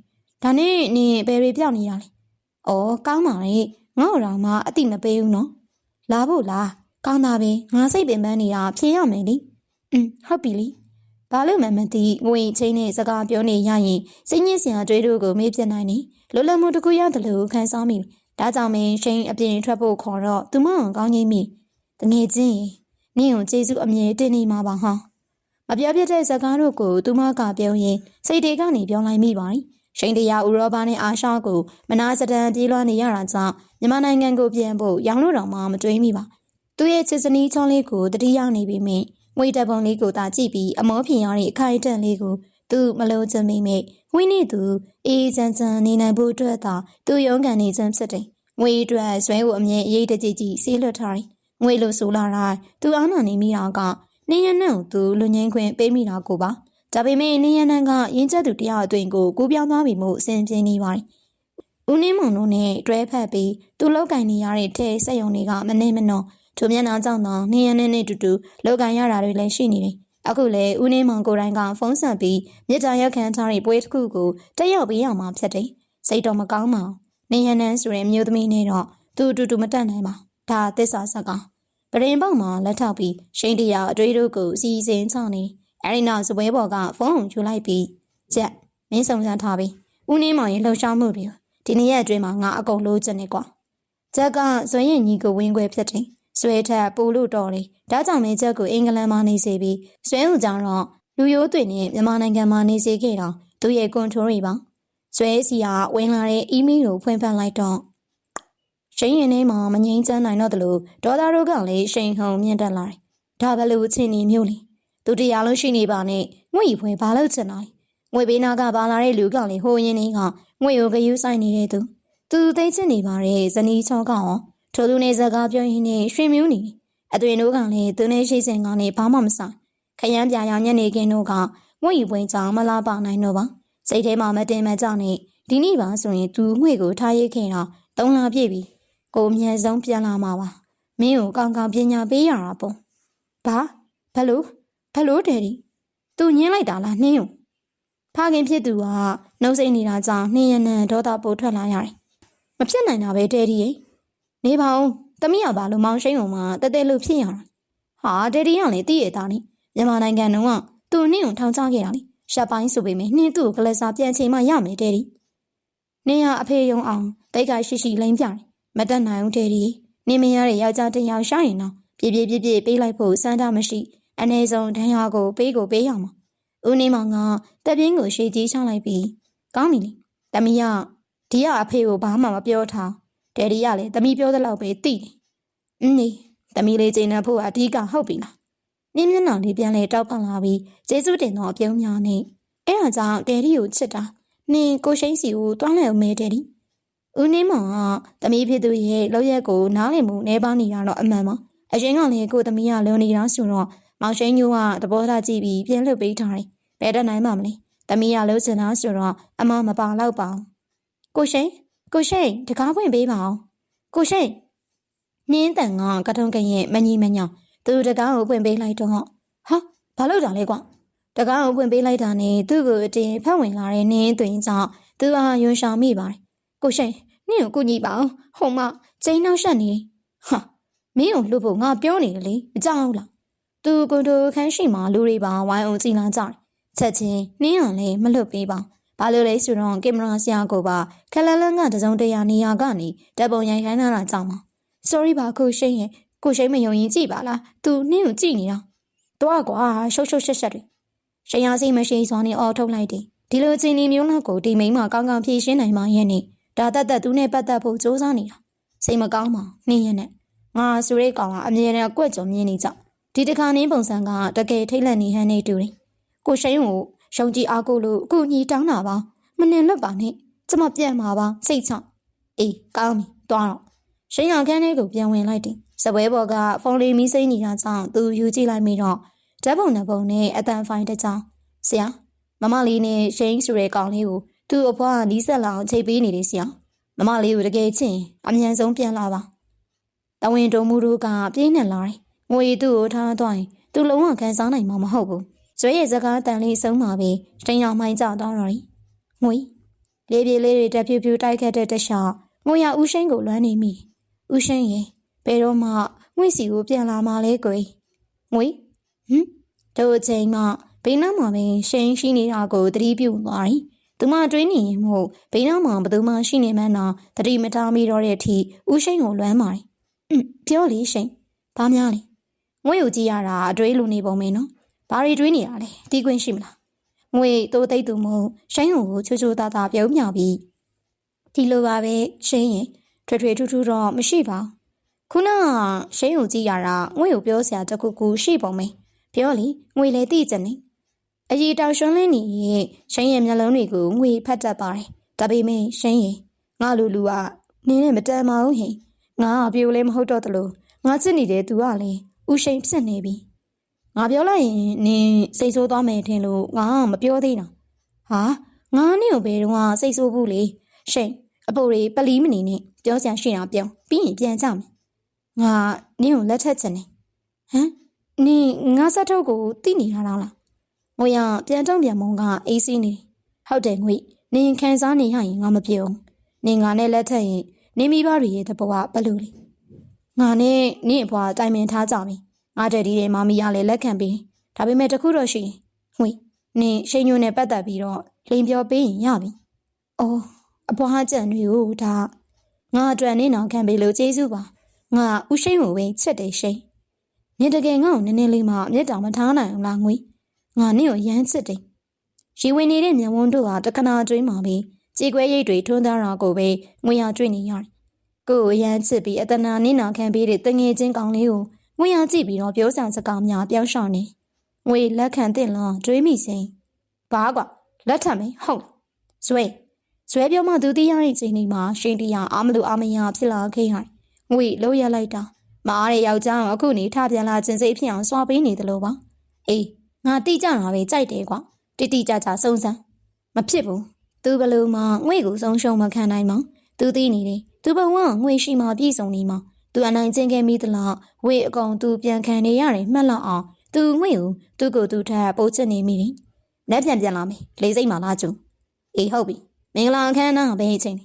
ဒါနဲ့နင်ဘယ်တွေပြောင်းနေတာလဲအော်ကောင်းပါလေငါ့တော်မှအတိမပေးဘူးနော်လာဖို့လားကောင်းတာပဲငါစိတ်ပင်ပန်းနေတာဖြေရမယ်လေဟုတ်ပြီလေဘာလို့မှမသိငွေချင်းနဲ့စကားပြောနေရရင်စိတ်ညစ်စရာတွေးတို့ကိုမေ့ပြနိုင်နေလွတ်လပ်မှုတစ်ခုရတယ်လို့ခံစားမိဒါကြောင့်မင်းရှိန်အပြင်ထွက်ဖို့ခေါ်တော့သူမအောင်ကောင်းကြီးမိတငယ်ချင်းနင့်ကိုကျေးဇူးအမြဲတင်နေမှာပါဟာမပြောပြတဲ့စကားတို့ကိုသူမကပြောရင်စိတ်တွေကနေပြောလိုက်မိပါတယ်ရှိန်တရားဥရောပနဲ့အာရှကိုမနာစတန်ပြေးလွှားနေရတာကြောင့်မြန်မာနိုင်ငံကိုပြန်ဖို့ရောင်းလို့တော့မှမတွေးမိပါသူရဲ့ချစ်စနီးချောင်းလေးကိုတတိယနေပြီးမြင်ငွေတပုံလေးကိုသာကြည့်ပြီးအမောဖြင်ရတဲ့အခိုင်အတန့်လေးကိုသူမလုံးချင်မိမိဝိနည်းသူအေးချမ်းချမ်းနေနိုင်ဖို့အတွက်သာသူရုန်းကန်နေခြင်းဖြစ်တယ်ငွေအတွက်ဇွဲကိုအမြဲအရေးတကြီးကြီးဆေးလွတ်ထားတယ်ငွေလို့ဆိုလာတိုင်းသူအားနာနေမိတာကနေရနံ့ကိုသူလူငင်းခွင့်ပေးမိတာကိုပါဒါပေမဲ့နေရနံ့ကရင်းချက်သူတရားအတွင်ကိုကူးပြောင်းသွားပြီမို့အစဉ်ပြင်းနေပါတယ်ဦးနှင်းမောင်တို့နဲ့တွဲဖက်ပြီးသူလောက်ကင်နေရတဲ့ထဲစက်ယုံတွေကမနေမနော်သူမျက်နှာကြောင့်တော့နေရနံ့နဲ့တူတူလောက်ကင်ရတာတွေလည်းရှိနေတယ်အခုလေဦးနှင်းမောင်ကိုယ်တိုင်ကဖုန်းဆက်ပြီးမြစ်တာရက်ခံထားတဲ့ပွဲတစ်ခုကိုတက်ရောက်ပေးရမှာဖြစ်တယ်စိတ်တော့မကောင်းပါဘူးနေရနံ့ဆိုတဲ့မျိုးသမီးနဲ့တော့သူအတူတူမတက်နိုင်ပါဒါသစ္စာစကားပရင်ပေါက်မှာလက်ထောက်ပြီးရှိန်တရားအတွေ့တို့ကိုစီစဉ်ချနေအဲဒီနောက်စပွဲပေါ်ကဖုန်းကိုယူလိုက်ပြီးချက်မင်းဆောင်စမ်းထားပြီးဦးနှင်းမောင်ရဲ့လှုပ်ရှားမှုတွေဒီနေ့ရက်အတွင်းမှာငါအကုန်လို့ချင်နေကွာချက်ကဇွဲရင်ညီကိုဝင်းခွဲဖြစ်တယ်ဆွဲထက်ပို့လို့တော်တယ်ဒါကြောင့်မင်းချက်ကိုအင်္ဂလန်မှာနေစေပြီးဆွဲဦးကြောင့်တော့လူရိုးသွေနဲ့မြန်မာနိုင်ငံမှာနေစေခဲ့တော့သူရဲ့ကွန်ထရိုးတွေပါဆွဲစီကဝင်လာတဲ့အီးမေးလ်ကိုဖွင့်ဖတ်လိုက်တော့ရှိန်ရင်ထဲမှာမငိမ့်ချမ်းနိုင်တော့တယ်လို့ဒေါ်သားတို့ကလည်းရှိန်ဟုံမြင့်တက်လာတယ်ဒါဘလို့ချင်းနေမျိုးလေသူတရားလုံးရှိနေပါနဲ့ငွေဖွယ်ဘာလို့ချင်တာလဲငွေပေးနာကပါလာတဲ့လူကလည်းဟိုရင်းနေကငွေကိုဂယူးဆိုင်နေတဲ့သူသိချင်နေပါတဲ့ဇနီးချောကရောထိုသူနဲ့စကားပြောရင်းနဲ့ရွှေမြူးနေအသွင်တို့ကလည်းသူနဲ့ရှိစင်ကနေဘာမှမဆိုင်ခရမ်းပြာရောင်ညနေခင်းတို့ကငွေပွင့်ကြောင်မလားပါနိုင်တော့ပါစိတ်ထဲမှာမတင်မကြနဲ့ဒီနေ့ပါဆိုရင်သူငွေကိုထားရိတ်ခဲ့တာ3 လပြည့်ပြီကိုအမြန်ဆုံးပြန်လာမှာပါမင်းကိုကောင်းကောင်းပညာပေးရတာပေါ့ဘာဘလို့တယ်ဒီသူညင်းလိုက်တာလားနှင်းကိုဖခင်ဖြစ်သူကနှုတ်ဆက်နေတာကြောင့်နှင်းရနံဒေါသပိုထွက်လာရတယ်မဖြစ်နိုင်တာပဲတဲဒီရဲ့နေပါဦးသမီးကဘာလို့မောင်ရှိန်ုံမှာတဲတဲလို့ဖြစ်ရတာဟာတဲဒီကလည်းတည်ရတာနိမြန်မာနိုင်ငံတော့သူနှင်းကိုထောင်ချခဲ့တာလေရှက်ပိုင်းဆိုပေမဲ့နှင်းသူ့ကိုကလစားပြန်ချိန်မှရမယ်တဲဒီနှင်းကအဖေယုံအောင်တိတ်ကရှိရှိလိမ့်ပြတယ်မတက်နိုင်ဦးတဲဒီနှင်းမရတဲ့ယောက်ျားတစ်ယောက်ရှာရင်တော့ပြေးပေးလိုက်ဖို့စမ်းတာမရှိအနည်းဆုံးဒဏ်ရာကိုပေးရမှာဦးနေမောင်ကတက်ပြင်းကိုရှေ့ကြီးချလိုက်ပြီးကောင်းပြီလေတမီးကဒီကအဖေကိုဘာမှမပြောထားဒယ်ဒီကလည်းတမီးပြောတဲ့လောက်ပဲသိတယ်နေတမီးလေးကျင်းနေဖို့အဓိကဟုတ်ပြီလားနင်းမျက်နှာလေးပြန်လဲတောက်ပလာပြီးကျေးဇူးတင်တော့အပြုံးများနဲ့အဲ့ဒါကြောင့်ဒယ်ဒီကိုချစ်တာနင်းကိုရှိန်စီကိုတွားလဲအောင်မဲဒယ်ဒီဦးနေမောင်ကတမီးဖြစ်သူရဲ့လောက်ရက်ကိုနားလည်မှုနေပါနေတာတော့အမှန်ပါအရင်ကလည်းကိုတမီးကလုံနေတာဆိုတော့မောင်ရှိန်ညိုးကသဘောထားကြည့်ပြီးပြန်လှုပ်ပေးထားတယ်ဘယ်တတ်နိုင်မှမလဲတမီးကလို့စင်သားဆိုတော့အမမပါတော့ပါဘူးကိုရှိန်တကားဖွင့်ပေးပါအောင်ကိုရှိန်နင်းတန်ကကထုံးကရဲ့မညီမညောင်သူတကားကိုဖွင့်ပေးလိုက်တော့ဟာဘာလို့တာလဲကွာတကားကိုဖွင့်ပေးလိုက်တာနဲ့သူ့ကိုအတင်းဖက်ဝင်လာတဲ့နင်းသွင်းကြောင့်သူဟာယွန်ရှောင်မိပါတယ်ကိုရှိန်နင်းကိုကူညီပါအောင်ဟိုမကျင်းနောက်ရှက်နေဟာမင်းကိုလှုပ်ဖို့ငါပြောနေတယ်လေမကြောက်ဘူးလားသူကိုတို့ခန်းရှိမှလူတွေပါဝိုင်းအောင်ကြည်လာကြတယ်ချက်ချင်းနင်းအောင်လည်းမလွတ်ပေးပါဘာလို့လဲဆိုတော့ကင်မရာဆရာကိုပါခက်လန်းလန်းကတစုံတရာနေရာကနေဓာတ်ပုံရိုက်ခိုင်းတာကြောင့်ပါ sorry ပါကိုရှိန်ရဲ့ကိုရှိန်မယုံရင်ကြည့်ပါလားသူနင်းကိုကြည့်နေတာတော့ကွာရှုပ်ရှက်တွေ ရှရင်စိတ်မရှိစွာနဲ့အော်ထုတ်လိုက်တယ်ဒီလိုချင်းဒီမျိုးလောက်ကိုဒီမိန်းမကောင်းကောင်းဖြေရှင်းနိုင်မှရဲ့နဲ့ဒါတက်သူနဲ့ပတ်သက်ဖို့စူးစမ်းနေတာစိတ်မကောင်းပါနှင်းရဲ့နဲ့ငါဆိုရဲကောင်ကအမြဲတမ်းအကွက်ကြုံမြင်နေကြဒီတခါနင်းပုံစံကတကယ်ထိတ်လန့်နေဟန်နေတူတယ်ကိုရှိန်ကိုရှုံကြည်အားကိုလို့အခုညီတောင်းတာပါမနှင်လွတ်ပါနဲ့ကျမပြန်မှာပါစိတ်ချအေးကောင်းပြီသွားတော့ရှိန်ရခန်းလေးကိုပြန်ဝင်လိုက်တယ်စပွဲပေါ်ကဖုန်းလေးမီးစိမ့်နေတာကြောင့်သူယူကြည့်လိုက်မိတော့ဓာတ်ပုံနှစ်ပုံနဲ့အတန်ဖိုင်တစ်ကြောင်ဆရာမမလေးနဲ့ရှိန်ဆိုတဲ့ကောင်လေးကိုသူ့အဖွားကနီးစက်လောင်ချိန်ပေးနေတယ်ဆရာမမလေးကိုတကယ်ချင်းအမြန်ဆုံးပြန်လာပါတဝင်းတုံမှုတို့ကပြင်းနေလာတယ်ငွေသူ့ကိုထားသွားရင်သူလုံးဝခံစားနိုင်မှာမဟုတ်ဘူးဇွဲရဲ့စကားတန်လေးဆုံးမှာပဲရှိန်ရောင်မှိုင်းကျသွားတော့တယ်ငွေလေးပြေးလေးတွေတက်ဖြူဖြူတိုက်ခတ်တဲ့တခြားငွေရဦးရှိန်ကိုလွမ်းနေမိဦးရှိန်ရဲ့ဘယ်တော့မှငွေစီကိုပြန်လာမှလဲကွယ်ငွေတို့အချိန်မှဘေးနားမှာပဲရှိန်ရှိနေတာကိုသတိပြုသွားတယ်သူမတွေးနေရင်မို့ဘေးနားမှာဘယ်သူမှရှိနေမှန်းတော့သတိမထားမိတော့တဲ့အထိဦးရှိန်ကိုလွမ်းပါတယ်ပြောလေရှိန်ဘာများလဲငွေကိုကြည့်ရတာအတွေးလိုနေပုံမင်းနော်ဘာတွေတွေးနေတာလဲတီးခွင့်ရှိမလားငွေတိုးသိပ်သူမို့ရှိန်ကိုချိုးချိုးသားသားပြုံးမြောက်ပြီးဒီလိုပါပဲရှိန်ရင်ထွေထွေထူးထူးတော့မရှိပါခုနကရှိန်ကိုကြည့်ရတာငွေကိုပြောစရာတခုခုရှိပုံမင်းပြောလေငွေလည်းသိကြနေအကြီးတောင်ရွှန်းလင်းနေရဲ့ရှိန်ရဲ့မျက်လုံးတွေကိုငွေဖတ်တတ်ပါတယ်ဒါပေမဲ့ရှိန်ရင်ငါလူကနင်းနဲ့မတန်ပါဘူးဟင်ငါပြိုလည်းမဟုတ်တော့တလို့ငါချစ်နေတဲ့သူကလည်းဦးရှိန်ဖြစ်နေပြီငါပြောလိုက်ရင်နင်းစိတ်ဆိုးသွားမယ်ထင်လို့ငါမပြောသေးတာဟာငါနင်းကိုဘယ်တော့စိတ်ဆိုးဘူးလေရှိန်အပိုတွေပလီမနေနဲ့ပြောစရာရှိတာပြောပြီးရင်ပြန်ကြမယ်ငါနင်းကိုလက်ထက်ချင်နေဟမ်နင်းငါစထုတ်ကိုသိနေတာလားငွေရပြန်တုံးပြန်မုံကအေးစီးနေဟုတ်တယ်ငွေနင်းခံစားနေရရင်ငါမပြောနင်းငါနဲ့လက်ထက်ရင်နင်းမိဘတွေရဲ့တဘောကဘလို့လဲငါနဲ့နင်းအဖွာတိုင်ပင်ထားကြပြီငါတက်ဒီတွေမမီရလဲလက်ခံပြီးဒါပေမဲ့တခုတော့ရှိရင်ငွေနင်းရှိန်ညွန်းနဲ့ပတ်သက်ပြီးတော့လိန်ပြောပေးရင်ရပြီအော်အဖွာကြံတွေကိုဒါငါအတွက်နင်းအောင်ခံပေးလို့ကျေးဇူးပါငါဦးရှိန်ကိုပဲချက်တယ်ရှိန်နင်းတကယ်ငါ့ကိုနည်းနည်းလေးမှမျက်တောင်မထားနိုင်အောင်လားငွေငါနင့်ကိုရမ်းချစ်တယ်။ရီဝင်နေတဲ့မြန်ဝန်းတို့ဟာတခဏကျွေးမှာပဲကြေကွဲရိတ်တွေထွန်းသားတာကိုပဲငွေရကျွေးနေရတယ်။ကိုယ်ကိုရမ်းချစ်ပြီးအတနာနင့်နာခံပေးတဲ့တငယ်ချင်းကောင်လေးကိုငွေရကြည့်ပြီးတော့ပြောစံစကားများပြောင်းရှောင်နေ။ငွေလက်ခံတဲ့လားတွေးမိစိန်။ဘာကွာလက်ထပ်မယ်ဟုတ်လား။ဇွဲပြောမှသူသိရတဲ့ချိန်ဒီမှာရှင်တရားအာမလို့အာမရဖြစ်လာခဲ့ရတယ်။ငွေလို့ရလိုက်တာမအားတဲ့ယောက်ျားအခုနေထပြန်လာခြင်းစိတ်ဖြစ်အောင်စွာပေးနေတယ်လို့ပါ။အေးငါတိကြတာပဲကြိုက်တယ်ကွာတိကြစုံစမ်းမဖြစ်ဘူးသူဘလို့မှငွေကိုဆုံးရှုံးမခံနိုင်မှသူသိနေတယ်သူဘဝငွေရှိမှပြည့်စုံနေမှသူအနိုင်ကျင့်ခဲ့မိသလားဝေအကောင်သူပြန်ခံနေရတယ်မှတ်လောက်အောင်သူငွေကိုသူ့ကိုသူထပ်ပိုးချနေမိတယ်လက်ပြန်လာမယ်လေးစိတ်မှလားကျုံအေးဟုတ်ပြီမင်္ဂလာအခမ်းအနားပဲအချိန်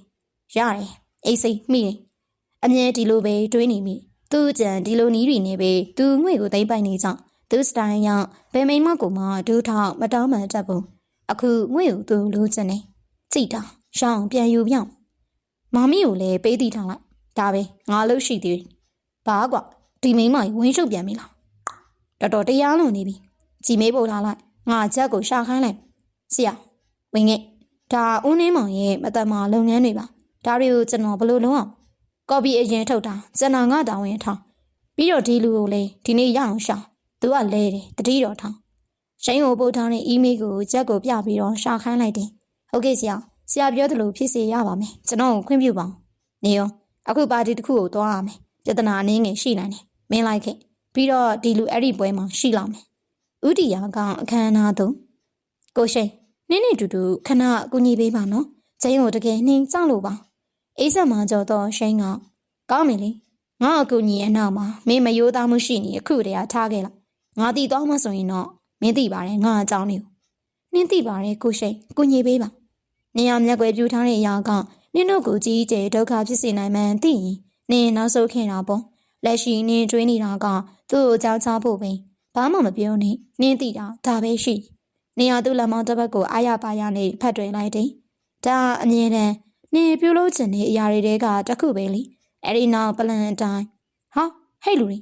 ရတယ်အေးစိတ်မိတယ်အမြဲဒီလိုပဲတွေးနေမိသူ့ကြံဒီလိုနီးတွေနေပဲသူငွေကိုသိမ့်ပိုက်နေကြသူစတိုင်ရောက်ဘယ်မိမကိုမှဒူးထောက်မတောင်းမှန်တတ်ဘူးအခုငွေကိုသူလိုချင်နေကြည့်တာရှောင်းပြန်ယူပြောင်းမမီကိုလည်းပေးတီးထားလိုက်ဒါပဲငါလို့ရှိသေးတယ်ဘာကွာဒီမိမဝင်းရှုပ်ပြန်ပြီလားတော်တရားလွန်နေပြီကြည်မေးပို့ထားလိုက်ငါချက်ကိုရှာခိုင်းလိုက်ဆရာဝင်ခဲ့ဒါဦးနှင်းမောင်ရဲ့မတမာလုပ်ငန်းတွေပါဒါတွေကိုကျွန်တော်ဘယ်လိုလုပ်အောင်ကော်ပီအရင်ထုတ်တာကျွန်တော်ငါတောင်းရင်ထားပြီးတော့ဒီလူကိုလည်းဒီနေ့ရအောင်ရှာသူကလဲတယ်တတိတော်ထောင်ရှိန်ကိုပို့ထားတဲ့ email ကိုချက်ကိုပြပြီးတော့ရှာခိုင်းလိုက်တယ်ဟုတ်ကဲ့ဆရာပြောသလိုဖြစ်စေရပါမယ်ကျွန်တော်ကိုခွင့်ပြုပါနေရောအခုပါတီတစ်ခုကိုသွားရမယ်ပြဿနာအနည်းငယ်ရှိနိုင်တယ်မင်းလိုက်ခဲ့ပြီးတော့ဒီလူအဲ့ဒီပွဲမှာရှိလာမယ်ဥတီယာကအခမ်းအနားသို့ကိုရှိန်နင်းနေတူတူခဏအကူညီပေးပါနော်ကျင်းကိုတကယ်နှင်းကြောက်လို့ပါအေးဆက်မှကြောတော့ရှိန်ကကောင်းပြီလေငါအကူညီအနောက်မှာမင်းမယိုးသားမှုရှိနေအခုတည်းကထားခဲ့လိုက်ငါတီးသွားမှဆိုရင်တော့မင်းသိပါတယ်ငါအကြောင်းနေနင်းသိပါတယ်ကိုရှိန်ကူညီပေးပါနေရမျက်ွယ်ပြူထားတဲ့အရာကနင်းတို့ကိုကြီးကျယ်ဒုက္ခဖြစ်စေနိုင်မှန်းသိရင်နင်းနောက်ဆုတ်ခဲ့တာပေါ့လက်ရှိနင်းတွေးနေတာကသူ့ကိုကြောက်ချဖို့ပဲဘာမှမပြောနဲ့နင်းသိတာဒါပဲရှိနေရသူ့လက်မောင်းတစ်ဘက်ကိုအားရပါရနဲ့ဖတ်တွယ်လိုက်တယ်ဒါအမြဲတမ်းနင်းပြုလို့ချင်တဲ့အရာတွေကတခုပဲလေအဲ့ဒီနောက်ပလန်အတိုင်းဟာဟဲ့လူတွေ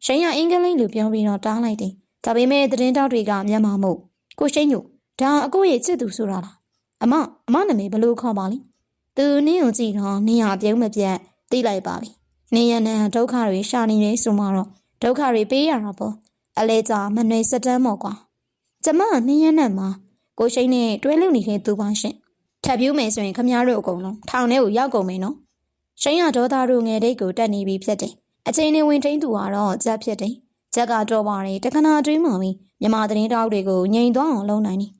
ရှိန်ရအင်္ဂလိပ်လိုပြောပြီးတော့တားလိုက်တယ်ဒါပေမဲ့သတင်းတောက်တွေကမျက်မှောက်မှု ကိုရှိန်ညိုဒါအကိုရဲ့ချစ်သူဆိုတာလားအမနာမည်ဘလို့ခေါ်ပါလိသူနင်းကိုကြည့်တော့နင်းဟာပြုံးမပြတ်သိလိုက်ပါပြီနင်းရနံဒုက္ခတွေရှာနေနေဆိုမှတော့ဒုက္ခတွေပေးရတာပေါ့အလဲကြမနှွေစတမ်းမော်ကွာကျမနင်းရနံမှာကိုရှိန်နဲ့တွဲလုံနေတဲ့သူပါရှင်ထပ်ပြူးမယ်ဆိုရင်ခမည်းတော်အကုန်လုံးထောင်ထဲကိုရောက်ကုန်မယ်နော်ရှိန်ရဒေါသတို့ငယ်တိတ်ကိုတက်နေပြီဖြစ်တယ်အချိန်နဲ့ဝင်ထိန်သူကတော့ကြက်ဖြစ်တယ်ကြက်ကတော့ပါတယ်တခဏအတွင်းမှာပဲမြမသတင်းတောက်တွေကိုငြိမ်သွားအောင်လုပ်နိုင်တယ်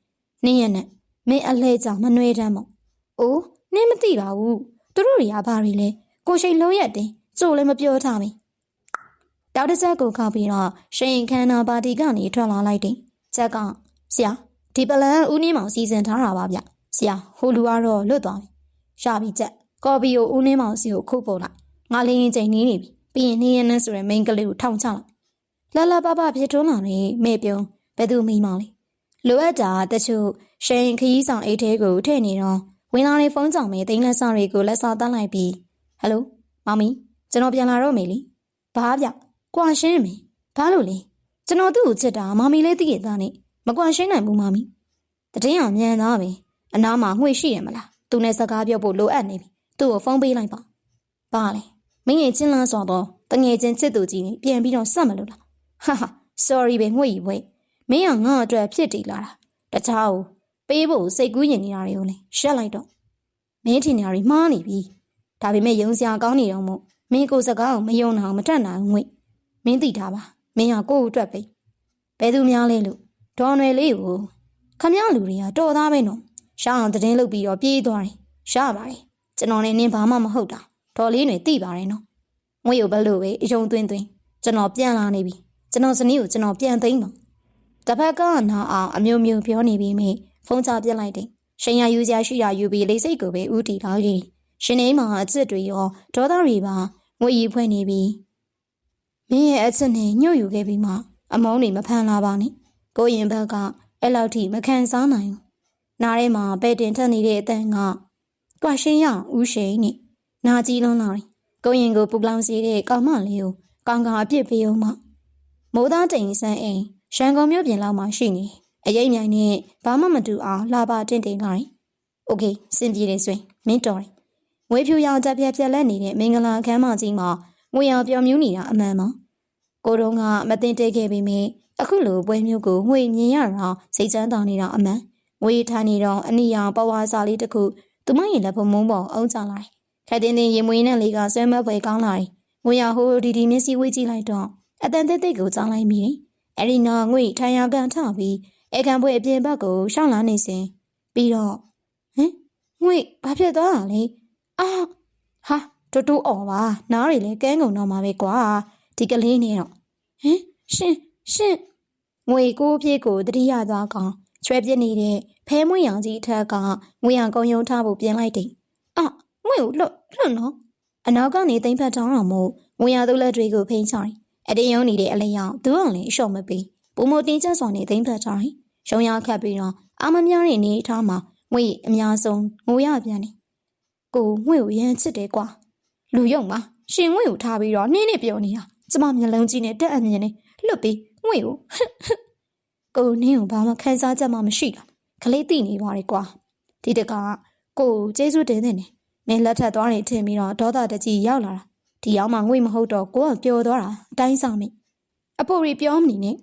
နင်းရနံမင်းအလဲကြမနှွေတမ်းမို့အိုးနင်းမသိပါဘူးသူတို့တွေကဘာတွေလဲကိုရှိန်လုံးရက်တယ်ကျို့လည်းမပြောထားဘူးတောက်တစ်ချက်ကိုခောက်ပြီးတော့ရှိန်ခန္ဓာပါတီကနေထွက်လာလိုက်တယ်ချက်ကဆရာဒီပလန်ဦးနင်းမောင်စီစဉ်ထားတာပါဗျဆရာဟိုလူကတော့လွတ်သွားပြီရှာပြီချက်ကော်ပီကိုဦးနင်းမောင်စီကိုခုတ်ပို့လိုက်ငါလေးရင်ချိန်နေပြီပြီးရင်နေရနန်းဆိုတဲ့မိန်းကလေးကိုထောင်ချလိုက်လာပဖြစ်ထွန်းလာနေမေ့ပြုံးဘယ်သူမိမောင်လဲလိုအပ်တာတချို့ရှိန်ခရီးဆောင်အိတ်ထဲကိုထည့်နေတော့ဝင်လာတဲ့ဖုန်းကြောင်မဲ့တိန်းလက်ဆောင်တွေကိုလက်ဆောင်တန်းလိုက်ပြီးဟယ်လိုမောင်မီကျွန်တော်ပြန်လာတော့မေလီဘာဗျကွာရှင်းမေဘာလို့လဲကျွန်တော်သူ့ကိုချစ်တာမောင်မီလေးသိရသားနဲ့မကွာရှင်းနိုင်ဘူးမောင်မီတည်င်းအောင်မြန်သားပဲအနားမှာငွေရှိရမလားသူနဲ့စကားပြောဖို့လိုအပ်နေပြီသူ့ကိုဖုန်းပေးလိုက်ပါဘာလဲမင်းရဲ့ချင်းလန်းစွာတော့တငယ်ချင်းချစ်သူကြီးနဲ့ပြန်ပြီးတော့ဆက်မလို့လားဟာ sorry ပဲငွေကြီးဘွဲမင်းကငါ့အတွက်ဖြစ်တည်လာတာတခြားကိုပေးဖို့စိတ်ကူးရင်နေတာတွေကိုလည်းရှက်လိုက်တော့မင်းထင်နေတာတွေမှားနေပြီဒါပေမဲ့ယုံစရာကောင်းနေတော့မို့မင်းကိုစကားကိုမယုံနိုင်အောင်မတတ်နိုင်ငွေမင်းသိထားပါမင်းကကိုယ့်အတွက်ပဲဘယ်သူများလဲလို့ဒေါ်နယ်လေးကိုခမရလူတွေကတော်သားပဲနော်ရှောင်းအောင်တင်းလုပ်ပြီးတော့ပြေးသွားတယ်ရှားပါတယ်ကျွန်တော်နဲ့နင်းဘာမှမဟုတ်တာဒေါ်လေးတွေသိပါတယ်နော်ငွေကိုဘလို့ပဲအယုံသွင်းကျွန်တော်ပြန်လာနေပြီကျွန်တော်ဇနီးကိုကျွန်တော်ပြန်သိမ်းပါတစ်ဖက်ကနာအောင်အမျိုးမျိုးပြောနေပြီးမိဖုန်းချပြစ်လိုက်တယ်ရှင်ရယူစရာရှိတာယူပြီးလေးစိတ်ကိုပဲဥတီထားခဲ့ရှင်နေမှာအစ်စ်တွေရောဒေါသတွေပါငွေကြီးဖွင့်နေပြီမင်းရဲ့အစ်စ်နဲ့ညှို့ယူခဲ့ပြီးမှအမုန်းတွေမဖန်လာပါနဲ့ကိုရင်ဘက်ကအဲ့လောက်ထိမခံစားနိုင်ဘူးနားထဲမှာပဲ့တင်ထက်နေတဲ့အတန်ကကွာရှင်းရဦးရှိန်နဲ့နာကြီးလွန်းလာတယ်ကိုရင်ကိုပူပလောင်စေတဲ့ကောင်မလေးကိုကောင်ကအပြစ်ပေးအောင်မှမိုးသားတိမ်ဆန်းအိမ်ရှန်ကုန်မြို့ပြင်လောက်မှာရှိနေအရေးမြိုင်နဲ့ဘာမှမတူအောင်လာပါတင့်လာတယ်။ Okay စင်ပြေတယ်ဆိုရင်မင်းတော်တယ်။ငွေဖြူရောင်ကြပြက်ပြက်လက်နေတဲ့မင်္ဂလာခမ်းမကြီးမှာငွေရောင်ပြောင်မြူးနေတာအမှန်ပါ။ကိုတုံးကမတင်တဲခဲ့ပေမဲ့အခုလိုပွဲမျိုးကိုငွေမြင်ရတာစိတ်ချမ်းသာနေတာအမှန်။ငွေထိုင်နေတော့အနီရောင်ပဝါစာလေးတစ်ခုသူမရဲ့လက်ဖုံမုံပေါ်အုံးချလိုက်။ခက်တင်းတင်းရင်မွေးနဲ့လေးကဆွဲမပွဲကောင်းလာတယ်။ငွေရောင်ဟိုဒီမျက်စိဝေးကြည့်လိုက်တော့အတန်တိတ်ကိုကြားလိုက်မိတယ်။အဲ့ဒီနောက်ငွေထိုင်ရကန်ထပြီးအေကန်ပွဲအပြင်ဘက်ကိုရှောင်းလာနေစဉ်ပြီးတော့ငွေဘာဖြစ်သွားတာလဲအာဟာတူအော်ပါနားရီလဲကန်းကုန်တော့မှာပဲကွာဒီကလေးနဲ့တော့ရှင်ငွေကိုပြေကိုတတိယသွားကောင်ချွဲပြစ်နေတဲ့ဖဲမွေးရောင်ကြီးအထက်ကငွေရောင်ကုံယုံထားဖို့ပြင်လိုက်တယ်ငွေကိုလွတ်နော်အနောက်ကနေသိမ့်ဖက်ထောင်းအောင်မို့ငွေရောင်သူ့လက်တွေကိုဖိန်းချတယ်အတင်းယုံနေတဲ့အလေးရောင်သူ့အောင်လည်းအလျှော့မပေးပုံမတင်းကျပ်စွာနဲ့သိမ့်ဖက်ထားတယ်ရုံရခတ်ပြီးတော့အာမများတဲ့နေထားမှာငွေအများဆုံးငိုရပြန်တယ်ကိုငွေကိုရမ်းချစ်တယ်ကွာလူယုံပါရှင်ငွေကိုထားပြီးတော့နှင်းနဲ့ပြောနေတာကျမမျက်လုံးကြီးနဲ့တက်အမြင်နဲ့လွတ်ပြီးငွေကိုကိုနင်းကိုဘာမှခံစားချက်မှမရှိတာခလေးသိနေပါလေကွာဒီတကကိုကျေးဇူးတင်နေမင်းလက်ထပ်သွားနေထင်ပြီးတော့ဒေါသတကြီးရောက်လာတာဒီရောက်မှငွေမဟုတ်တော့ကိုကပျော်သွားတာအတိုင်းစားမိအပေါ်ရီပြောမနေနဲ့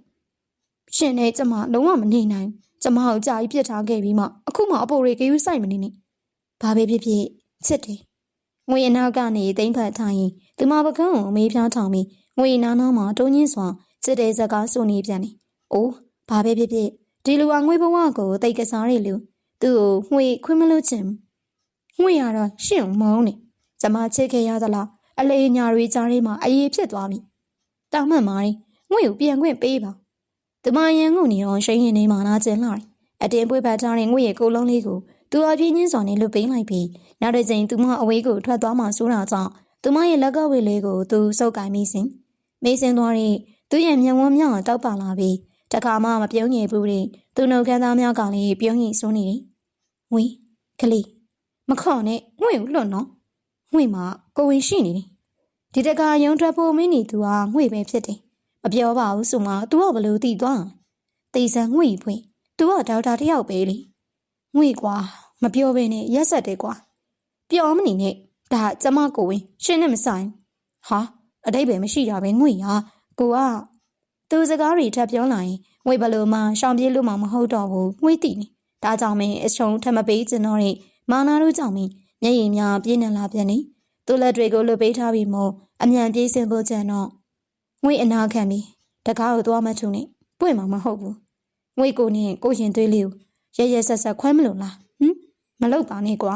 ရှင်နဲ့ကျမလုံးဝမနေနိုင်ကျမကိုကြာကြီးပြစ်ထားခဲ့ပြီးမှအခုမှအပေါ်ရီကယူဆိုင်မနေနဲ့ဘာပဲဖြစ်ဖြစ်ချစ်တယ်ငွေအနောက်ကနေသိမ့်ဖက်ထားရင်သူမပကန်းကိုအမေးပြားထောင်ပြီးငွေနားနားမှာတုံးချင်းစွာချစ်တဲ့ဇက်ကားစုနေပြန်တယ်အိုးဘာပဲဖြစ်ဖြစ်ဒီလူကငွေဘဝကိုတိတ်ကစားရလို့သူ့ကိုငွေခွင့်မလို့ချင်ငွေရတော့ရှင့်မုန်းနေကျမချစ်ခဲ့ရသလားအလေးညာတွေကြားထဲမှာအေးဖြစ်သွားပြီတောင်းမှန်ပါရင်ငွေကိုပြန်ခွင့်ပေးပါသူမရန်ကုန်နေတော့ရှိန်ရင်နေမှာနာကျင်လာတယ်အတင်းပွေးပတ်ထားတဲ့ငွေရဲ့ကိုလုံးလေးကိုသူအပြင်းချင်းစွာနဲ့လွတ်ပေးလိုက်ပြီးနောက်တစ်ချိန်သူမအဝေးကိုထွက်သွားမှဆိုးတာကြောင့်သူမရဲ့လက်ကဝေလေးကိုသူစုပ်ကိုင်မိစဉ်မေးစင်သွားတဲ့သူရဲ့မျက်ဝန်းမြောက်တောက်ပါလာပြီးတခါမှမပြုံးငယ်ဘူးတဲ့သူနှုတ်ခမ်းသားများကလည်းပြုံးရင်ဆိုးနေတယ်ငွေကလေးမခေါ်နဲ့ငွေကိုလွတ်နော်ငွေမှာကိုဝင်ရှိနေတယ်ဒီတခါရုံထွက်ဖို့မင်းနေသူဟာငွေပဲဖြစ်တယ်မပြောပါဘူးဆိုမှသူကဘလို့သိသွားတေးစံငွေဖွင့် သူကဒေါက်တာတယောက်ပဲလေငွေကွာမပြောဘဲနဲ့ရက်ဆက်တယ်ကွာပြောမနေနဲ့ဒါကျမကိုဝင်ရှင်းနဲ့မဆိုင်ဟာအတိတ်ပဲမရှိတာပဲငွေဟာကိုကသူစကားတွေထပ်ပြောလာရင်ငွေဘလို့မှရှောင်ပြေးလို့မှမဟုတ်တော့ဘူးငွေတည်နေဒါကြောင့်မင်းအချုံထမပေးကျင်တော့တဲ့မာနာတို့ကြောင့်မင်းမျက်ရည်များပြင်းနေလာပြန်နေသူလက်တွေကိုလွတ်ပေးထားပြီးမို့အမြန်ပြေးစင်ဖို့ကြံတော့ငွေအနာခံပြီးတကားကိုသွားမှချုံနေပွင့်မှာမဟုတ်ဘူးငွေကိုနဲ့ကိုရင်သွေးလေးကိုရရဆက်ဆက်ခွဲမလို့လားမလုပ်ပါနဲ့ကွာ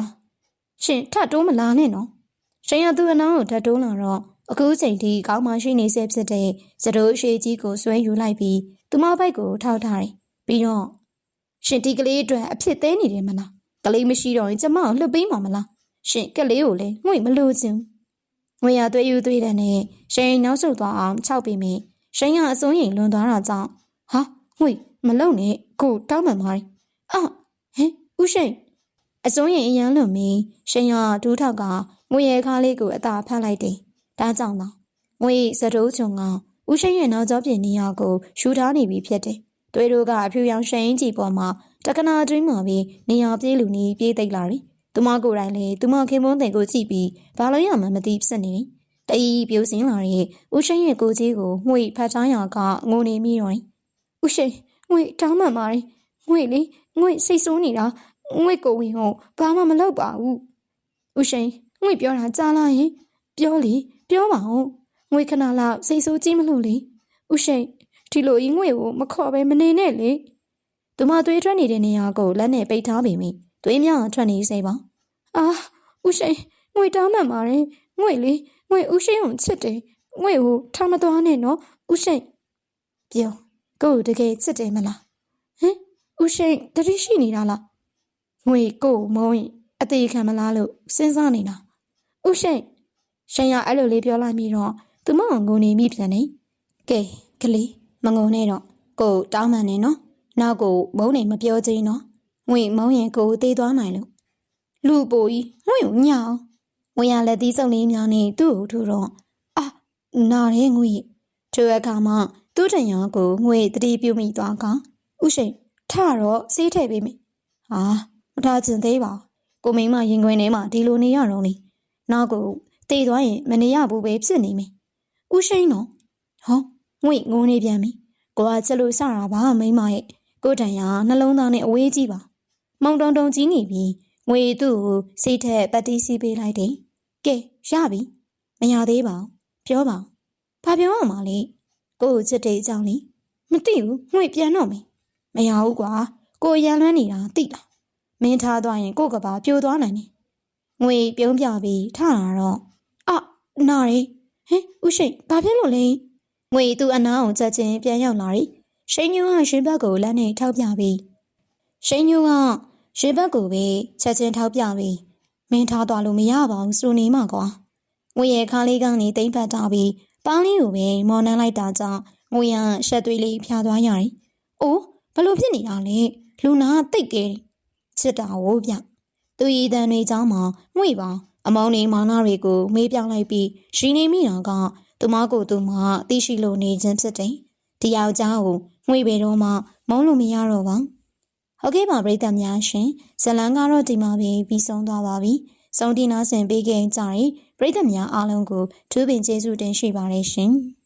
ရှင်ထတိုးမလားနဲ့နော်ရှင်ရသူအနောင်းကိုထတိုးလာတော့အခုချိန်ထိကောင်းမှရှိနေစေဖြစ်တဲ့စတိုးရှိကြီးကိုဆွဲယူလိုက်ပြီးသူမဘိုက်ကိုထောက်ထားတယ်ပြီးတော့ရှင်ဒီကလေးအတွက်အဖြစ်သေးနေတယ်မလားကလေးမရှိတော့ရင်ကျမကိုလှုပ်ပေးမှာမလားရှင်ကလေးကိုလည်းငွေမလို့ချင်ငွေရသွေးယူသွေးတဲ့နဲ့ရှင်နောက်ဆုတ်သွားအောင်ခြောက်ပြီးမြင်ရှင်ကအစိုးရင်လွန်သွားတာကြောင့်ဟာငွေမလုံနဲ့ကိုတောင်းမှန်ပါလေဦးရှင်အစိုးရင်အရန်လွန်ပြီးရှင်ရဒူးထောက်ကငွေရခါလေးကိုအသာဖတ်လိုက်တယ်ဒါကြောင့်တော့ငွေစတိုးချုံကဦးရှင်ရဲ့နောက်ကျောပြင်နေရာကိုယူထားနေပြီဖြစ်တယ်သွေးတို့ကအဖြူရောင်ရှင်ကြီးပေါ်မှာတက္ကနာတွင်းမှာပြီးနေရာပြေးလူနီးပြေးသိပ်လာတယ်သူမကိုယ်တိုင်လည်းသူမခင်မွန်းတဲ့ကိုကြည့်ပြီးဘာလို့ရမှမသိဖြစ်နေတယ်တအီးပြိုစင်းလာတဲ့ဦးရှင်ရဲ့ကိုကြီးကိုငွေဖတ်ချောင်းရကငိုနေမိတော့ဦးရှင်ငွေတောင်းမှန်ပါတယ်ငွေလေငွေစိတ်ဆိုးနေတာငွေကိုဝင်ဟောဘာမှမလုပ်ပါဘူးဦးရှင်ငွေပြောတာကြားလားရင်ပြောလေပြောပါဦးငွေခဏလောက်စိတ်ဆိုးကြည့်မလို့လေဦးရှင်ဒီလိုကြီးငွေကိုမခေါ်ပဲမနေနဲ့လေသူမသွေးထွက်နေတဲ့နေရာကိုလက်နဲ့ပိတ်ထားပေမယ့်သွေးမြောက်ထွက်နေစေပါဦးရှင်ငွေတောင်းမှန်ပါတယ်ငွေလေငွေဦးရှင်ကိုချစ်တယ်ငွေကိုထားမသွားနဲ့နော်ဦးရှင်ပြောကိုတကယ်ချစ်တယ်မလားဦးရှင်တတိရှိနေတာလားငွေကိုမုံရင်အသေးခံမလားလို့စဉ်းစားနေတာဦးရှင်ရှင်ရအဲ့လိုလေးပြောလိုက်ပြီးတော့သူမငုံနေမိပြန်နေကဲကလေးမငုံနဲ့တော့ကိုတောင်းမှန်နေနော်နောက်ကိုမုံနေမပြောချင်းနော်ငွေမုံရင်ကိုသေးသွားနိုင်လို့လူပိုကြီးငွေကိုညောင်းငွေရလက်သီးစုံလေးများနေသူ့ကိုထူတော့နားရဲငွေထိုအခါမှသူ့ထံရကိုငွေတတိပြုမိသွားကဥရှိန်ထတော့စေးထည့်ပေးမယ်မထားချင်သေးပါကိုမိမရင်ခွင်ထဲမှာဒီလိုနေရတော့လေနောက်ကိုတည်သွားရင်မနေရဘူးပဲဖြစ်နေမယ်ဥရှိန်တော့ငွေငိုနေပြန်ပြီကိုကချက်လို့စတာပါမိမရဲ့ကိုတန်ရနှလုံးသားနဲ့အဝေးကြီးပါမောင်တုံတုံကြီးနေပြီငွေသူ့ကိုစိတ်ထက်ပတ်တီးစီးပေးလိုက်တယ်ကဲရပြီမရသေးပါဘူးပြောပါဘာပြောရမှာလဲကိုချစ်တဲ့အကြောင်းလေမသိဘူးငွေပြန်တော့မယ်မရဘူးကွာကိုရန်လွမ်းနေတာသိလားမင်းထားသွားရင်ကိုကဘာပြိုသွားနိုင်တယ်ငွေပြုံးပြပြီးထလာတော့နားရီဦးရှိန်ဘာဖြစ်လို့လဲငွေသူ့အနားအောင်ချက်ချင်းပြန်ရောက်လာတယ်ရှိန်ညူကရှင်ဘက်ကိုလက်နဲ့ထောက်ပြပြီးရှိန်ညူကရှင်ဘက်ကိုပဲချက်ချင်းထောက်ပြပြီးမင်းထားသွားလို့မရပါဘူးစူနေမှာကွာငွေရဲ့ခါလေးကနေတိမ့်ပတ်ထားပြီးပန်းလေးကိုပဲမော်နှမ်းလိုက်တာကြောင့်ငွေရရှက်သွေးလေးဖြာသွားရတယ်။အိုးဘလို့ဖြစ်နေတာလဲလူနာတိတ်တယ်ချစ်တာဝိုးပြသူရည်တန်တွေကြောင်းမှာငွေပါအမောင်းနေမာနာတွေကိုမေးပြောင်းလိုက်ပြီးရှင်နေမိတာကသူမကိုသူမသိရှိလို့နေခြင်းဖြစ်တယ်။ဒီယောက်ျားကိုငွေပေတော့မှမုန်းလို့မရတော့ပါ။ဟုတ်ကဲ့ပါပရိသတ်များရှင်ဇလန်းကတော့ဒီမှာပဲပြီးဆုံးသွားပါပြီ။ဆုံးတင်နာဆင်ပေးခဲ့ကြတဲ့ပရိသတ်များအားလုံးကိုထူးပင်ကျေးဇူးတင်ရှိပါတယ်ရှင်။